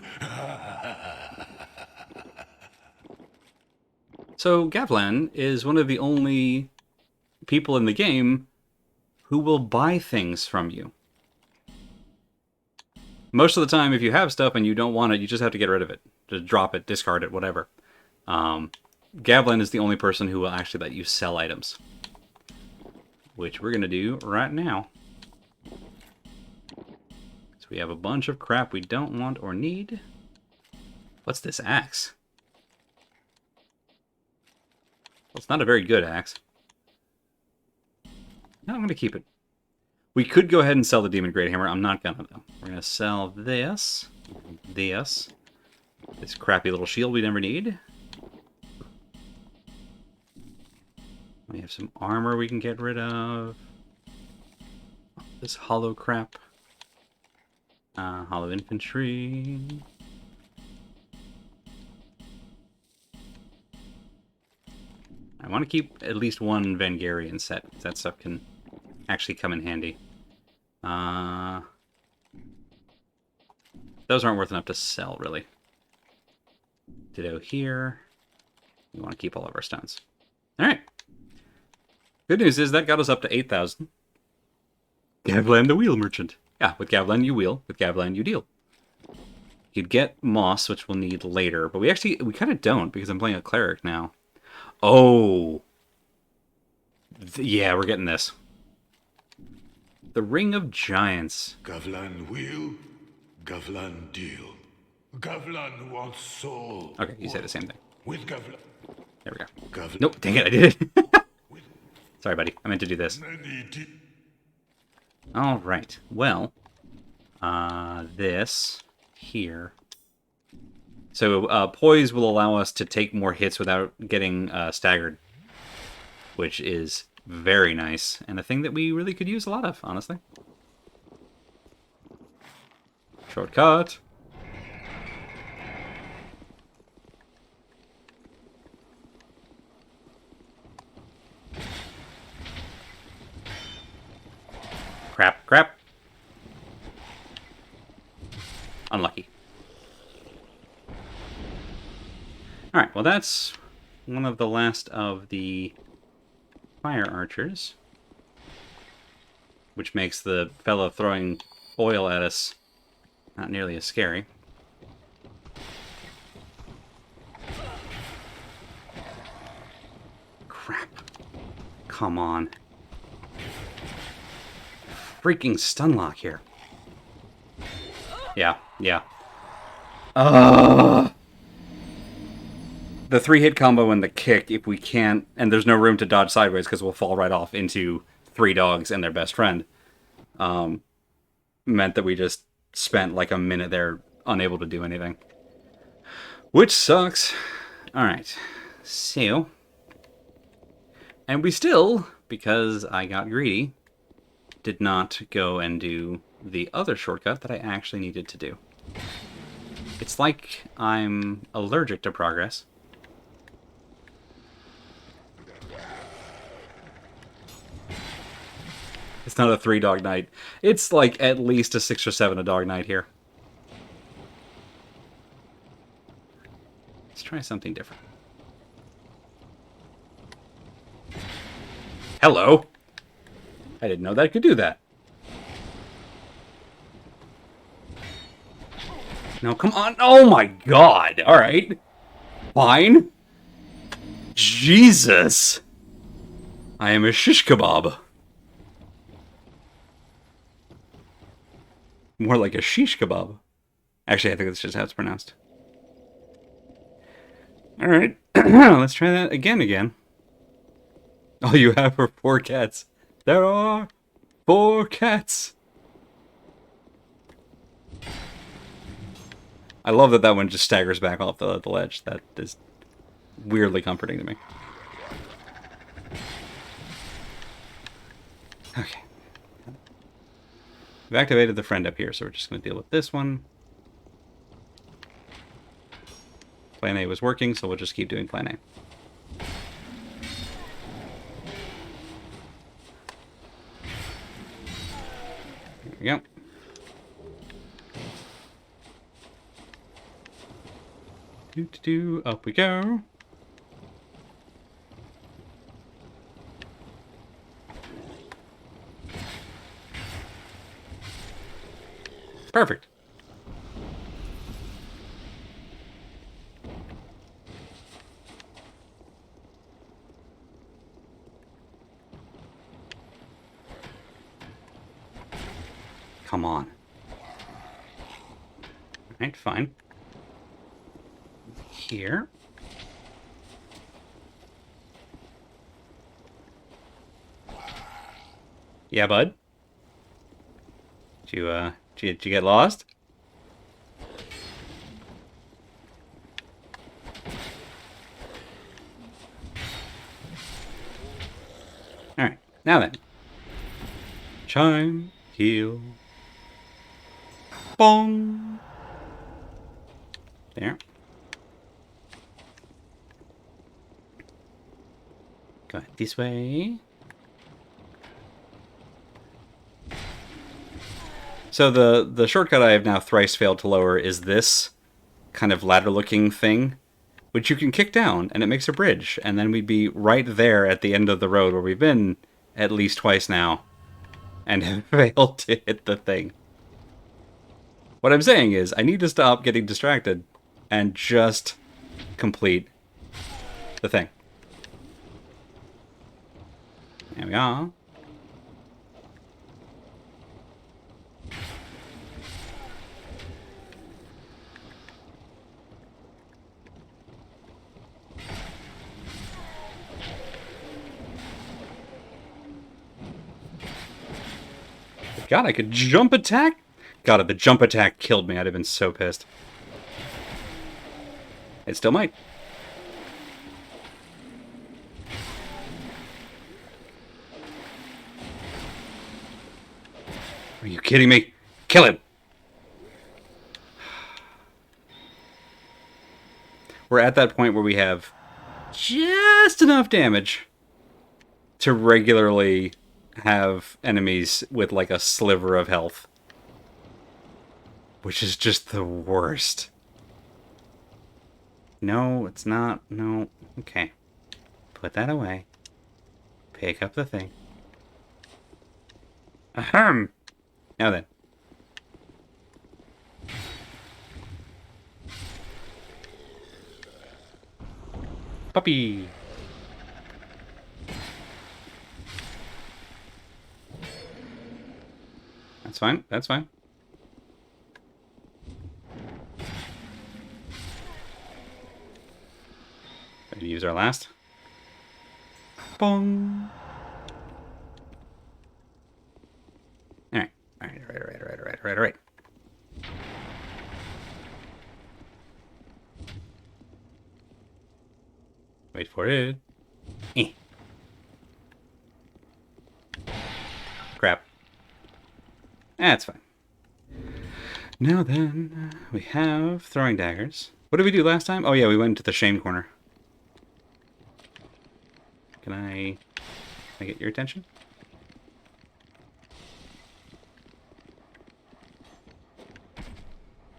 Speaker 1: So Gavlan is one of the only people in the game who will buy things from you. Most of the time, if you have stuff and you don't want it, you just have to get rid of it. Just drop it, discard it, whatever. Gavlan is the only person who will actually let you sell items. Which we're going to do right now. So we have a bunch of crap we don't want or need. What's this axe? Well, it's not a very good axe. No, I'm going to keep it. We could go ahead and sell the Demon Great Hammer. I'm not going to, though. We're going to sell this. This crappy little shield we never need. We have some armor we can get rid of. This hollow crap. Hollow infantry. I want to keep at least one Vangarian set, because that stuff can actually come in handy. Those aren't worth enough to sell, really. Ditto here. We want to keep all of our stones. Alright. Good news is that got us up to 8,000. Gavlan the Wheel Merchant. Yeah, with Gavlan you wheel, with Gavlan you deal. You'd get moss, which we'll need later, but we kind of don't, because I'm playing a cleric now. Oh! Yeah, we're getting this. The Ring of Giants.
Speaker 6: Gavlan will, Gavlan deal. Gavlan wants soul.
Speaker 1: Okay, you say the same thing.
Speaker 6: With Gavlan.
Speaker 1: There we go.
Speaker 6: Gavlan.
Speaker 1: Nope, dang it, I did it. Sorry, buddy. I meant to do this. Alright, well. This here. So, Poise will allow us to take more hits without getting staggered. Which is very nice, and a thing that we really could use a lot of, honestly. Shortcut. Crap, crap. Unlucky. Alright, well that's one of the last of the fire archers. Which makes the fellow throwing oil at us not nearly as scary. Crap. Come on. Freaking stun lock here. Yeah, yeah. The 3-hit combo and the kick, if we can't, and there's no room to dodge sideways because we'll fall right off into 3 dogs and their best friend, meant that we just spent like a minute there unable to do anything. Which sucks. Alright, so. And we still, because I got greedy, did not go and do the other shortcut that I actually needed to do. It's like I'm allergic to progress. It's not a 3-dog night. It's like at least a 6 or 7 a dog night here. Let's try something different. Hello! I didn't know that could do that. No, come on. Oh my god. Alright. Fine. Jesus. I am a shish kebab. More like a shish kebab. Actually, I think that's just how it's pronounced. Alright. Let's try that again. All you have are 4 cats. There are 4 cats. I love that one just staggers back off the ledge. That is weirdly comforting to me. Okay. We've activated the friend up here, so we're just going to deal with this one. Plan A was working, so we'll just keep doing Plan A. Up we go. Perfect. Come on. Alright, fine. Here. Yeah, bud? Did you get lost? Alright, now then. Chime, heal. Bong! There. Go this way. So the shortcut I have now thrice failed to lower is this kind of ladder-looking thing, which you can kick down, and it makes a bridge, and then we'd be right there at the end of the road where we've been at least twice now, and have failed to hit the thing. What I'm saying is, I need to stop getting distracted and just complete the thing. There we are. God, I could jump attack? God, if the jump attack killed me, I'd have been so pissed. It still might. Are you kidding me? Kill him! We're at that point where we have just enough damage to regularly have enemies with like a sliver of health. Which is just the worst. No, it's not. No. Okay. Put that away. Pick up the thing. Ahem! Now then. Puppy! That's fine. That's fine. Ready to use our last. Bong! Alright. Alright. Wait for it. Eh. Crap. That's fine. Now then, we have throwing daggers. What did we do last time? Oh yeah, we went into the shame corner. Can I get your attention?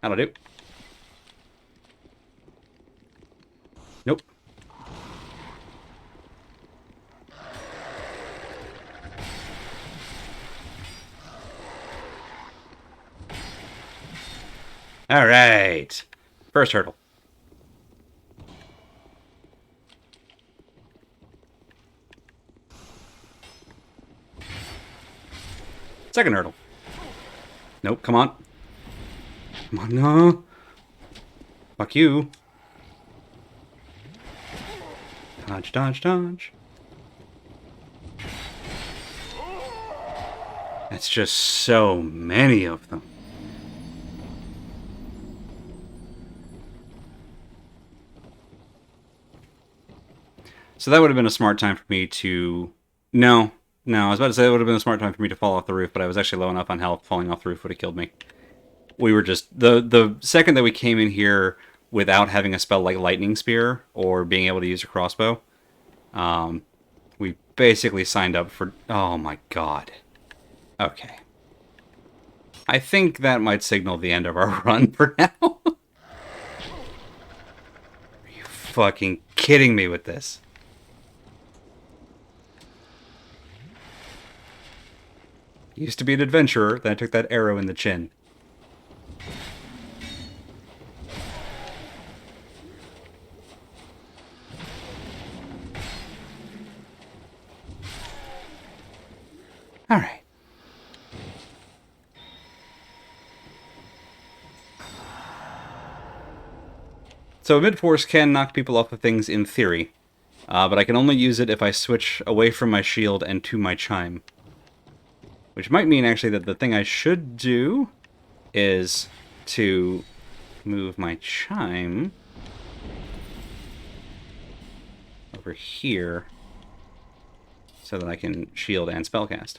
Speaker 1: That'll do. Nope. All right. First hurdle. Second hurdle. Nope, come on. Come on, no. Fuck you. Dodge, dodge, dodge. That's just so many of them. So that would have been a smart time for me to... No, I was about to say that would have been a smart time for me to fall off the roof, but I was actually low enough on health. Falling off the roof would have killed me. We were just... The second that we came in here without having a spell like Lightning Spear or being able to use a crossbow, we basically signed up for... Oh my god. Okay. I think that might signal the end of our run for now. fucking kidding me with this? Used to be an adventurer, then I took that arrow in the chin. Alright. So mid-force can knock people off of things in theory, but I can only use it if I switch away from my shield and to my chime. Which might mean, actually, that the thing I should do is to move my chime over here so that I can shield and spellcast.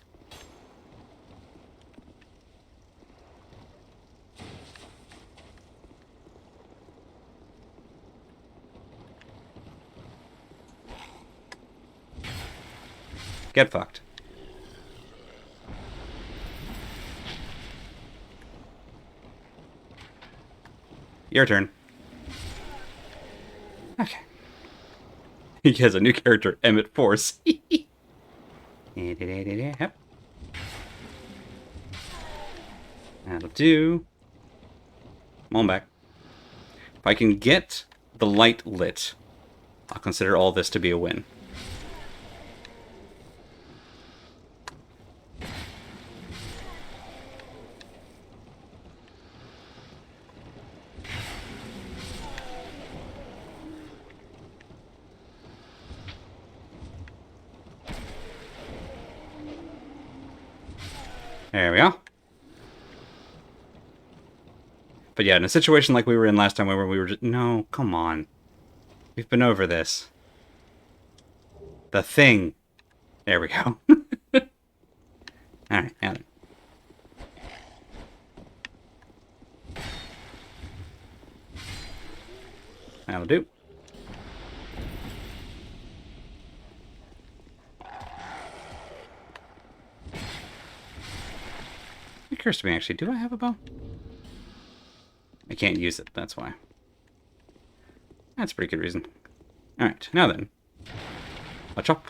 Speaker 1: Get fucked. Your turn. Okay. He has a new character, Emmett Force. Yep. That'll do. Come on back. If I can get the light lit, I'll consider all this to be a win. There we go. But yeah, in a situation like we were in last time where we were just... No, come on. We've been over this. The thing. There we go. Alright, now then. That'll do. It occurs to me, actually, do I have a bow? I can't use it, that's why. That's a pretty good reason. Alright, now then. Hot chop.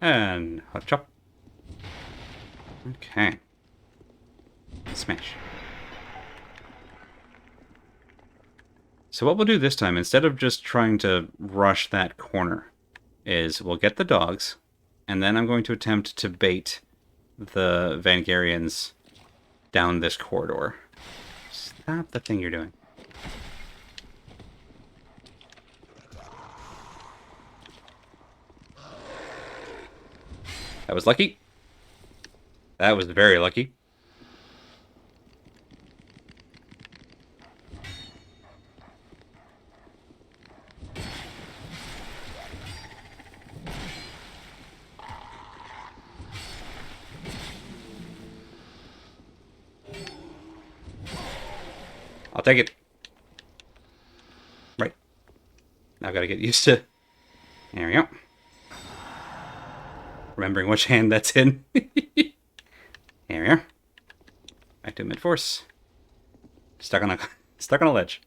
Speaker 1: And hot chop. Okay. Smash. So what we'll do this time, instead of just trying to rush that corner, is we'll get the dogs, and then I'm going to attempt to bait the Vangarians down this corridor. Stop the thing you're doing. That was lucky. That was very lucky. I'll take it. Right. Now I've got to get used to... There we go. Remembering which hand that's in. There we are. Back to mid-force. Stuck on a ledge.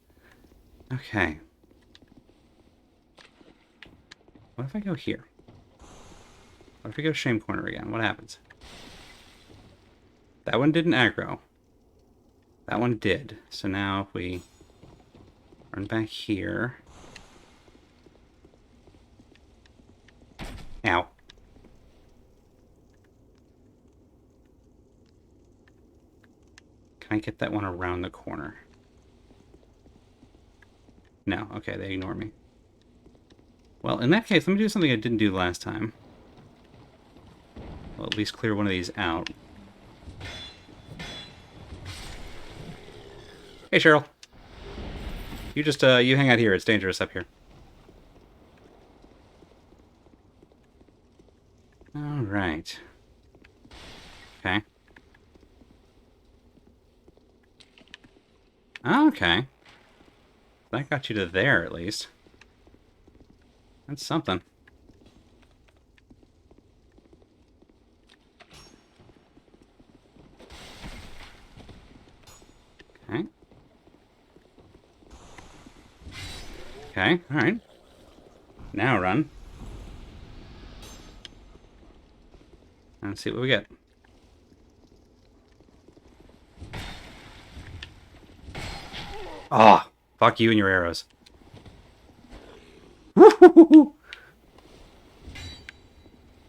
Speaker 1: Okay. What if I go here? What if we go shame corner again? What happens? That one didn't aggro. That one did. So now if we run back here. Ow. Can I get that one around the corner? No. Okay, they ignore me. Well, in that case, let me do something I didn't do last time. Well, at least clear one of these out. Hey, Cheryl. You just, you hang out here. It's dangerous up here. Alright. Okay. Okay. That got you to there, at least. That's something. Okay. Okay, alright. Now run. Let's see what we get. Ah, oh, fuck you and your arrows. Woo-hoo-hoo-hoo.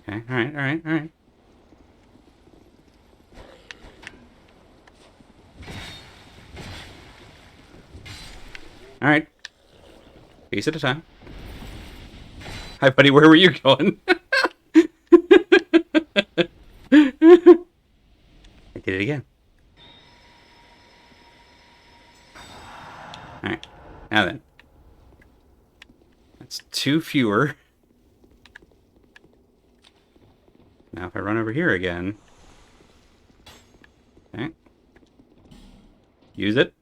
Speaker 1: Okay, alright, alright, alright. Alright. Piece at a time. Hi, buddy, where were you going? I did it again. Alright. Now then. That's 2 fewer. Now if I run over here again. Okay. Use it.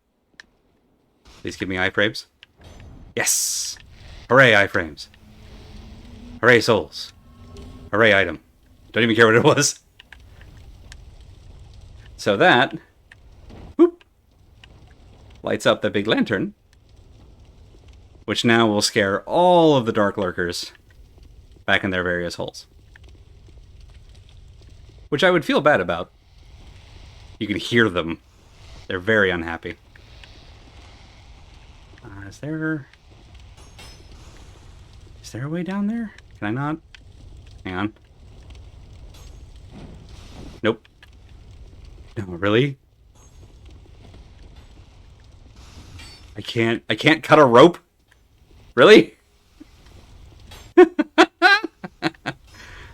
Speaker 1: Please give me iframes. Yes! Hooray, iframes. Hooray, souls. Hooray, item. Don't even care what it was. So that... whoop, lights up the big lantern. Which now will scare all of the dark lurkers back in their various holes. Which I would feel bad about. You can hear them. They're very unhappy. Is there a way down there? Can I not? Hang on. Nope. No, really? I can't cut a rope? Really?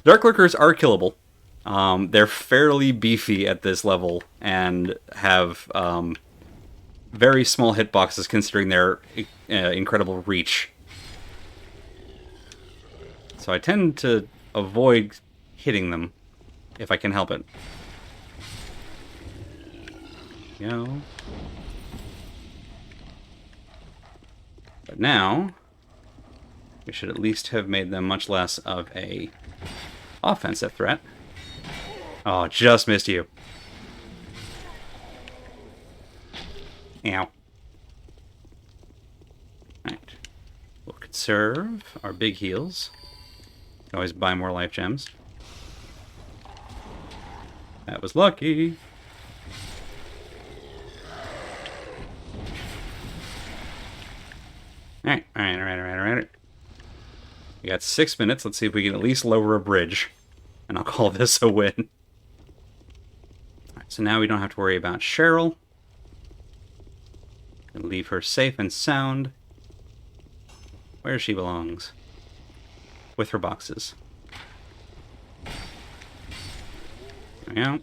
Speaker 1: Dark Lurkers are killable. They're fairly beefy at this level and have very small hitboxes considering their incredible reach. So I tend to avoid hitting them if I can help it. Go. But now, we should at least have made them much less of a offensive threat. Oh, just missed you. Ow. Alright. We'll conserve our big heals. Can always buy more life gems. That was lucky. Alright. We got 6 minutes. Let's see if we can at least lower a bridge. And I'll call this a win. Alright, so now we don't have to worry about Cheryl. And leave her safe and sound where she belongs. With her boxes. There we go.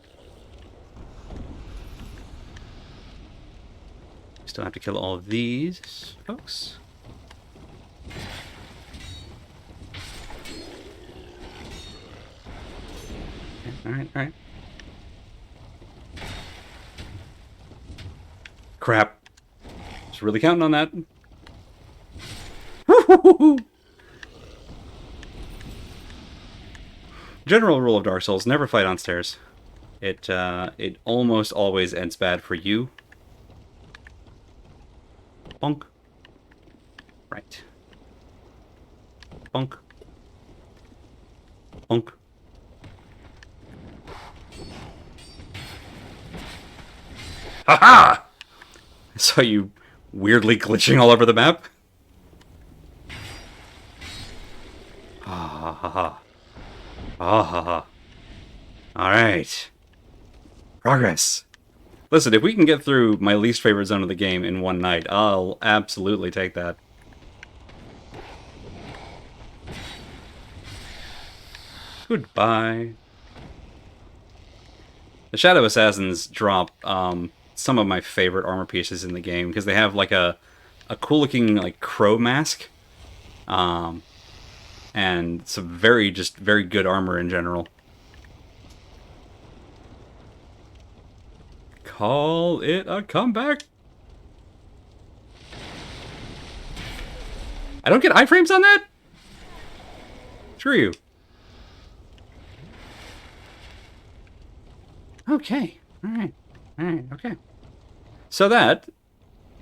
Speaker 1: Still have to kill all of these folks. Okay, alright. Crap. Just really counting on that. General rule of Dark Souls, never fight on stairs. It almost always ends bad for you. Bonk. Right. Bonk. Bonk. Ha-ha! I saw you weirdly glitching all over the map. Ah ha ha. Ah ha ha. Alright. Progress. Listen, if we can get through my least favorite zone of the game in one night, I'll absolutely take that. Goodbye. The Shadow Assassins drop some of my favorite armor pieces in the game because they have like a cool looking like crow mask, and some very good armor in general. Call it a comeback. I don't get iframes on that? Screw you. Okay. Alright, okay. So that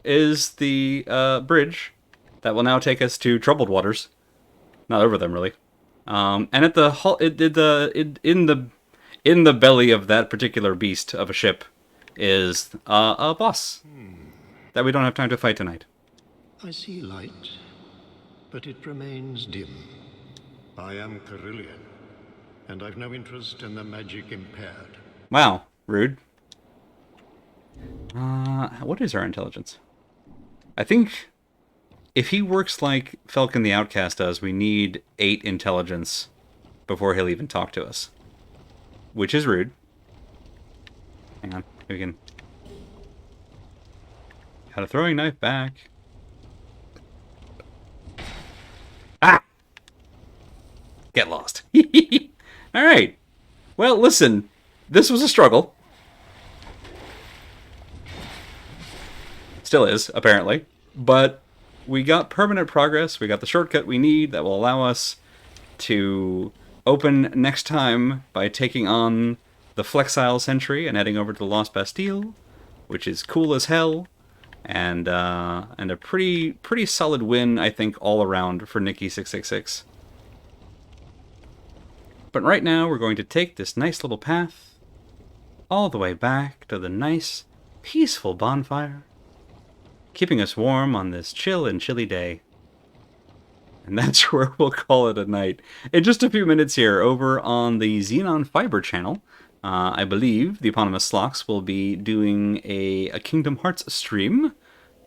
Speaker 1: is the bridge that will now take us to Troubled Waters. Not over them really. And at the in the belly of that particular beast of a ship is a boss that we don't have time to fight tonight.
Speaker 7: I see light, but it remains dim. I am Carillion, and I've no interest in the magic impaired.
Speaker 1: Wow, rude. What is our intelligence? I think if he works like Falcon the Outcast does, we need 8 intelligence before he'll even talk to us. Which is rude. Hang on, we can... Got a throwing knife back. Ah! Get lost. Alright. Well, listen. This was a struggle. Still is, apparently. But we got permanent progress. We got the shortcut we need that will allow us to open next time by taking on the Flexile Sentry and heading over to the Lost Bastille, which is cool as hell, and a pretty solid win, I think, all around for Nikki 666. But right now we're going to take this nice little path all the way back to the nice, peaceful bonfire, keeping us warm on this chill and chilly day. And that's where we'll call it a night. In just a few minutes here, over on the Xenon Fiber channel, I believe the eponymous Slox will be doing a Kingdom Hearts stream.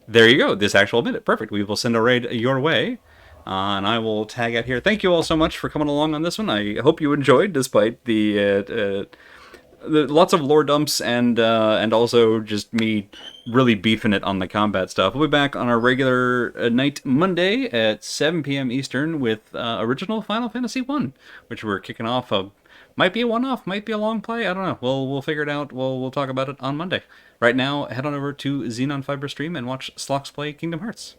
Speaker 1: There you go, this actual minute. Perfect. We will send a raid your way. And I will tag out here. Thank you all so much for coming along on this one. I hope you enjoyed, despite the lots of lore dumps and also just me really beefing it on the combat stuff. We'll be back on our regular night Monday at 7 p.m. Eastern with original Final Fantasy 1, which we're kicking off. Might be a one-off, might be a long play. I don't know. We'll figure it out. We'll talk about it on Monday. Right now, head on over to Xenon Fiber Stream and watch Slox play Kingdom Hearts.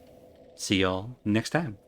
Speaker 1: See y'all next time.